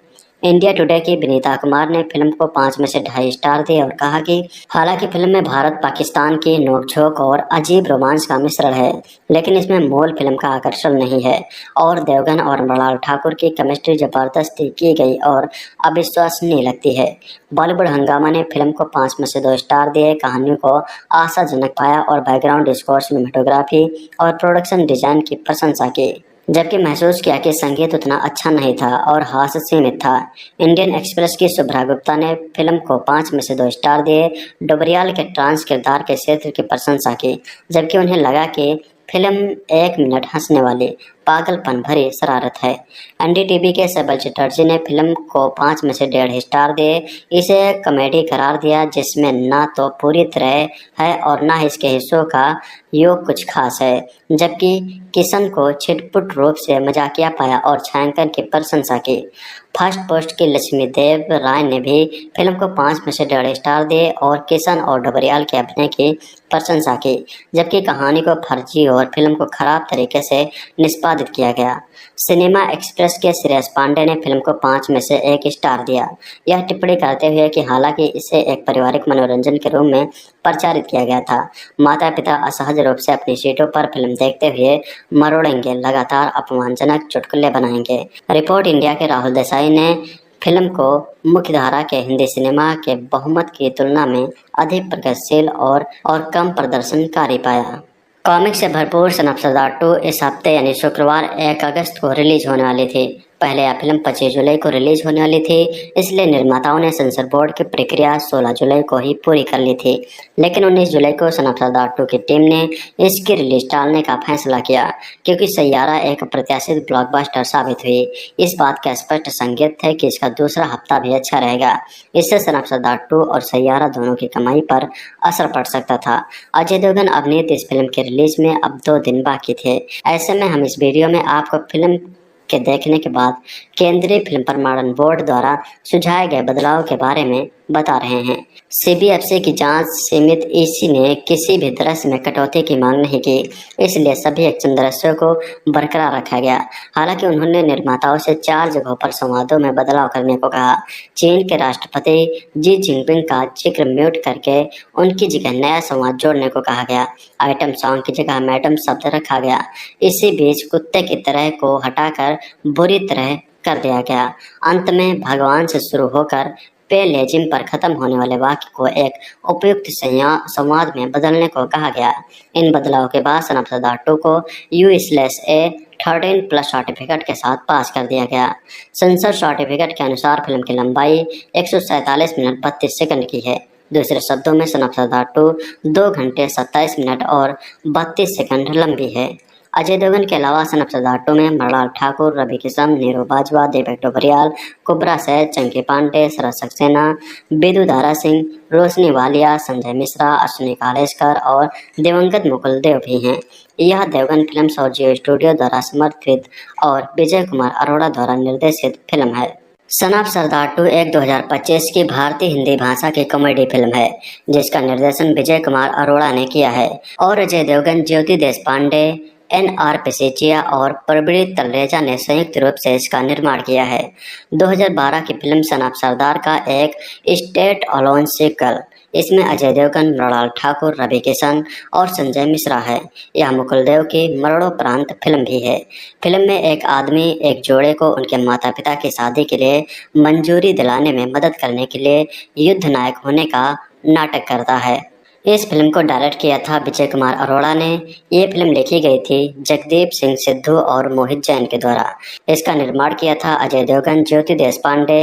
Speaker 7: इंडिया टुडे की विनीता कुमार ने फिल्म को 5 में से 2.5 स्टार दिए और कहा कि हालांकि फिल्म में भारत पाकिस्तान की नोकझोंक और अजीब रोमांस का मिश्रण है, लेकिन इसमें मूल फिल्म का आकर्षण नहीं है और देवगन और मृणाल ठाकुर की केमिस्ट्री जबरदस्ती की गई और अविश्वसनीय लगती है। बॉलीवुड हंगामा ने फिल्म को 5 में से 2 स्टार दिए, कहानी को आशाजनक पाया और बैकग्राउंड स्कोर, सिनेमेटोग्राफी और प्रोडक्शन डिजाइन की प्रशंसा की, जबकि महसूस किया कि संगीत उतना अच्छा नहीं था और हास्य सीमित था। इंडियन एक्सप्रेस की शुभ्रा गुप्ता ने फिल्म को 5 में से 2 स्टार दिए, डोबरियाल के ट्रांस किरदार के क्षेत्र की प्रशंसा की, जबकि उन्हें लगा कि फिल्म 1 मिनट हंसने वाली पागलपन भरी शरारत है। एनडीटीवी के सबल चटर्जी ने फिल्म को 5 में से 1.5 स्टार दिए। इसे कॉमेडी करार दिया जिसमें ना तो पूरी तरह है और ना इसके हिस्सों का योग कुछ खास है, जबकि किशन को छिटपुट रूप से मजाकिया पाया और छायांकन की प्रशंसा की। फर्स्ट पोस्ट की लक्ष्मी देव राय ने भी फिल्म को 5 में से 1.5 स्टार दिए और किशन और डोबरियाल के अभिनय की प्रशंसा की, जबकि कहानी को फर्जी और फिल्म को खराब तरीके से निष्पादित किया गया। सिनेमा एक्सप्रेस के श्रेयस पांडे ने फिल्म को 5 में से 1 स्टार दिया, यह टिप्पणी करते हुए कि हालांकि इसे एक पारिवारिक मनोरंजन के रूप में प्रचारित किया गया था, माता पिता असहज रूप से अपनी सीटों पर फिल्म देखते हुए मरोड़ेंगे, लगातार अपमानजनक चुटकुले बनाएंगे। रिपोर्ट इंडिया के राहुल देसाई ने फिल्म को मुख्यधारा के हिंदी सिनेमा के बहुमत की तुलना में अधिक प्रगतिशील और कम प्रदर्शनकारी पाया। कॉमिक से भरपूर सन ऑफ सरदार 2 इस हफ्ते यानी शुक्रवार 1 अगस्त को रिलीज होने वाली थी। पहले यह फिल्म 25 जुलाई को रिलीज होने वाली थी, इसलिए निर्माताओं ने सेंसर बोर्ड की प्रक्रिया 16 जुलाई को ही पूरी कर ली थी। लेकिन 19 जुलाई को सन ऑफ सरदार 2 की टीम ने इसकी रिलीज टालने का फैसला किया क्योंकि सैयारा एक अप्रत्याशित ब्लॉकबस्टर साबित हुई। इस बात का स्पष्ट संकेत है कि इसका दूसरा हफ्ता भी अच्छा रहेगा। इससे सन ऑफ सरदार 2 और सैयारा दोनों की कमाई पर असर पड़ सकता था। अजय देवगन अभिनीत इस फिल्म के रिलीज में अब 2 दिन बाकी थे। ऐसे में हम इस वीडियो में आपको फिल्म के देखने के बाद केंद्रीय फिल्म प्रमाणन बोर्ड द्वारा सुझाए गए बदलाव के बारे में बता रहे हैं। सीबीएफसी की जांच सीमित ईसी ने किसी भी दृश्य में कटौती की मांग नहीं की, इसलिए सभी एक्शन दृश्यों को बरकरार रखा गया। हालांकि उन्होंने निर्माताओं से 4 जगहों पर संवादों में बदलाव करने को कहा। चीन के राष्ट्रपति जी जिनपिंग का जिक्र म्यूट करके उनकी जगह नया संवाद जोड़ने को कहा गया। आइटम सॉन्ग की जगह मैडम शब्द रखा गया। इसी बीच कुत्ते की तरह को हटाकर बुरी तरह कर दिया गया। अंत में भगवान से शुरू होकर पे लेजिम पर खत्म होने वाले वाक्य को एक उपयुक्त संवाद में बदलने को कहा गया। इन बदलावों के बाद सन ऑफ सरदार 2 को U/A 13+ सर्टिफिकेट के साथ पास कर दिया गया। सेंसर सर्टिफिकेट के अनुसार फिल्म की लंबाई 147 मिनट 32 सेकंड की है। दूसरे शब्दों में सन ऑफ सरदार 2 2 घंटे 27 मिनट और 32 सेकंड लंबी है। अजय देवगन के अलावा सन ऑफ सरदार 2 में मृणाल ठाकुर, रवि किशन, नीरू बाजवा, दीपक डोबरियाल, कुब्रा सैद, चंकी पांडे, शरद सक्सेना, बिदु दारा सिंह, रोशनी वालिया, संजय मिश्रा, अश्विनी कालेश्कर और दिवंगत मुकुल देव भी हैं। यह देवगन फिल्म्स और जियो स्टूडियो द्वारा समर्थित और विजय कुमार अरोड़ा द्वारा निर्देशित फिल्म है। सन ऑफ सरदार 2 एक 2025 की भारतीय हिंदी भाषा की कॉमेडी फिल्म है जिसका निर्देशन विजय कुमार अरोड़ा ने किया है और अजय देवगन, ज्योति देशपांडे, NR पिसेचिया और प्रवीण तलरेजा ने संयुक्त रूप से इसका निर्माण किया है। 2012 की फिल्म सन ऑफ सरदार का एक स्टेट अलोन सीक्वल। इसमें अजय देवगन, मृणाल ठाकुर, रवि किशन और संजय मिश्रा है। यह मुकुल देव की मरणोपरांत फिल्म भी है। फिल्म में एक आदमी एक जोड़े को उनके माता पिता की शादी के लिए मंजूरी दिलाने में मदद करने के लिए युद्ध नायक होने का नाटक करता है। इस फिल्म को डायरेक्ट किया था विजय कुमार अरोड़ा ने। ये फिल्म लिखी गई थी जगदीप सिंह सिद्धू और मोहित जैन के द्वारा। इसका निर्माण किया था अजय देवगन, ज्योति देशपांडे,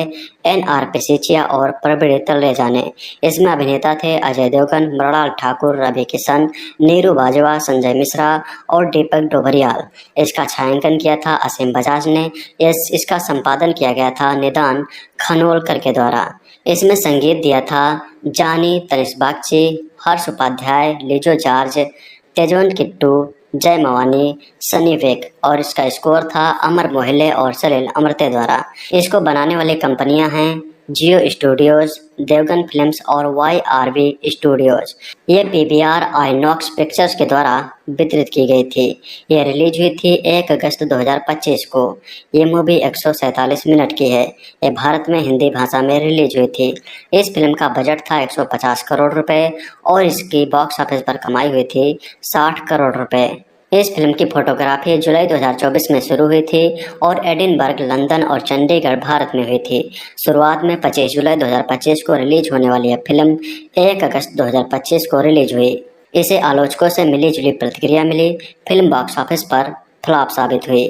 Speaker 7: NR पिसेचिया और प्रवीण तलरेजा ने। इसमें अभिनेता थे अजय देवगन, मृणाल ठाकुर, रवि किशन, नीरू बाजवा, संजय मिश्रा और दीपक डोबरियाल। इसका छायांकन किया था असीम बजाज ने। इसका संपादन किया गया था निदान खानोलकर के द्वारा। इसमें संगीत दिया था जानी, तनिष बागची, हर्ष उपाध्याय, लिजो जॉर्ज, तेजवंत किट्टू, जय मवानी, सनी वेक और इसका स्कोर था अमर मोहिले और सलील अमृते द्वारा। इसको बनाने वाली कंपनियां हैं जियो स्टूडियोज, देवगन फिल्म्स और YRV स्टूडियोज। ये PVR आइनॉक्स पिक्चर्स के द्वारा वितरित की गई थी। ये रिलीज हुई थी 1 अगस्त 2025 को। ये मूवी 147 मिनट की है। ये भारत में हिंदी भाषा में रिलीज हुई थी। इस फिल्म का बजट था 150 करोड़ रुपए और इसकी बॉक्स ऑफिस पर कमाई हुई थी 60 करोड़ रुपए। इस फिल्म की फोटोग्राफी जुलाई 2024 में शुरू हुई थी और एडिनबर्ग, लंदन और चंडीगढ़ भारत में हुई थी। शुरुआत में 25 जुलाई 2025 को रिलीज होने वाली यह फिल्म 1 अगस्त 2025 को रिलीज हुई। इसे आलोचकों से मिली जुली प्रतिक्रिया मिली। फिल्म बॉक्स ऑफिस पर फ्लॉप साबित हुई।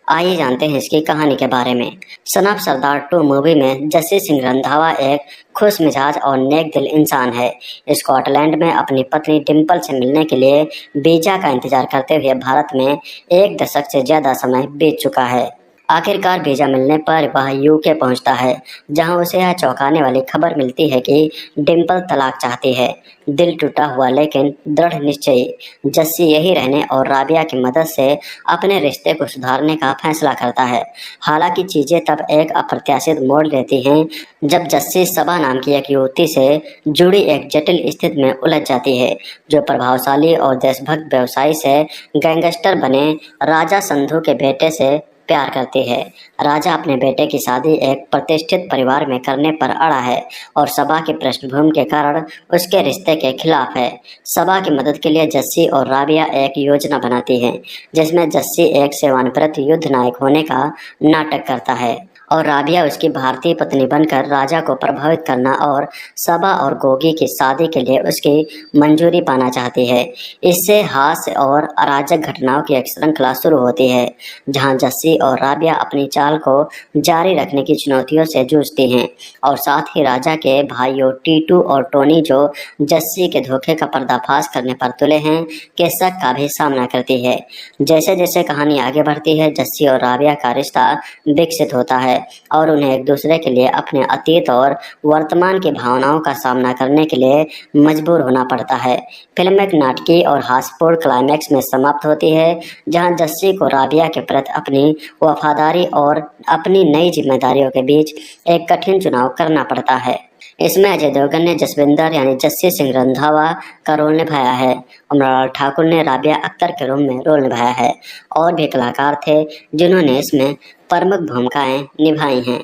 Speaker 7: आइए जानते हैं इसकी कहानी के बारे में। सन ऑफ सरदार 2 मूवी में जस्सी सिंह रंधावा एक खुश मिजाज और नेक दिल इंसान है। स्कॉटलैंड में अपनी पत्नी डिम्पल से मिलने के लिए वीजा का इंतजार करते हुए भारत में 1 दशक से ज़्यादा समय बीत चुका है। आखिरकार वीजा मिलने पर वह यूके पहुंचता है, जहां उसे यह चौंकाने वाली खबर मिलती है कि डिम्पल तलाक चाहती है। दिल टूटा हुआ लेकिन दृढ़ निश्चयी जस्सी यही रहने और राबिया की मदद से अपने रिश्ते को सुधारने का फैसला करता है। हालांकि चीज़ें तब एक अप्रत्याशित मोड़ लेती हैं जब जस्सी सबा नाम की एक युवती से जुड़ी एक जटिल स्थिति में उलझ जाती है, जो प्रभावशाली और देशभक्त व्यवसायी से गैंगस्टर बने राजा संधू के बेटे से प्यार करती है। राजा अपने बेटे की शादी एक प्रतिष्ठित परिवार में करने पर अड़ा है और सबा की पृष्ठभूमि के कारण उसके रिश्ते के खिलाफ है। सबा की मदद के लिए जस्सी और राबिया एक योजना बनाती है, जिसमें जस्सी एक सेवानिवृत्त युद्ध नायक होने का नाटक करता है और राबिया उसकी भारतीय पत्नी बनकर राजा को प्रभावित करना और सबा और गोगी की शादी के लिए उसकी मंजूरी पाना चाहती है। इससे हास्य और अराजक घटनाओं की एक श्रृंखला शुरू होती है, जहां जस्सी और राबिया अपनी चाल को जारी रखने की चुनौतियों से जूझती हैं और साथ ही राजा के भाइयों टीटू और टोनी, जो जस्सी के धोखे का पर्दाफाश करने पर तुले हैं, के शक का भी सामना करती है। जैसे जैसे कहानी आगे बढ़ती है, जस्सी और राबिया का रिश्ता विकसित होता है और उन्हें एक दूसरे के लिए अपने अतीत और वर्तमान की भावनाओं का सामना करने के लिए मजबूर होना पड़ता है। फिल्म एक नाटकीय और हास्यपूर्ण क्लाइमैक्स में समाप्त होती है, जहां जस्सी को राबिया के प्रति अपनी वफादारी और अपनी नई जिम्मेदारियों के बीच एक कठिन चुनाव करना पड़ता है। इसमें अजय देवगन ने जसविंदर यानी जस्सी सिंह रंधावा का रोल निभाया है और मृणाल ठाकुर ने राबिया अख्तर के रूप में रोल निभाया है। और भी कलाकार थे जिन्होंने इसमें प्रमुख भूमिकाएं निभाई हैं।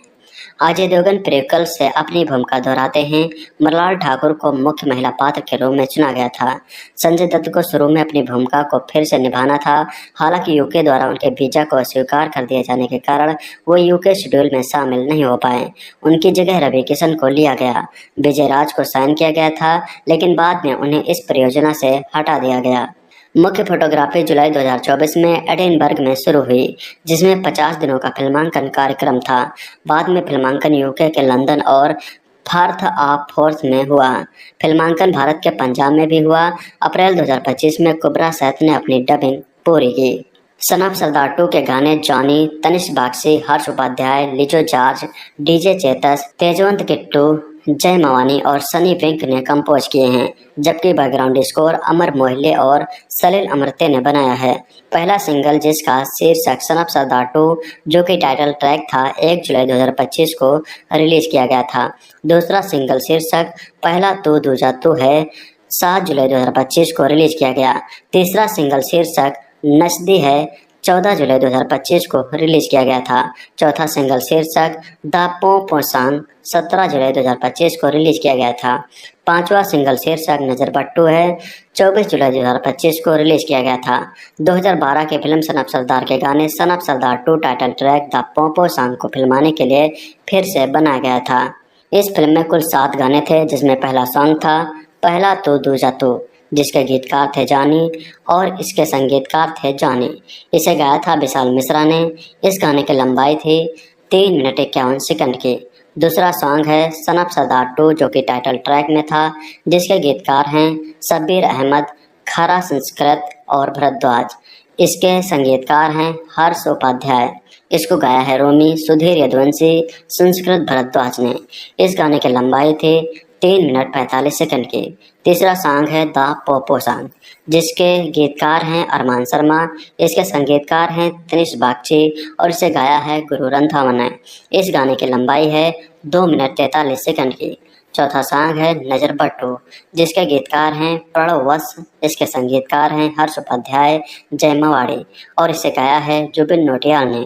Speaker 7: अजय देवगन प्रीक्वल से अपनी भूमिका दोहराते हैं। मृणाल ठाकुर को मुख्य महिला पात्र के रूप में चुना गया था। संजय दत्त को शुरू में अपनी भूमिका को फिर से निभाना था, हालांकि यूके द्वारा उनके वीजा को अस्वीकार कर दिए जाने के कारण वो यूके शेड्यूल में शामिल नहीं हो पाए। उनकी जगह रवि किशन को लिया गया। विजय राज को साइन किया गया था, लेकिन बाद में उन्हें इस परियोजना से हटा दिया गया। मुख्य फोटोग्राफी जुलाई 2024 में एडिनबर्ग में शुरू हुई, जिसमें 50 दिनों का फिल्मांकन कार्यक्रम था। बाद में फिल्मांकन यूके के लंदन और फर्थ ऑफ फोर्थ में हुआ। फिल्मांकन भारत के पंजाब में भी हुआ। अप्रैल 2025 में कुबरा सैफ ने अपनी डबिंग पूरी की। सन ऑफ सरदार 2 के गाने जॉनी, तनिष्क बागची, हर्ष उपाध्याय, लिजो जॉर्ज, डीजे चेतस, तेजवंत किट्टू, जय मवानी और सनी पिंक ने कंपोज किए हैं, जबकि बैकग्राउंड स्कोर अमर मोहिले और सलील अमृते ने बनाया है। पहला सिंगल, जिसका शीर्षक सन ऑफ सरदार 2 जो कि टाइटल ट्रैक था, 1 जुलाई 2025 को रिलीज किया गया था। दूसरा सिंगल शीर्षक पहला तू दूजा तू है, 7 जुलाई 2025 को रिलीज किया गया। तीसरा सिंगल शीर्षक नचदी है, 14 जुलाई 2025 को रिलीज किया गया था। चौथा सिंगल शीर्षक द पो सॉन्ग 17 जुलाई 2025 को रिलीज किया गया था। पांचवा सिंगल शीर्षक नजर बट्टू है, 24 जुलाई 2025 को रिलीज किया गया था। 2012 के फिल्म सन ऑफ सरदार के गाने son of Sardaar 2 title track the पो सॉन्ग को फिल्माने के लिए फिर से बनाया गया था। इस फिल्म में कुल 7 गाने थे, जिसमें पहला सॉन्ग था पहला तू दूजा तू, जिसके गीतकार थे जानी और इसके संगीतकार थे जॉनी। इसे गाया था विशाल मिश्रा ने। इस गाने की लंबाई थी 3 मिनट 51 सेकंड की। दूसरा सॉन्ग है सन ऑफ सरदार 2 जो कि टाइटल ट्रैक में था, जिसके गीतकार हैं शब्बीर अहमद, खरा संस्कृत और भरद्वाज। इसके संगीतकार हैं हर्ष उपाध्याय। इसको गाया है रोमी, सुधीर यदुवंशी, संस्कृत भरद्वाज ने। इस गाने की लंबाई थी 3 मिनट 45 सेकंड की। तीसरा सॉन्ग है द पोपो सॉन्ग, जिसके गीतकार हैं अरमान शर्मा। इसके संगीतकार हैं तनिष्क बागची और इसे गाया है गुरु रंधावा ने। इस गाने की लंबाई है 2 मिनट 43 सेकंड की। चौथा सॉन्ग है नजर बट्टू, जिसके गीतकार हैं प्रणव वत्स। इसके संगीतकार हैं हर्ष उपाध्याय, जय मवाड़ी और इसे गाया है जुबिन नौटियाल ने।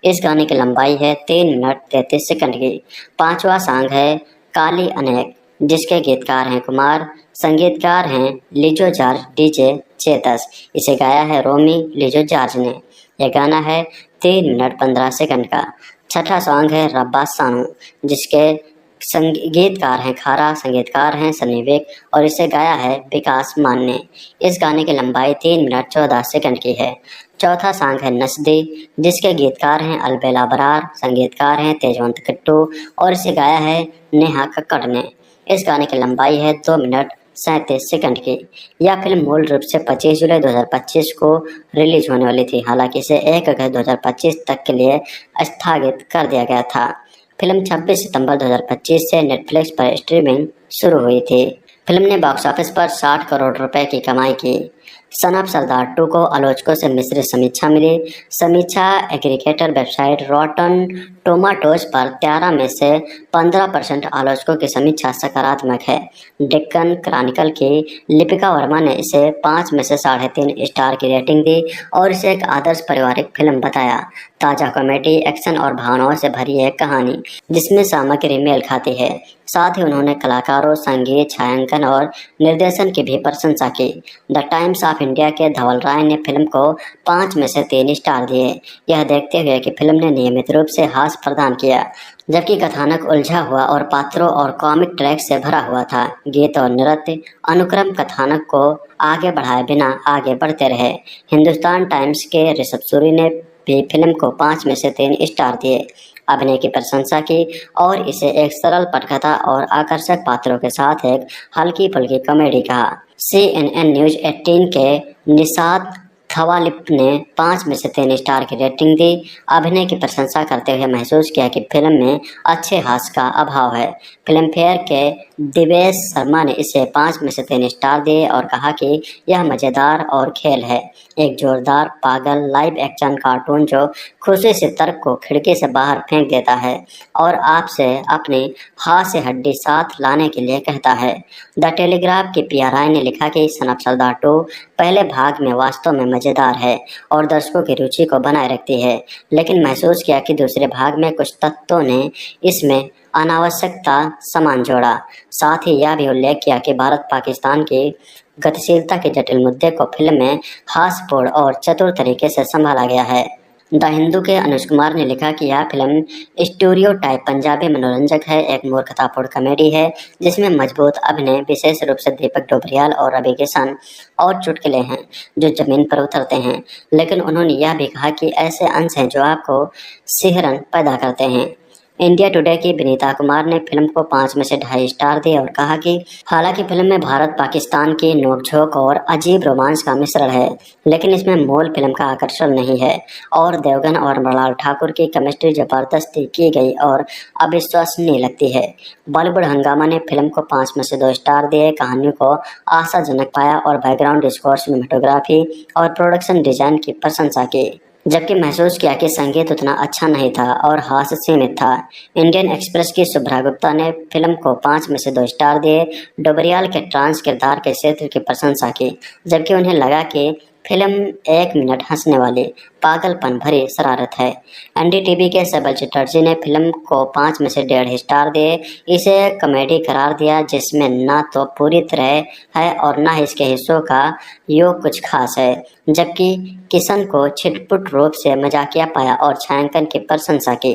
Speaker 7: इस गाने की लंबाई है 3 मिनट 33 सेकंड की। पांचवा सॉन्ग है काली अनेक, जिसके गीतकार हैं कुमार, संगीतकार हैं लिजो जॉर्ज, डीजे चेतस। इसे गाया है रोमी, लिजो जॉर्ज ने। यह गाना है 3 मिनट 15 सेकंड का। छठा सॉन्ग है रब्बा सानू, जिसके संगीतकार हैं खारा, संगीतकार हैं सनी विक और इसे गाया है विकास मान ने। इस गाने की लंबाई 3 मिनट 14 सेकंड की है। चौथा सॉन्ग है नस्दी, जिसके गीतकार हैं अलबेला बरार, संगीतकार हैं तेजवंत किट्टू और इसे गाया है नेहा कक्कड़ ने। इस गाने की लंबाई है 2 मिनट 37 सेकंड की। यह फिल्म मूल रूप से 25 जुलाई 2025 को रिलीज होने वाली थी, हालांकि इसे 1 अगस्त 2025 तक के लिए स्थगित कर दिया गया था। फिल्म 26 सितंबर 2025 से नेटफ्लिक्स पर स्ट्रीमिंग शुरू हुई थी। फिल्म ने बॉक्स ऑफिस पर 60 करोड़ रुपए की कमाई की। सन ऑफ सरदार 2 को आलोचकों से मिश्रित समीक्षा मिली। समीक्षा एग्रीगेटर वेबसाइट रॉटन टोमाटोज पर 13 में से 15% आलोचकों की समीक्षा सकारात्मक है। डेक्कन क्रॉनिकल की लिपिका वर्मा ने इसे 5 में से 3.5 स्टार की रेटिंग दी और इसे एक आदर्श पारिवारिक फिल्म बताया। ताज़ा कॉमेडी, एक्शन और भावनाओं से भरी एक कहानी जिसमें सामग्री मेल खाती है। साथ ही उन्होंने कलाकारों, संगीत, छायांकन और निर्देशन की भी प्रशंसा की। द टाइम्स ऑफ इंडिया के धवल राय ने फिल्म को 5 में से 3 स्टार दिए, यह देखते हुए कि फिल्म ने नियमित रूप से हास्य प्रदान किया, जबकि कथानक उलझा हुआ और पात्रों और कॉमिक ट्रैक से भरा हुआ था। गीत और नृत्य अनुक्रम कथानक को आगे बढ़ाए बिना आगे बढ़ते रहे। हिंदुस्तान टाइम्स के ऋषभ सूरी ने भी फिल्म को 5 में से 3 स्टार दिए, अभिनय की प्रशंसा की और इसे एक सरल पटकथा और आकर्षक पात्रों के साथ एक हल्की फुल्की कॉमेडी कहा। CNN न्यूज़ 18 के निशात थवालिप ने 5 में से 3 स्टार की रेटिंग दी। अभिनय की प्रशंसा करते हुए महसूस किया कि फिल्म में अच्छे हास्य का अभाव है। फिल्म फेयर के दिवेश शर्मा ने इसे 5 में से 3 स्टार दिए और कहा कि यह मज़ेदार और खेल है, एक जोरदार पागल लाइव एक्शन कार्टून जो खुशी से तर्क को खिड़की से बाहर फेंक देता है और आपसे अपनी हास्य हड्डी साथ लाने के लिए कहता है। द टेलीग्राफ की पिया राय ने लिखा कि सन ऑफ सरदार 2 पहले भाग में वास्तव में मज़ेदार है और दर्शकों की रुचि को बनाए रखती है, लेकिन महसूस किया कि दूसरे भाग में कुछ तत्वों ने इसमें अनावश्यकता सामान जोड़ा। साथ ही यह भी उल्लेख किया कि भारत पाकिस्तान की गतिशीलता के जटिल मुद्दे को फिल्म में हास्यपूर्ण और चतुर तरीके से संभाला गया है। द हिंदू के अनुज कुमार ने लिखा कि यह फिल्म स्टीरियोटाइप पंजाबी मनोरंजक है, एक मूर्खतापूर्ण कॉमेडी है जिसमें मजबूत अभिनय, विशेष रूप से दीपक डोबरियाल और रवि किशन और चुटकुले हैं जो जमीन पर उतरते हैं, लेकिन उन्होंने यह भी कहा कि ऐसे अंश हैं जो आपको सिहरन पैदा करते हैं। इंडिया टुडे की विनीता कुमार ने फिल्म को 5 में से 2.5 स्टार दिए और कहा कि हालांकि फिल्म में भारत पाकिस्तान की नोकझोंक और अजीब रोमांस का मिश्रण है, लेकिन इसमें मूल फिल्म का आकर्षण नहीं है और देवगन और मृणाल ठाकुर की केमिस्ट्री जबरदस्ती की गई और अविश्वसनीय लगती है। बॉलीवुड हंगामा ने फिल्म को 5 में से 2 स्टार दिए, कहानी को आशाजनक पाया और बैकग्राउंड स्कोर, सिनेमेटोग्राफी और प्रोडक्शन डिजाइन की प्रशंसा की, जबकि महसूस किया कि संगीत उतना अच्छा नहीं था और हास्य सीमित था। इंडियन एक्सप्रेस की शुभ्रा गुप्ता ने फिल्म को 5 में से 2 स्टार दिए, डोबरियाल के ट्रांस किरदार के क्षेत्र की प्रशंसा की, जबकि उन्हें लगा कि फिल्म 1 मिनट हंसने वाली पागलपन भरी शरारत है। NDTV के सबल चटर्जी ने फिल्म को 5 में से 1.5 स्टार दिए, इसे कॉमेडी करार दिया जिसमें ना तो पूरी तरह है और ना इसके हिस्सों का योग कुछ खास है, जबकि किशन को छिटपुट रूप से मजाकिया पाया और छायांकन की प्रशंसा की।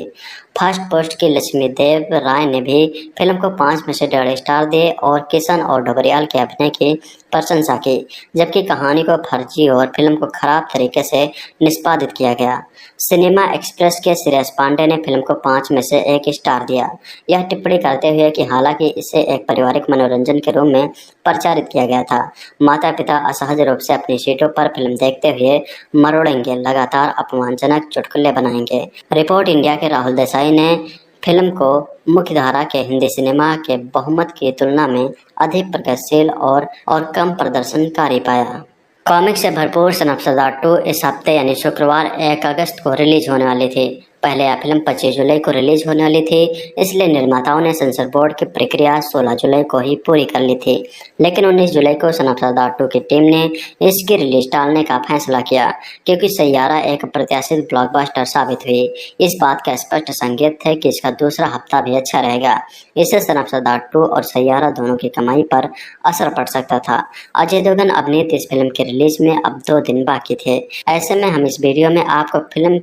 Speaker 7: फर्स्ट पोस्ट की लक्ष्मी देव राय ने भी फिल्म को 5 में से 1.5 स्टार दिए और किशन और डोबरियाल के अभिनय की प्रशंसा की, जबकि कहानी को फर्जी और फिल्म को खराब तरीके से निष्पादित किया गया। सिनेमा एक्सप्रेस के श्रेयस पांडे ने फिल्म को 5 में से 1 स्टार दिया, यह टिप्पणी करते हुए कि हालांकि इसे एक पारिवारिक मनोरंजन के रूप में प्रचारित किया गया था, माता पिता असहज रूप से अपनी सीटों पर फिल्म देखते हुए मरोड़ेंगे, लगातार अपमानजनक चुटकुले बनाएंगे। रिपोर्ट इंडिया के राहुल देसाई ने फिल्म को मुख्यधारा के हिंदी सिनेमा के बहुमत की तुलना में अधिक प्रगतिशील और कम प्रदर्शनकारी पाया। कॉमिक से भरपूर सन ऑफ सरदार 2 इस हफ्ते यानी शुक्रवार 1 अगस्त को रिलीज होने वाली थी। पहले यह फिल्म 25 जुलाई को रिलीज होने वाली थी, इसलिए निर्माताओं ने सेंसर बोर्ड की प्रक्रिया 16 जुलाई को ही पूरी कर ली थी, लेकिन 19 जुलाई को सन ऑफ सरदार 2 की टीम ने इसकी रिलीज टालने का फैसला किया क्योंकि सैयारा एक प्रत्याशित ब्लॉकबस्टर साबित हुई। इस बात का स्पष्ट संकेत है कि इसका दूसरा हफ्ता भी अच्छा रहेगा। इससे सन ऑफ सरदार 2 और सैयारा दोनों की कमाई पर असर पड़ सकता था। अजय देवगन अभिनीत इस फिल्म की रिलीज में अब 2 दिन बाकी थे। ऐसे में हम इस वीडियो में आपको फिल्म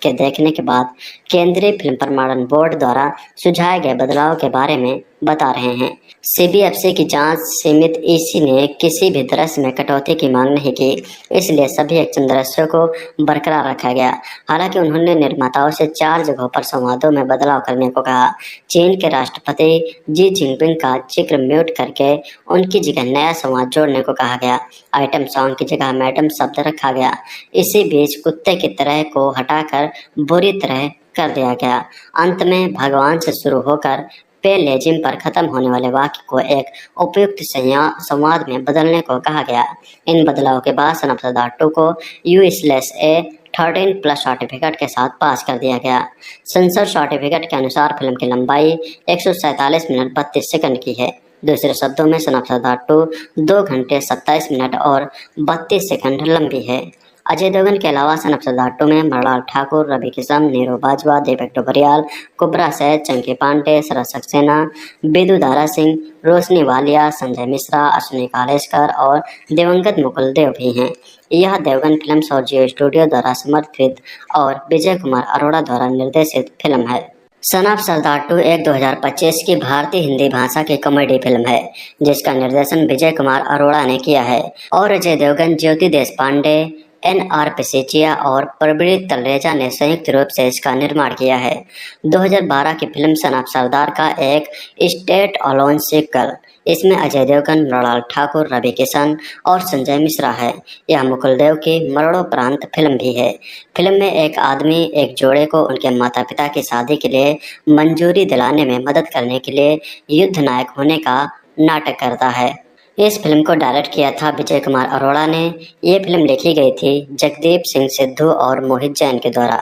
Speaker 7: के देखने के बाद केंद्रीय फिल्म प्रमाणन बोर्ड द्वारा सुझाए गए बदलाव के बारे में बता रहे हैं। सीबीएफसी की जांच समिति ईसी ने किसी भी दृश्य में कटौती की मांग नहीं की, इसलिए सभी एक्शन दृश्यों को बरकरार रखा गया। हालांकि उन्होंने निर्माताओं से 4 जगहों पर संवादों में बदलाव करने को कहा। चीन के राष्ट्रपति जी जिनपिंग का जिक्र म्यूट करके उनकी जगह नया संवाद जोड़ने को कहा गया। आइटम सॉन्ग की जगह मैडम शब्द रखा गया। इसी बीच कुत्ते की तरह को हटाकर बुरी तरह कर दिया गया। अंत में भगवान से शुरू होकर पे लेजिम पर खत्म होने वाले वाक्य को एक उपयुक्त संवाद में बदलने को कहा गया। इन बदलावों के बाद सन ऑफ सरदार 2 को U/A 13+ सर्टिफिकेट के साथ पास कर दिया गया। सेंसर सर्टिफिकेट के अनुसार फिल्म की लंबाई 147 मिनट 32 सेकंड की है। दूसरे शब्दों में सन ऑफ सरदार 2 2 घंटे 27 मिनट और 32 सेकंड लंबी है। अजय देवगन के अलावा सन ऑफ सरदार 2 में मृणाल ठाकुर, रवि किशन, नीरू बाजवा, दीपक डोबरियाल, कुब्रा सैद, चंकी पांडे, शरद सक्सेना, बिदु दारा सिंह, रोशनी वालिया, संजय मिश्रा, अश्विनी कालेश्कर और दिवंगत मुकुल देव भी हैं। यह देवगन फिल्म्स और जियो स्टूडियो द्वारा समर्थित और विजय कुमार अरोड़ा द्वारा निर्देशित फिल्म है। सन ऑफ सरदार 2 एक 2025 की भारतीय हिंदी भाषा की कॉमेडी फिल्म है, जिसका निर्देशन विजय कुमार अरोड़ा ने किया है और अजय देवगन, ज्योति देशपांडे, NR पिसेचिया और प्रबीर तलरेजा ने संयुक्त रूप से इसका निर्माण किया है। 2012 की फिल्म सन ऑफ सरदार का एक स्टेट अलोन सीक्वल। इसमें अजय देवगन, मृणाल ठाकुर, रवि किशन और संजय मिश्रा है। यह मुकुल देव की मरणोपरांत फिल्म भी है। फिल्म में एक आदमी एक जोड़े को उनके माता पिता की शादी के लिए मंजूरी दिलाने में मदद करने के लिए युद्ध नायक होने का नाटक करता है। इस फिल्म को डायरेक्ट किया था विजय कुमार अरोड़ा ने। ये फिल्म लिखी गई थी जगदीप सिंह सिद्धू और मोहित जैन के द्वारा।